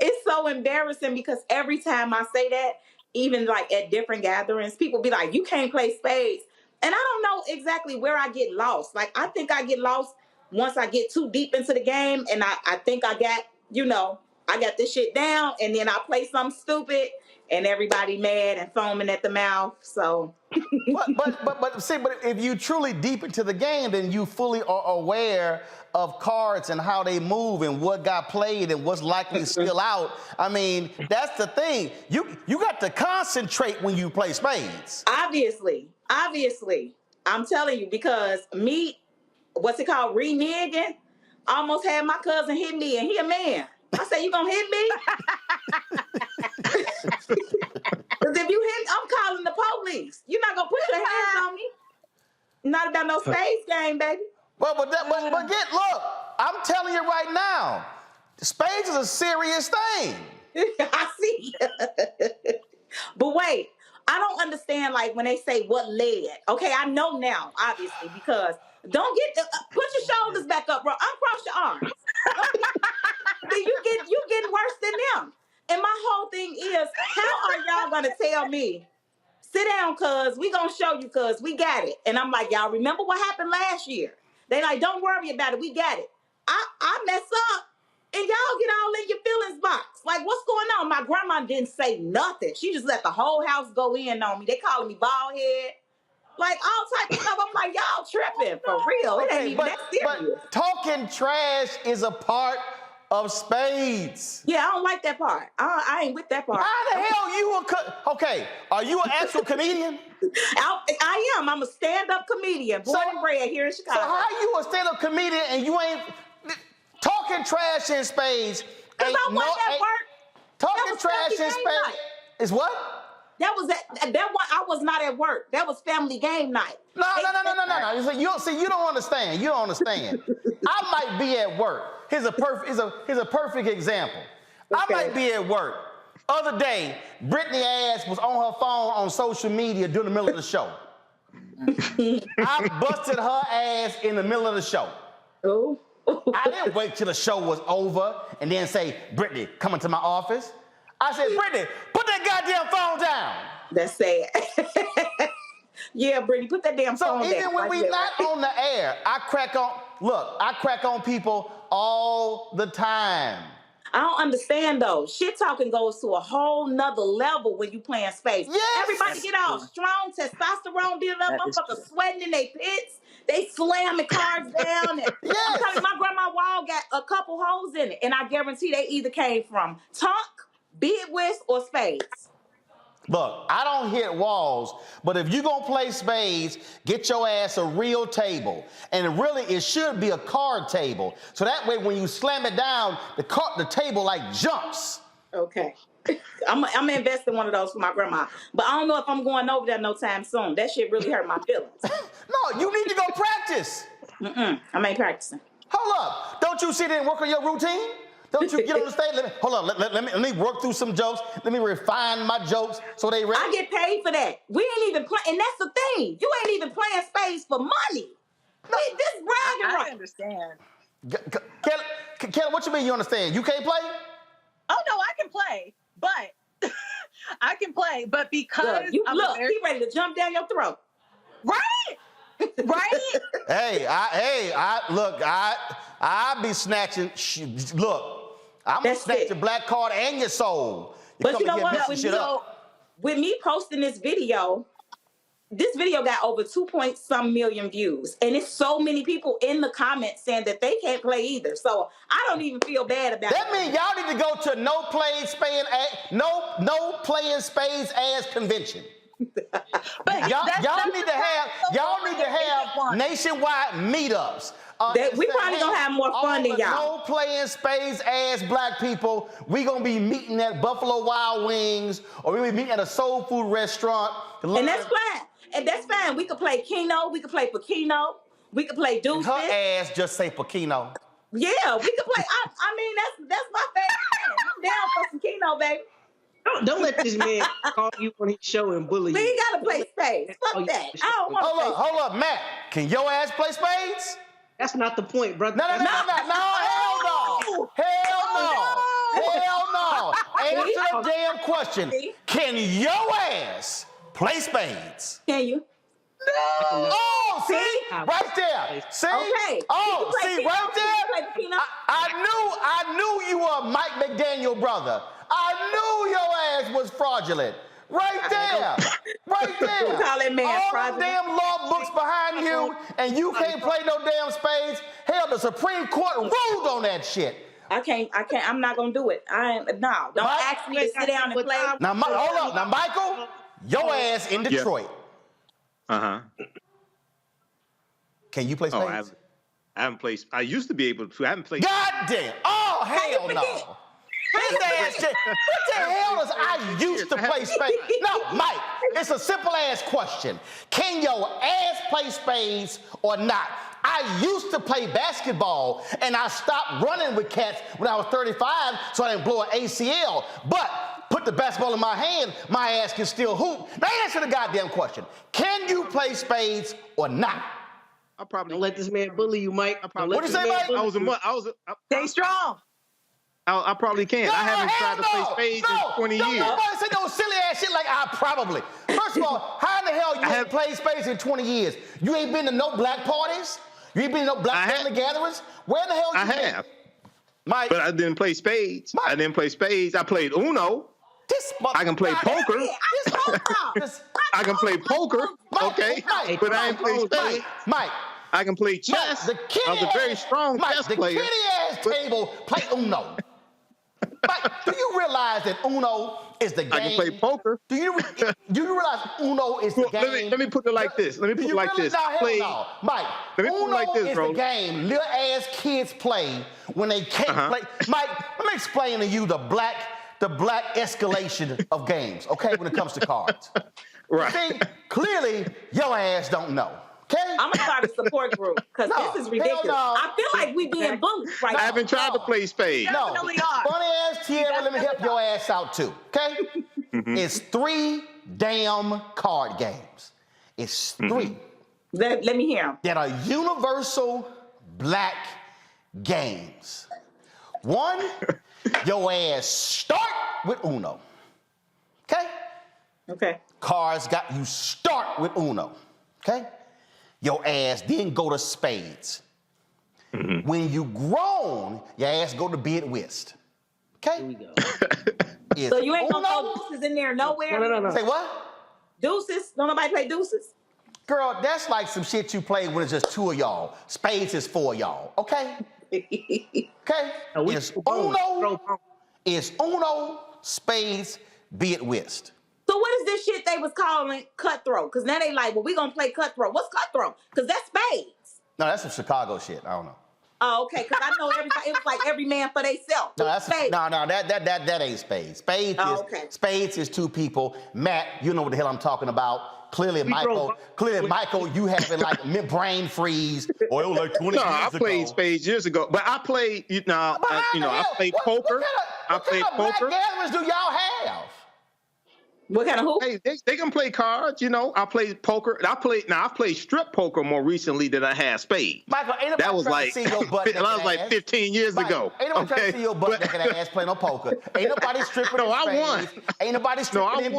It's so embarrassing because every time I say that, even like at different gatherings, people be like, "You can't play spades," and I don't know exactly where I get lost. Like I think I get lost once I get too deep into the game and I think I got, I got this shit down and then I play something stupid and everybody mad and foaming at the mouth. So but if you truly deep into the game, then you fully are aware of cards and how they move and what got played and what's likely to spill out. I mean, that's the thing. You got to concentrate when you play spades. Obviously. I'm telling you, because what's it called? Reneging. I almost had my cousin hit me, and he a man. I said, "You gonna hit me?" Because if you hit, I'm calling the police. You're not gonna put your hands on me. Not about no spades game, baby. Well, but look, I'm telling you right now, spades is a serious thing. I see. But wait, I don't understand, like, when they say what led. Okay, I know now, obviously, because don't get put your shoulders back up, bro. Uncross your arms. you getting worse than them. And my whole thing is, how are y'all gonna tell me, sit down, cuz we gonna show you, cuz we got it? And I'm like, y'all remember what happened last year? They like, don't worry about it, we got it. I mess up and y'all get all in your feelings box. Like, what's going on? My grandma didn't say nothing. She just let the whole house go in on me. They calling me bald head. Like, all type of stuff. I'm like, y'all tripping for real. It ain't even that serious. But talking trash is a part of Spades. Yeah, I don't like that part. I ain't with that part. How the hell you okay, are you an actual comedian? I am. I'm a stand-up comedian, born and bred here in Chicago. So how you a stand-up comedian and you ain't talking trash in Spades? Because I wasn't at work. Talking trash in Spades is what? That one. I was not at work. That was family game night. No. You don't understand. You don't understand. I might be at work. Here's a perfect example. I might be at work. Other day, Brittany ass was on her phone on social media during the middle of the show. I busted her ass in the middle of the show. Oh. I didn't wait till the show was over and then say, Brittany, come into my office. I said, Brittany, put that goddamn phone down. That's sad. Yeah, Brittany, put that damn phone down. So even when we not on the air, I crack on people all the time. I don't understand though. Shit talking goes to a whole nother level when you playing Spades. Yes. Everybody get all strong, testosterone build up, motherfuckers sweating in their pits. They slamming cars down. And yes. I'm telling you, my grandma wall got a couple holes in it, and I guarantee they either came from Tonk, Bid Whist, or Spades. Look, I don't hit walls, but if you gonna play Spades, get your ass a real table. And really, it should be a card table. So that way, when you slam it down, the table like jumps. Okay. I'm gonna invest in one of those for my grandma. But I don't know if I'm going over there no time soon. That shit really hurt my feelings. No, you need to go practice. I ain't practicing. Hold up. Don't you sit there and work on your routine? Don't you get on the stage? Let me work through some jokes. Let me refine my jokes so they ready. I get paid for that. We ain't even playing, and that's the thing. You ain't even playing Spades for money. No, this bragging right. I understand. Kelly, what you mean you understand? You can't play? Oh no, I can play, but I can play, but because he ready to jump down your throat. Right? Right? Hey, I be snatching. Look, I'm gonna snatch your black card and your soul. But you know what? With me posting this video got over 2-point-some million views, and it's so many people in the comments saying that they can't play either. So I don't even feel bad about that. That means y'all need to go to no playing Spades ass convention. But y'all need to have nationwide meetups. We probably gonna have more fun than y'all. No playing Spades ass black people. We gonna be meeting at Buffalo Wild Wings, or we be meeting at a soul food restaurant. And that's fine. And that's fine. We could play Keno. We could play Pekino. We could play Deuces. Her ass just say Pekino. Yeah, we could play. I mean, that's my favorite. I'm down for some Keno, baby. Don't let this man call you on his show and bully you. We ain't gotta play Spades. Fuck that. I don't want to play. Hold up, Matt. Can your ass play Spades? That's not the point, brother. No, hell no. Hell no. Answer the damn question. Can your ass play Spades? Can you? No. Oh, see? Right there. See? Okay. Oh, see, right there? I knew you were a Mike McDaniel brother. I knew your ass was fraudulent. Right there. Right there. Call that man all fraudulent. them damn law books behind you, and you can't play no damn Spades. Hell, the Supreme Court ruled on that shit. I can't. I'm not gonna do it. Don't ask me to sit down and play. Now, hold up. Now, Michael, your ass in Detroit. Uh-huh. Can you play Spades? I haven't played. I used to be able to. I haven't played. God damn. Oh, hell no. His ass shit. What the hell is I used to play Spades? No, Mike, it's a simple ass question. Can your ass play Spades or not? I used to play basketball, and I stopped running with cats when I was 35, so I didn't blow an ACL. But put the basketball in my hand, my ass can still hoop. Now answer the goddamn question. Can you play spades or not? I probably don't let this man bully you, Mike. What'd you say, Mike? Stay strong. I probably can. I haven't tried to play spades in 20 years. Nobody say no silly ass shit like I probably. First of all, how in the hell you haven't played spades in 20 years? You ain't been to no black parties? You ain't been to no black family gatherings? Where the hell you been? I have. Mike. But I didn't play spades. I didn't play spades. I played Uno. I can play poker. I can play poker. Okay. But I ain't play spades. Mike. I can play chess. I was a very strong chess player. The kitty-ass table play Uno. Mike, do you realize that Uno is the game? I can play poker. Do you realize Uno is the game? Let me put it like this. Let me put it like this. No. Mike, let me put it like this, is bro. the game little ass kids play when they can't play. Mike, let me explain to you the black escalation of games, okay, when it comes to cards. Right. See, clearly, your ass don't know. Okay? I'm gonna start a support group because this is ridiculous. No. I feel like we being bullied right now. I haven't tried to play spades. No. Funny ass Tierra, let me help your ass out too. Okay? It's 3 damn card games. It's 3. Let me hear them. That are universal black games. 1, your ass start with Uno. Okay? Okay. Cards got you start with Uno. Okay? Your ass then go to spades. When you grown, your ass go to bid whist. Okay? Here we go. So you ain't gonna throw deuces in there nowhere? No. Say what? Deuces? Don't nobody play deuces? Girl, that's like some shit you play when it's just 2 of y'all. Spades is 4 of y'all. Okay? Okay? It's Uno, spades, bid whist. So what is this shit they was calling cutthroat? Because now they like, well, we gonna play cutthroat. What's cutthroat? Because that's spades. No, that's some Chicago shit. I don't know. Oh, okay. Because I know everybody. It was like every man for themselves. No, that ain't spades. Spades is 2 people. Matt, you know what the hell I'm talking about. Clearly, Michael, you having like brain freeze. Or it was like 20 years ago. I played spades years ago, but I played. I played poker. What kind of black gatherings do y'all have? What kind of hoop? Hey, they can play cards, I played poker. I played strip poker more recently than I had spades. Michael, ain't nobody that was trying like, to see your butt that was like 15 years ago. Ain't nobody trying to see your butt naked ass playing no poker. Ain't nobody stripping in spades. I won. Ain't nobody stripping in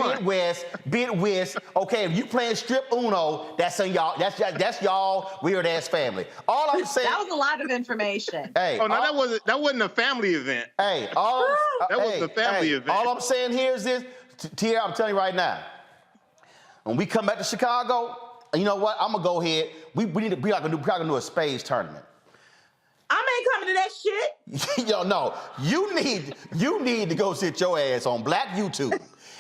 bid whist. Okay, if you playing strip Uno, that's on y'all. That's y'all weird ass family. All I'm saying. That was a lot of information. Hey, that wasn't a family event. Hey, that wasn't a family event. All I'm saying here is this. Tia, I'm telling you right now, when we come back to Chicago, you know what? I'm gonna go ahead. We are gonna do a spades tournament. I ain't coming to that shit. Yo, no, you need to go sit your ass on Black YouTube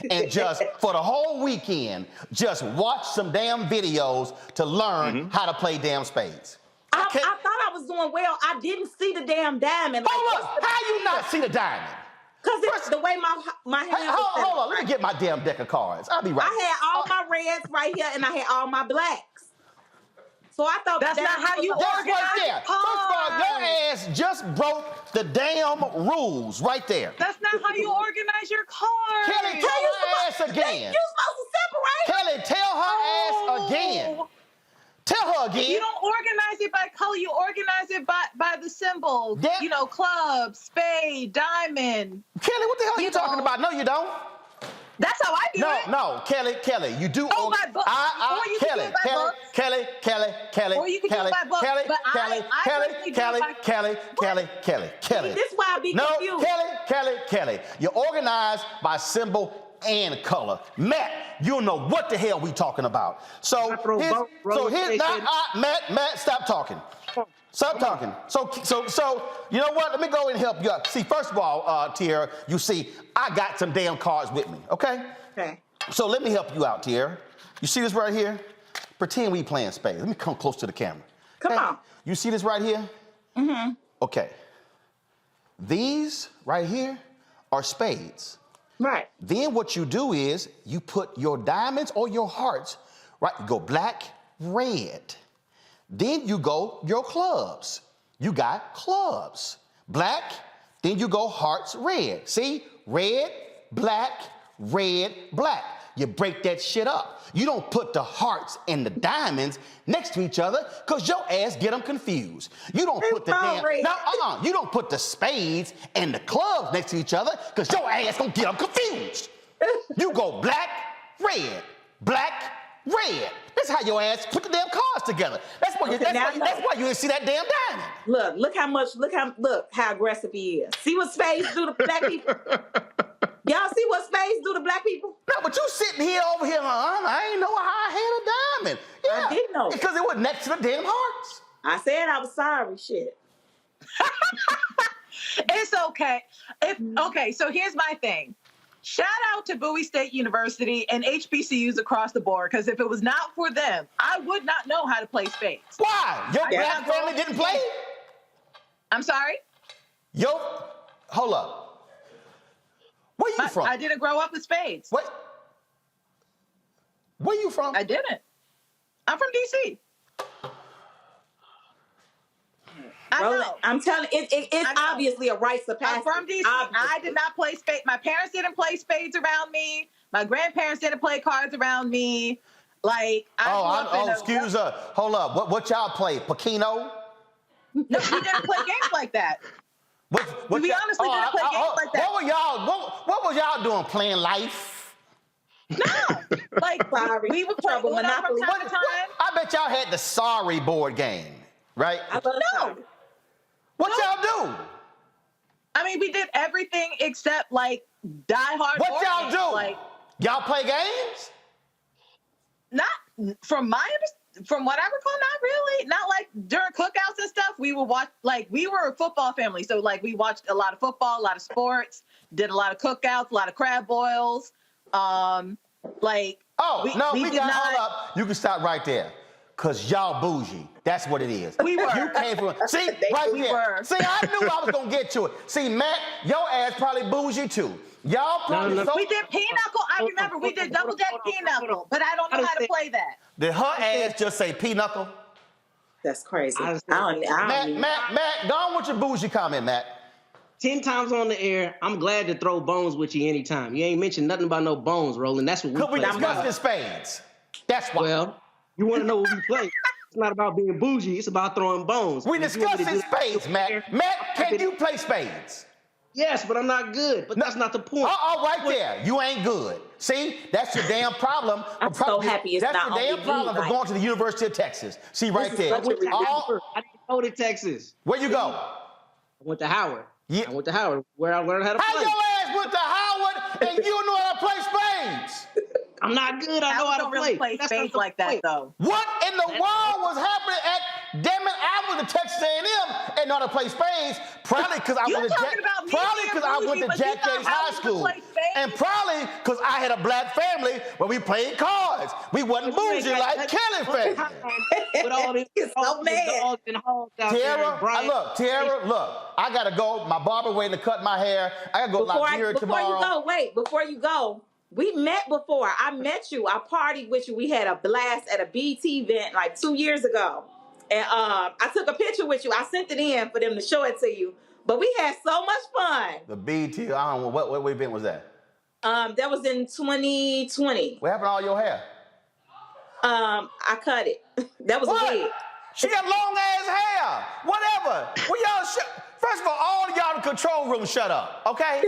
and just for the whole weekend, just watch some damn videos to learn how to play damn spades. I thought I was doing well. I didn't see the damn diamond. Hold up, how you not see the diamond? Because it's the way my hand was set. Hold on, let me get my damn deck of cards. I'll be right. I had all my reds right here, and I had all my blacks. So I thought that's not how you organize right there. cards. First of all, your ass just broke the damn rules right there. That's not how you organize your cards. Kelly, tell her ass again. You supposed to separate. Kelly, tell her ass again. Tell her again. You don't organize it by color. You organize it by the symbol. Club, spade, diamond. Kelly, what the hell are you talking about? No, you don't. That's how I do it. No, Kelly, you do. Oh, by books. Or you can do it by books. Kelly. Or you can do it by books. But Kelly. This is why I be confused. No, Kelly. You're organized by symbol and color. Matt, you don't know what the hell we talking about. Matt, stop talking. Stop talking. So, you know what? Let me go and help you out. See, first of all, Tierra, you see, I got some damn cards with me, okay? Okay. So let me help you out, Tierra. You see this right here? Pretend we playing spades. Let me come close to the camera. Come on. You see this right here? Mm-hmm. Okay. These right here are spades. Right. Then what you do is you put your diamonds or your hearts, right? You go black, red. Then you go your clubs. You got clubs. Black, then you go hearts, red. See? Red, black, red, black. You break that shit up. You don't put the hearts and the diamonds next to each other because your ass get them confused. You don't put the you don't put the spades and the clubs next to each other because your ass gonna get them confused. You go black, red, black, red. That's how your ass put the damn cards together. That's why you didn't see that damn diamond. Look how aggressive he is. See what Spades do to black people? Y'all see what Spades do to black people? No, but you sitting here over here, I ain't know how I had a diamond. Yeah, I did know. Because it was next to the damn hearts. I said I was sorry, shit. It's okay. So here's my thing. Shout out to Bowie State University and HBCUs across the board, because if it was not for them, I would not know how to play spades. Why? Your black family didn't play? I'm sorry? Hold up. Where you from? I didn't grow up with spades. What? Where you from? I didn't. I'm from D.C. I'm telling you, it's obviously a rites of passage. I'm from D.C. I did not play spades. My parents didn't play spades around me. My grandparents didn't play cards around me. Like, excuse us. Hold up. What y'all play? Pacino? No, we didn't play games like that. We honestly didn't play games like that. What was y'all doing? Playing life? No. Like, we would play Monopoly from time to time. I bet y'all had the Sorry board game, right? No. What y'all do? I mean, we did everything except, like, Die Hard. What y'all do? Like, y'all play games? Not from what I recall, not really. Not like during cookouts and stuff. We would watch, like, we were a football family. So, like, we watched a lot of football, a lot of sports, did a lot of cookouts, a lot of crab boils. Hold up. You can stop right there. Because y'all bougie. That's what it is. We were. You came from, see, right there. See, I knew I was going to get to it. See, Matt, your ass probably bougie too. Y'all probably we did pinochle. I remember we did double deck pinochle, but I don't know how to play that. Did her ass just say pinochle? That's crazy. Matt, go on with your bougie comment, Matt. 10 times on the air. I'm glad to throw bones with you anytime. You ain't mentioned nothing about no bones, Roland. That's what we play. Could we discuss the spades? That's why. Well, you want to know what we play. It's not about being bougie. It's about throwing bones. We discussing spades, Matt. Matt, can you play spades? Yes, but I'm not good. But that's not the point. Right there. You ain't good. See, that's your damn problem. I'm so happy it's that's not your damn problem for going to the University of Texas. See, right there. I didn't go to Texas. Where you go? I went to Howard. Yeah. I went to Howard, where I learned how to play. How your ass went to Howard and you don't know how to play spades? I'm not good. I know how to really play spades like that, though. What in the world was happening at? Damn it! I went to Texas A&M and know how to play spades. Probably because I went to Jack Yates High School, and probably because I had a black family where we played cards. We wasn't bougie like Kelly family. With all these dogs and hogs out there. Tierra, look. I gotta go. My barber waiting to cut my hair. I gotta go live tomorrow. Before you go. We met before. I met you. I partied with you. We had a blast at a BT event like 2 years ago. And I took a picture with you. I sent it in for them to show it to you. But we had so much fun. The BT, I don't know, what event was that? That was in 2020. What happened to all your hair? I cut it. That was weird. She got long ass hair. Whatever. Well, y'all first of all of y'all in the control room shut up, okay?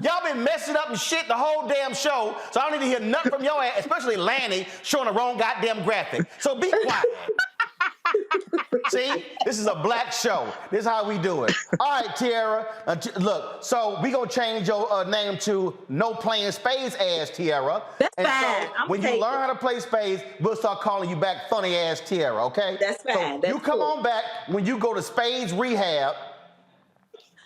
Y'all been messing up and shit the whole damn show, so I don't need to hear nothing from your ass, especially Lanny showing the wrong goddamn graphic. So be quiet. See, this is a black show. This is how we do it. All right, Tierra. Look, so we gonna change your name to No Playing Spades Ass Tierra. That's and fine. So when you learn how to play spades, we'll start calling you back Funny Ass Tierra. Okay? That's fine. So you come on back when you go to Spades Rehab.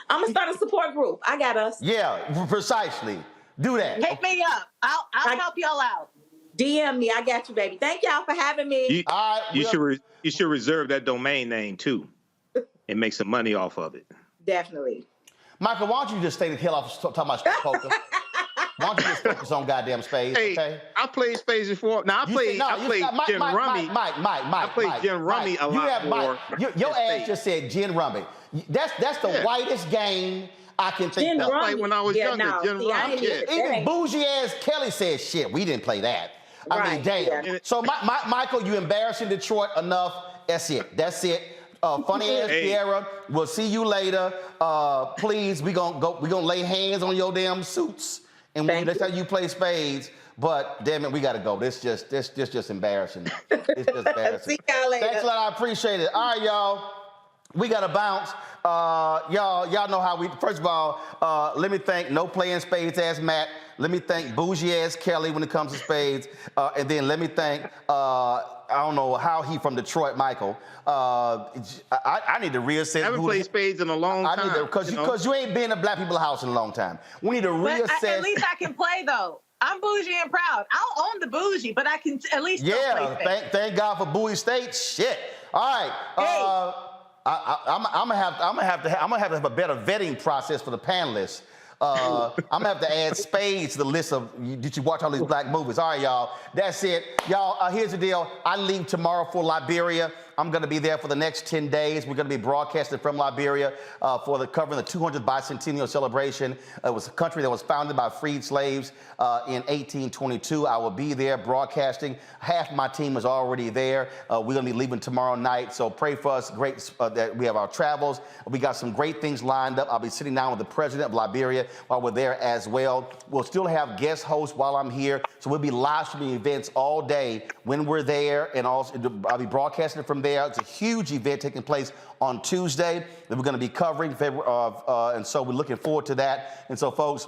I'm gonna start a support group. I got us. Yeah, precisely. Do that. Hit me up. I'll help y'all out. DM me. I got you, baby. Thank y'all for having me. You should reserve that domain name too, and make some money off of it. Definitely. Michael, why don't you just stay the hell off talking about poker? Why don't you just focus on goddamn spades? Hey, okay? I played spades before. Now I played gin rummy. I played gin rummy a lot more. Your ass just said gin rummy. That's the whitest game I can think That's of. like when I was younger, Jen Rock. Even bougie ass Kelly said, "Shit, we didn't play that." I mean, damn. So, Michael, you embarrassing Detroit enough. That's it. Funny ass Kiara. We'll see you later. Please, we gonna lay hands on your damn suits, and that's how you play spades. But damn it, we gotta go. This just embarrassing. It's just embarrassing. See y'all later. Thanks a lot. I appreciate it. All right, y'all. We gotta bounce. Y'all know how we. First of all, let me thank no playing spades ass Matt. Let me thank bougie ass Kelly when it comes to spades, and then let me thank I don't know how he from Detroit, Michael. I need to reassess. I haven't played spades in a long time. I need to because you ain't been to Black People's House in a long time. We need to reassess. But at least I can play though. I'm bougie and proud. I'll own the bougie, but I can at least still play spades. Thank God for Bowie State. Shit. All right. I'm gonna have to have a better vetting process for the panelists. I'm gonna have to add spades to the list of. Did you watch all these black movies? All right, y'all. That's it, y'all. Here's the deal. I leave tomorrow for Liberia. I'm going to be there for the next 10 days. We're going to be broadcasting from Liberia covering the 200th bicentennial celebration. It was a country that was founded by freed slaves in 1822. I will be there broadcasting. Half my team is already there. We're going to be leaving tomorrow night, so pray for us. Great that we have our travels. We got some great things lined up. I'll be sitting down with the president of Liberia while we're there as well. We'll still have guest hosts while I'm here, so we'll be live streaming events all day when we're there, and also I'll be broadcasting it from there. It's a huge event taking place on Tuesday that we're going to be covering, and so we're looking forward to that. And so, folks,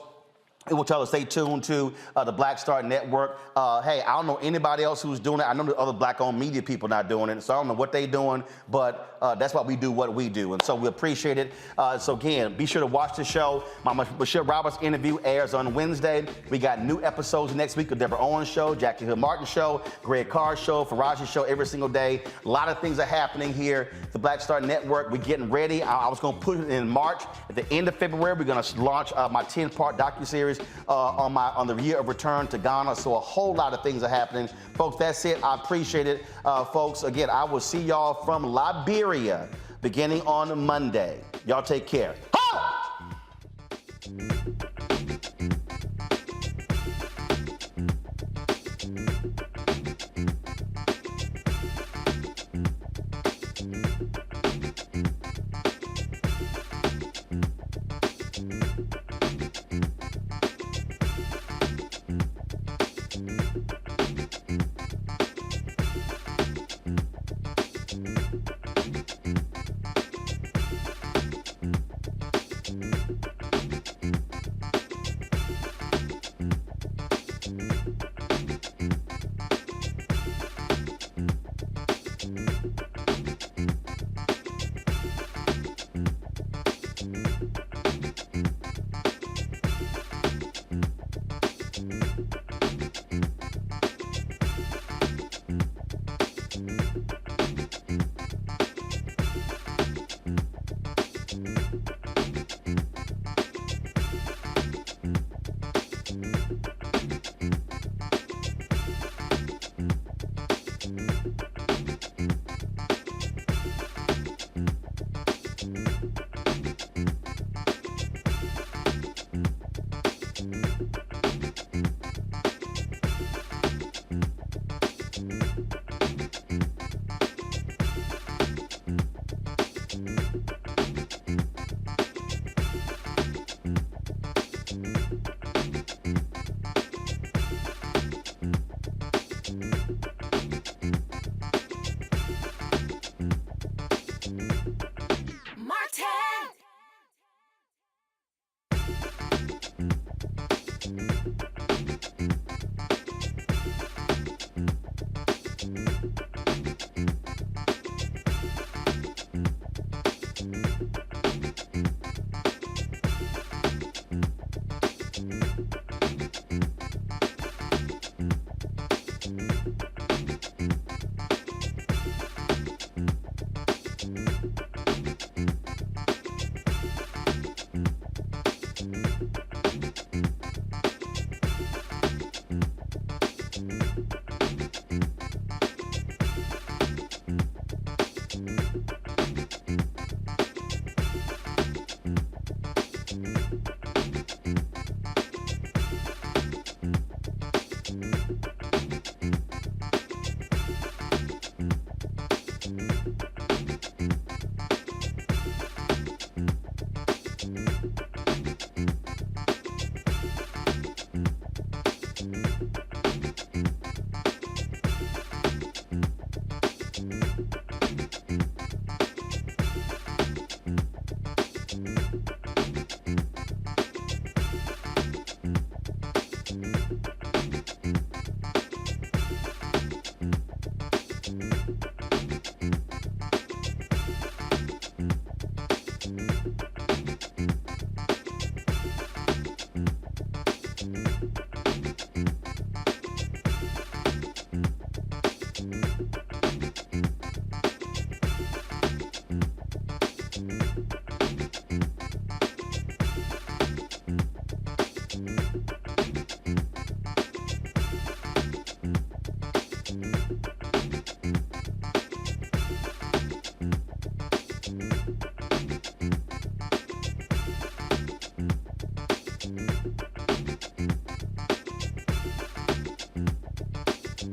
it will tell us stay tuned to the Black Star Network. Hey, I don't know anybody else who's doing it. I know the other black-owned media people not doing it, so I don't know what they're doing, but that's why we do what we do, and so we appreciate it. So again, be sure to watch the show. My Michelle Roberts interview airs on Wednesday. We got new episodes next week of Deborah Owens Show, Jackie Hill Martin Show, Greg Carr Show, Faraji Show every single day. A lot of things are happening here at the Black Star Network. We're getting ready. I was going to put it in March. At the end of February, we're going to launch my 10-part docuseries on the year of return to Ghana. So a whole lot of things are happening. Folks, that's it. I appreciate it. Folks, again, I will see y'all from Liberia beginning on Monday. Y'all take care.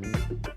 Peace.